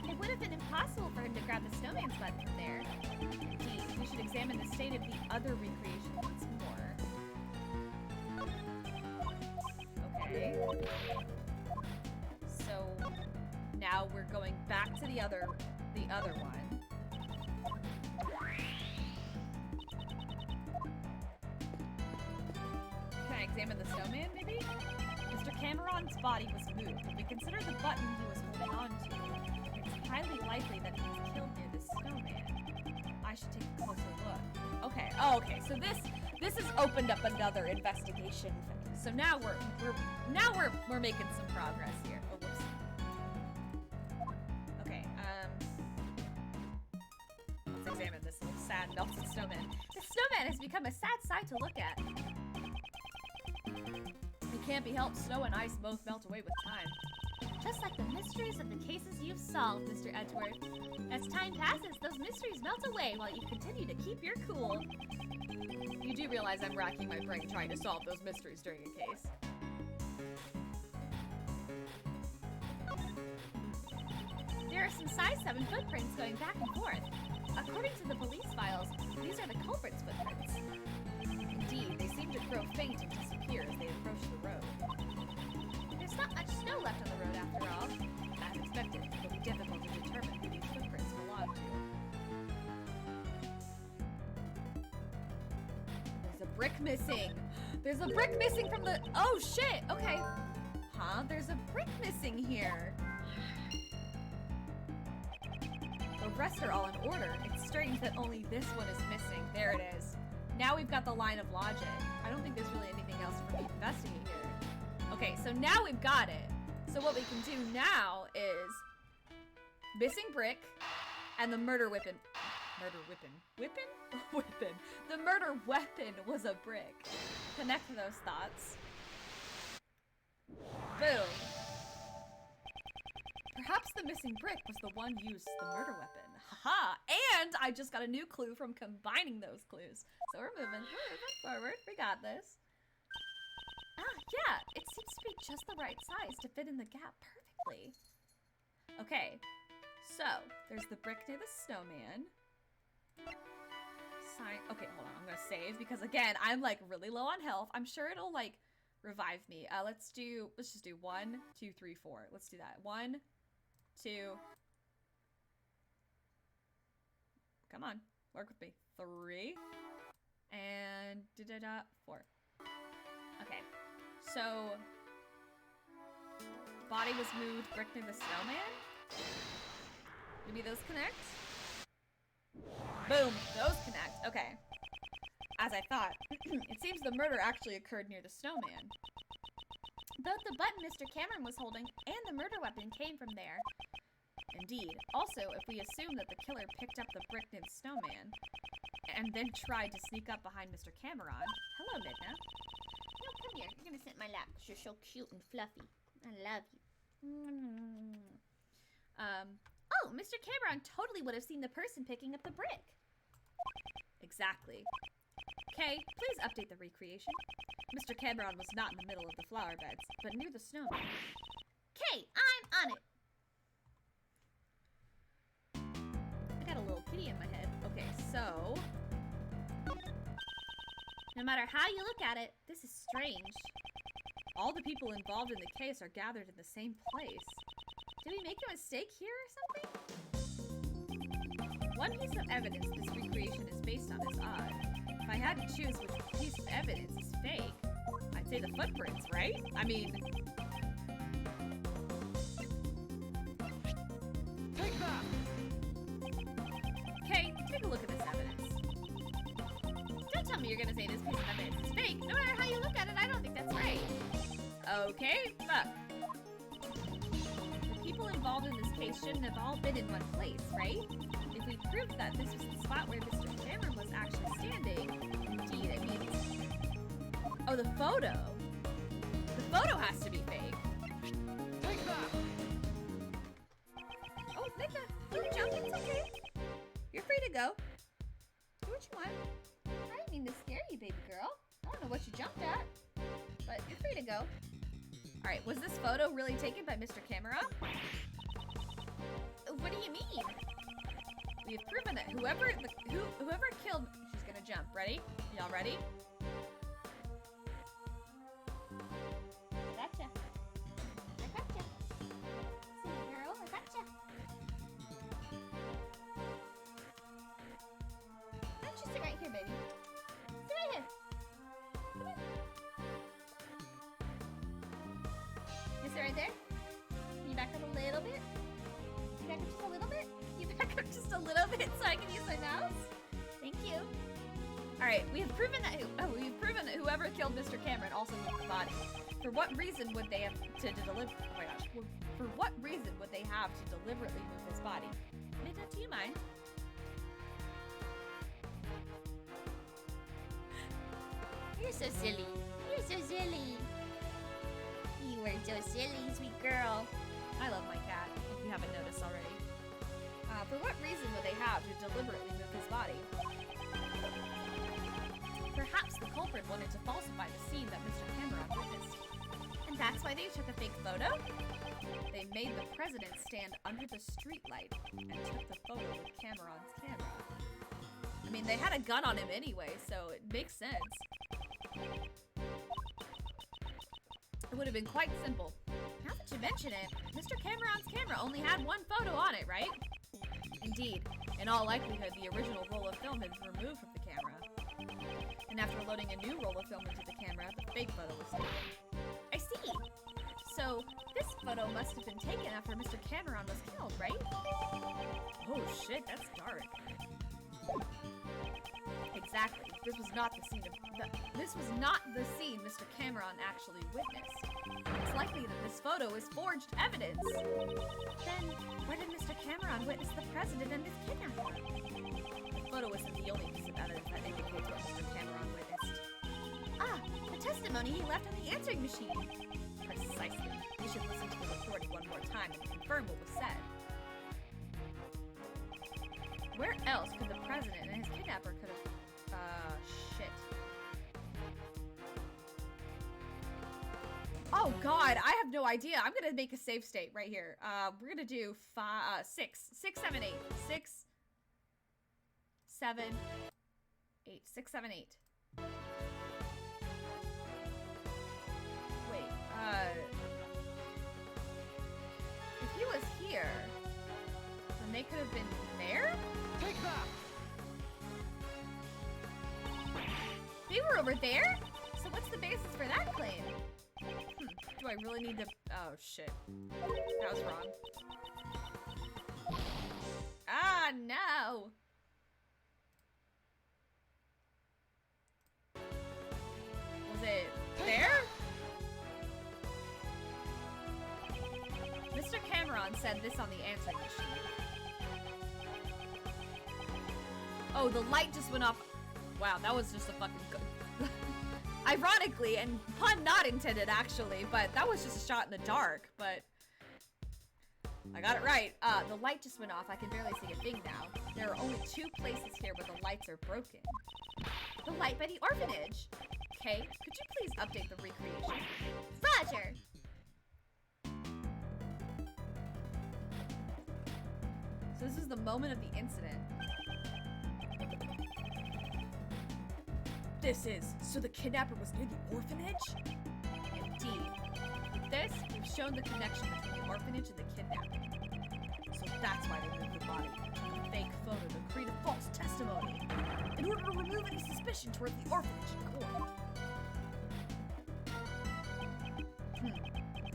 It would have been impossible for him to grab the snowman's butt from there. Indeed, we should examine the state of the other recreation once more. Okay. So now we're going back to the other one. Can I examine the snowman, maybe? Mr. Cameron's body was moved. If we consider the button he was holding on to, it's highly likely that he was killed near the snowman. I should take a closer look. Okay. Oh, okay. So this has opened up another investigation thing. So now we're making some progress here. Oh, whoops. Okay. Let's examine this little sad melted snowman. The snowman has become a sad sight to look at. It can't be helped. Snow and ice both melt away with time. Just like the mysteries of the cases you've solved, Mr. Edgeworth. As time passes, those mysteries melt away while you continue to keep your cool. You do realize I'm racking my brain trying to solve those mysteries during a case. There are some size 7 footprints going back and forth. According to the police files, these are the culprit's footprints. Indeed, they seem to grow faint and disappear as they approach the There's a brick missing. There's a brick missing from the... Oh, shit. Okay. Huh? There's a brick missing here. The rest are all in order. It's strange that only this one is missing. There it is. Now we've got the line of logic. I don't think there's really anything else for me to investigate here. Okay, so now we've got it. So what we can do now is missing brick and the murder weapon. Murder weapon. Whippin? Whippin. The murder weapon was a brick. Connect those thoughts. Boom. Perhaps the missing brick was the one used as the murder weapon. Haha! And I just got a new clue from combining those clues. So we're moving forward. We got this. Ah, yeah, it seems to be just the right size to fit in the gap perfectly. Okay, so there's the brick near the snowman. Okay, hold on, I'm gonna save because again, I'm like really low on health. I'm sure it'll like revive me. Let's just do 1, 2, 3, 4. Let's do that. 1, 2. Come on, work with me. 3 and 4. Okay, so body was moved, brick near the snowman. Maybe those connect? Boom, those connect. Okay. As I thought, it seems the murder actually occurred near the snowman. Both the button Mr. Cameron was holding and the murder weapon came from there. Indeed. Also, if we assume that the killer picked up the brick near the snowman and then tried to sneak up behind Mr. Cameron. Hello, Midna. No, come here. You're gonna sit in my lap because you're so cute and fluffy. I love you. Oh, Mr. Cameron totally would have seen the person picking up the brick. Exactly. Kay, please update the recreation. Mr. Cameron was not in the middle of the flower beds, but near the snowman. Kay, I'm on it. I got a little kitty in my head. Okay, so... No matter how you look at it, this is strange. All the people involved in the case are gathered in the same place. Did we make a mistake here or something? One piece of evidence this recreation is based on is odd. If I had to choose which piece of evidence is fake, I'd say the footprints, right? I mean... Take that! Okay, take a look at this evidence. Don't tell me you're gonna say this piece of evidence is fake. No matter how you look at it, I don't think that's right. Okay, fuck. The people involved in this case shouldn't have all been in one place, right? If we proved that this was the spot where Mr. Cameron was actually standing, indeed, it means... Oh, the photo! The photo has to be fake. Take that! Oh, Nika, you can jump, it's okay. You're free to go. Do what you want. I didn't mean to scare you, baby girl. I don't know what you jumped at, but you're free to go. Alright, was this photo really taken by Mr. Cameron? What do you mean? We have proven that whoever killed... She's gonna jump. Ready? Y'all ready? Gotcha. I gotcha. See, girl, I gotcha. Why don't you sit right here, baby? Sit right here. Come here. You sit right there? Can you back up a little bit? You back up just a little bit? You back up just a little bit so I can use my mouse? Thank you. Alright, we have proven that whoever killed Mr. Cameron also moved the body. For what reason would they have to deliver... Oh my gosh. For what reason would they have to deliberately move his body? Midna, do you mind? You're so silly. You're so silly. You were so silly, sweet girl. I love my cat, if you haven't noticed already. For what reason would they have to deliberately move his body? Perhaps the culprit wanted to falsify the scene that Mr. Cameron witnessed. And that's why they took a fake photo? They made the president stand under the streetlight and took the photo with Cameron's camera. I mean, they had a gun on him anyway, so it makes sense. It would have been quite simple. Now that you mention it, Mr. Cameron's camera only had one photo on it, right? Indeed. In all likelihood, the original roll of film had been removed from the camera. And after loading putting a new roll of film into the camera, the fake photo was taken. I see. So this photo must have been taken after Mr. Cameron was killed, right? Oh shit, that's dark. Exactly. This was not the scene Mr. Cameron actually witnessed. It's likely that this photo is forged evidence. Then where did Mr. Cameron witness the president and his kidnapper? The photo isn't the only piece of evidence that indicates what Mr. Cameron witnessed. Ah, the testimony he left on the answering machine. Precisely. We should listen to the recording one more time and confirm what was said. Where else could the president and his kidnapper could have... shit. Oh god, I have no idea. I'm gonna make a save state right here. We're gonna do 6, 7, 8. 6, 7, 8. 6, 7, 8. Wait, if he was here, then they could have been there? Take that! They were over there? So what's the basis for that claim? Do I really need to... Oh, shit. That was wrong. Ah, no! Was it there? Mr. Cameron said this on the answering machine. Oh, the light just went off. Wow, that was just a fucking good... Ironically, and pun not intended actually, but that was just a shot in the dark, but... I got it right. The light just went off. I can barely see a thing now. There are only 2 places here where the lights are broken. The light by the orphanage. Okay, could you please update the recreation? Roger. So this is the moment of the incident. So the kidnapper was near the orphanage? Indeed. With this, we've shown the connection between the orphanage and the kidnapper. So that's why they moved the body to the fake photo to create a false testimony, in order to remove any suspicion towards the orphanage in court.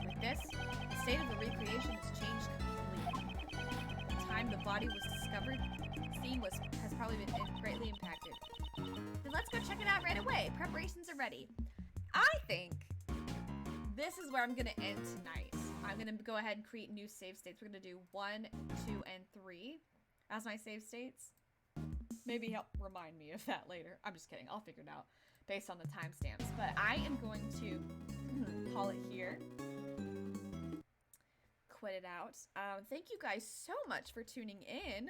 With this, the state of the recreation has changed completely. The time the body was discovered, scene has probably been greatly impacted. Then let's go check it out right away. Preparations are ready. I think this is where I'm gonna end tonight. I'm gonna go ahead and create new save states. We're gonna do 1, 2, and 3 as my save states. Maybe help remind me of that later. I'm just kidding. I'll figure it out based on the timestamps. But I am going to call it here. Quit it out. Thank you guys so much for tuning in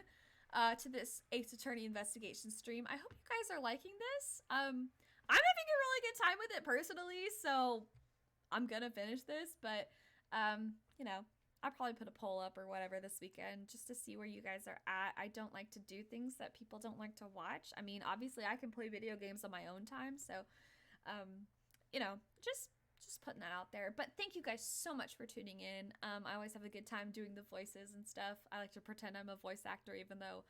to this Ace Attorney investigation stream. I hope you guys are liking this. I'm having a really good time with it personally, so I'm gonna finish this, but you know, I'll probably put a poll up or whatever this weekend just to see where you guys are at. I don't like to do things that people don't like to watch. I mean, obviously I can play video games on my own time, so you know, just putting that out there. But thank you guys so much for tuning in. I always have a good time doing the voices and stuff. I like to pretend I'm a voice actor, even though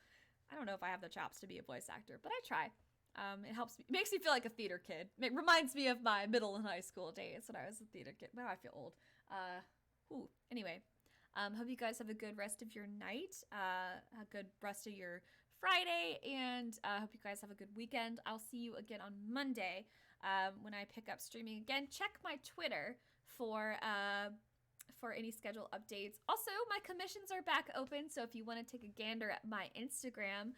I don't know if I have the chops to be a voice actor, but I try. It helps me. It makes me feel like a theater kid. It reminds me of my middle and high school days when I was a theater kid. Now I feel old. Anyway, hope you guys have a good rest of your night, a good rest of your Friday, and hope you guys have a good weekend. I'll see you again on Monday when I pick up streaming again. Check my Twitter for any schedule updates. Also, my commissions are back open, so if you want to take a gander at my Instagram,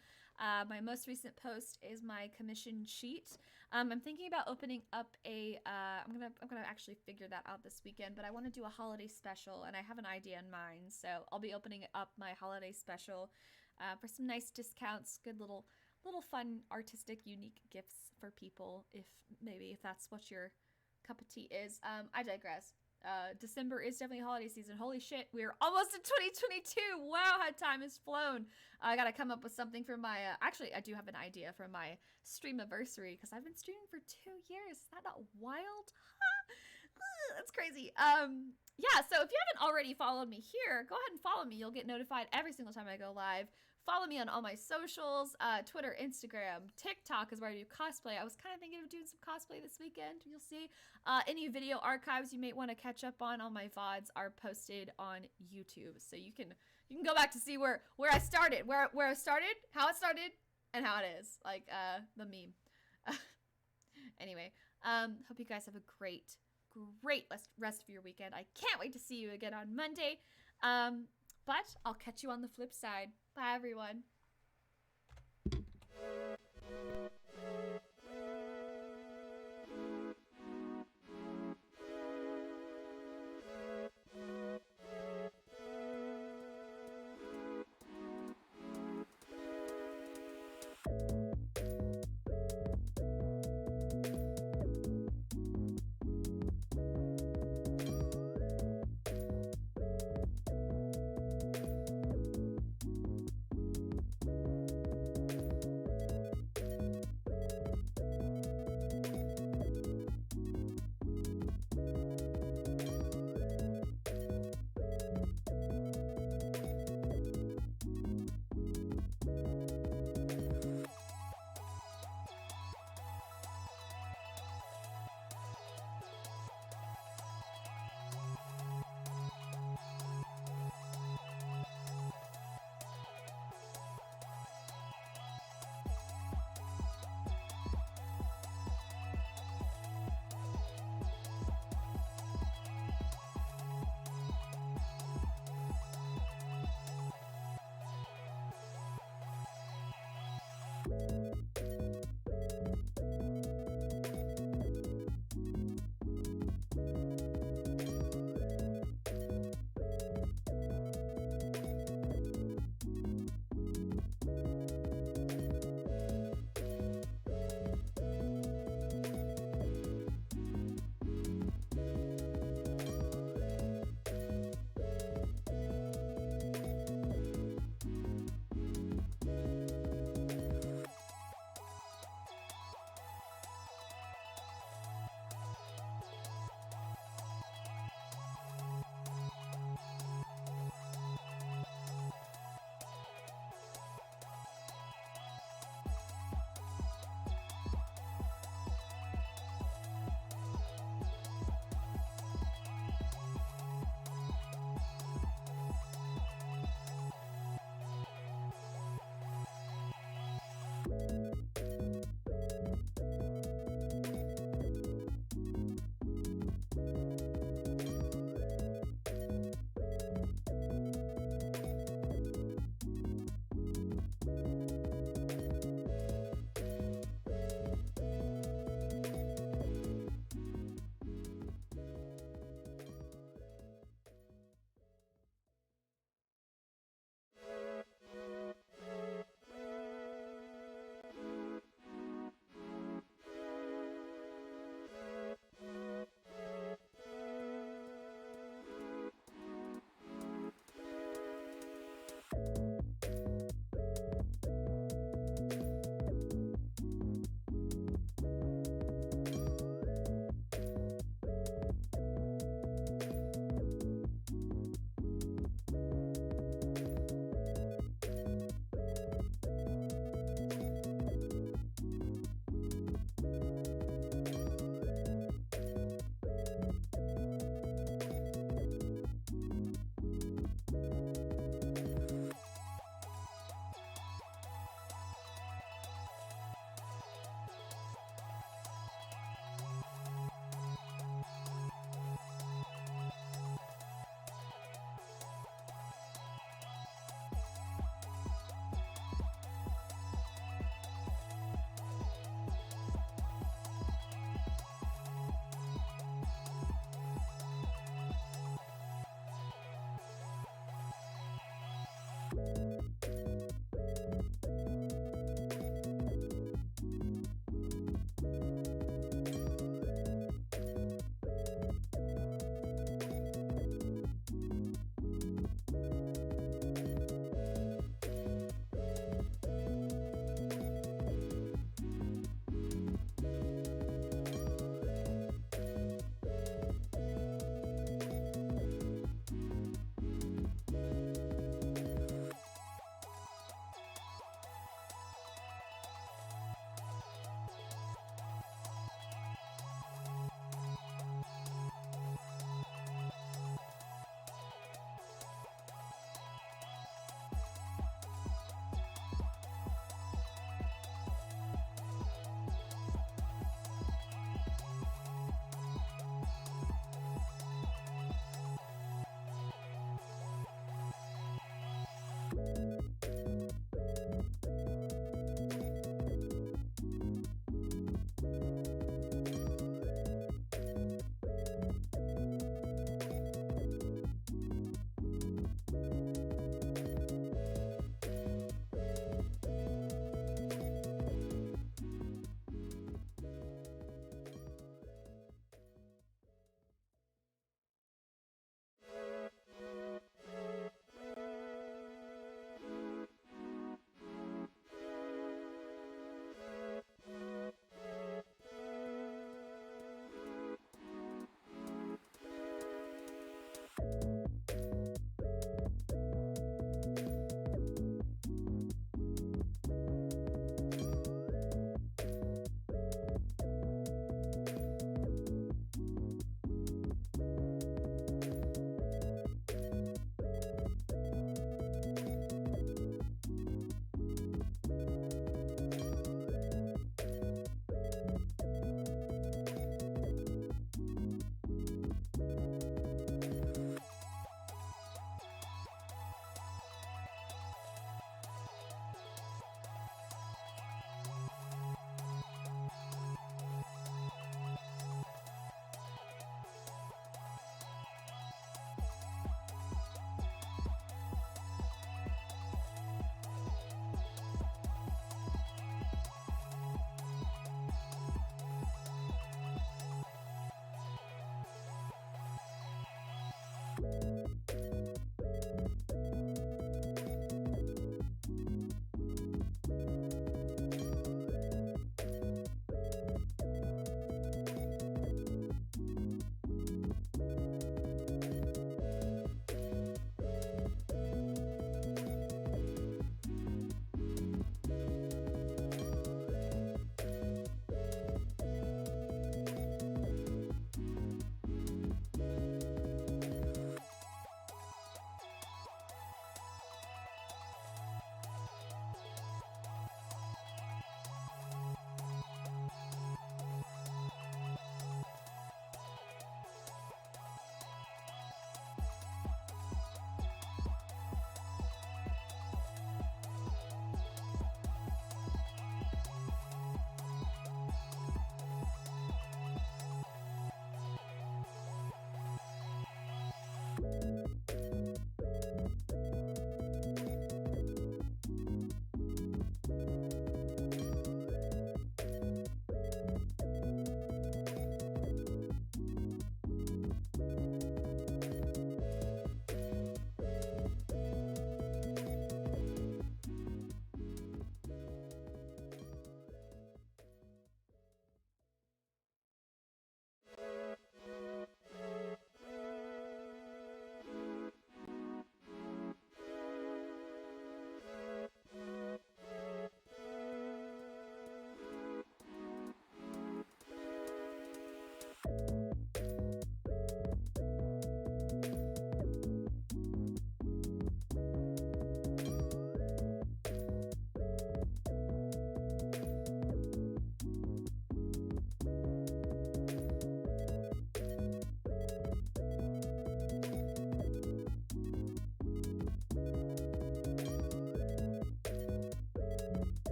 my most recent post is my commission sheet. I'm thinking about opening up a I'm gonna actually figure that out this weekend, but I want to do a holiday special, and I have an idea in mind, so I'll be opening up my holiday special for some nice discounts, good little fun, artistic, unique gifts for people, if that's what your cup of tea is. I digress. December is definitely holiday season. Holy shit, we're almost in 2022. Wow, how time has flown. I gotta come up with something for my, actually, I do have an idea for my stream anniversary, because I've been streaming for 2 years. Is that not wild? That's crazy. Yeah, so if you haven't already followed me here, go ahead and follow me. You'll get notified every single time I go live follow me on all my socials, Twitter, Instagram, TikTok is where I do cosplay. I was kind of thinking of doing some cosplay this weekend. You'll see. Any video archives you may want to catch up on my VODs are posted on YouTube. So you can go back to see where I started, where I started, how it started, and how it is. Like the meme. Anyway, hope you guys have a great rest of your weekend. I can't wait to see you again on Monday. But I'll catch you on the flip side. Bye, everyone.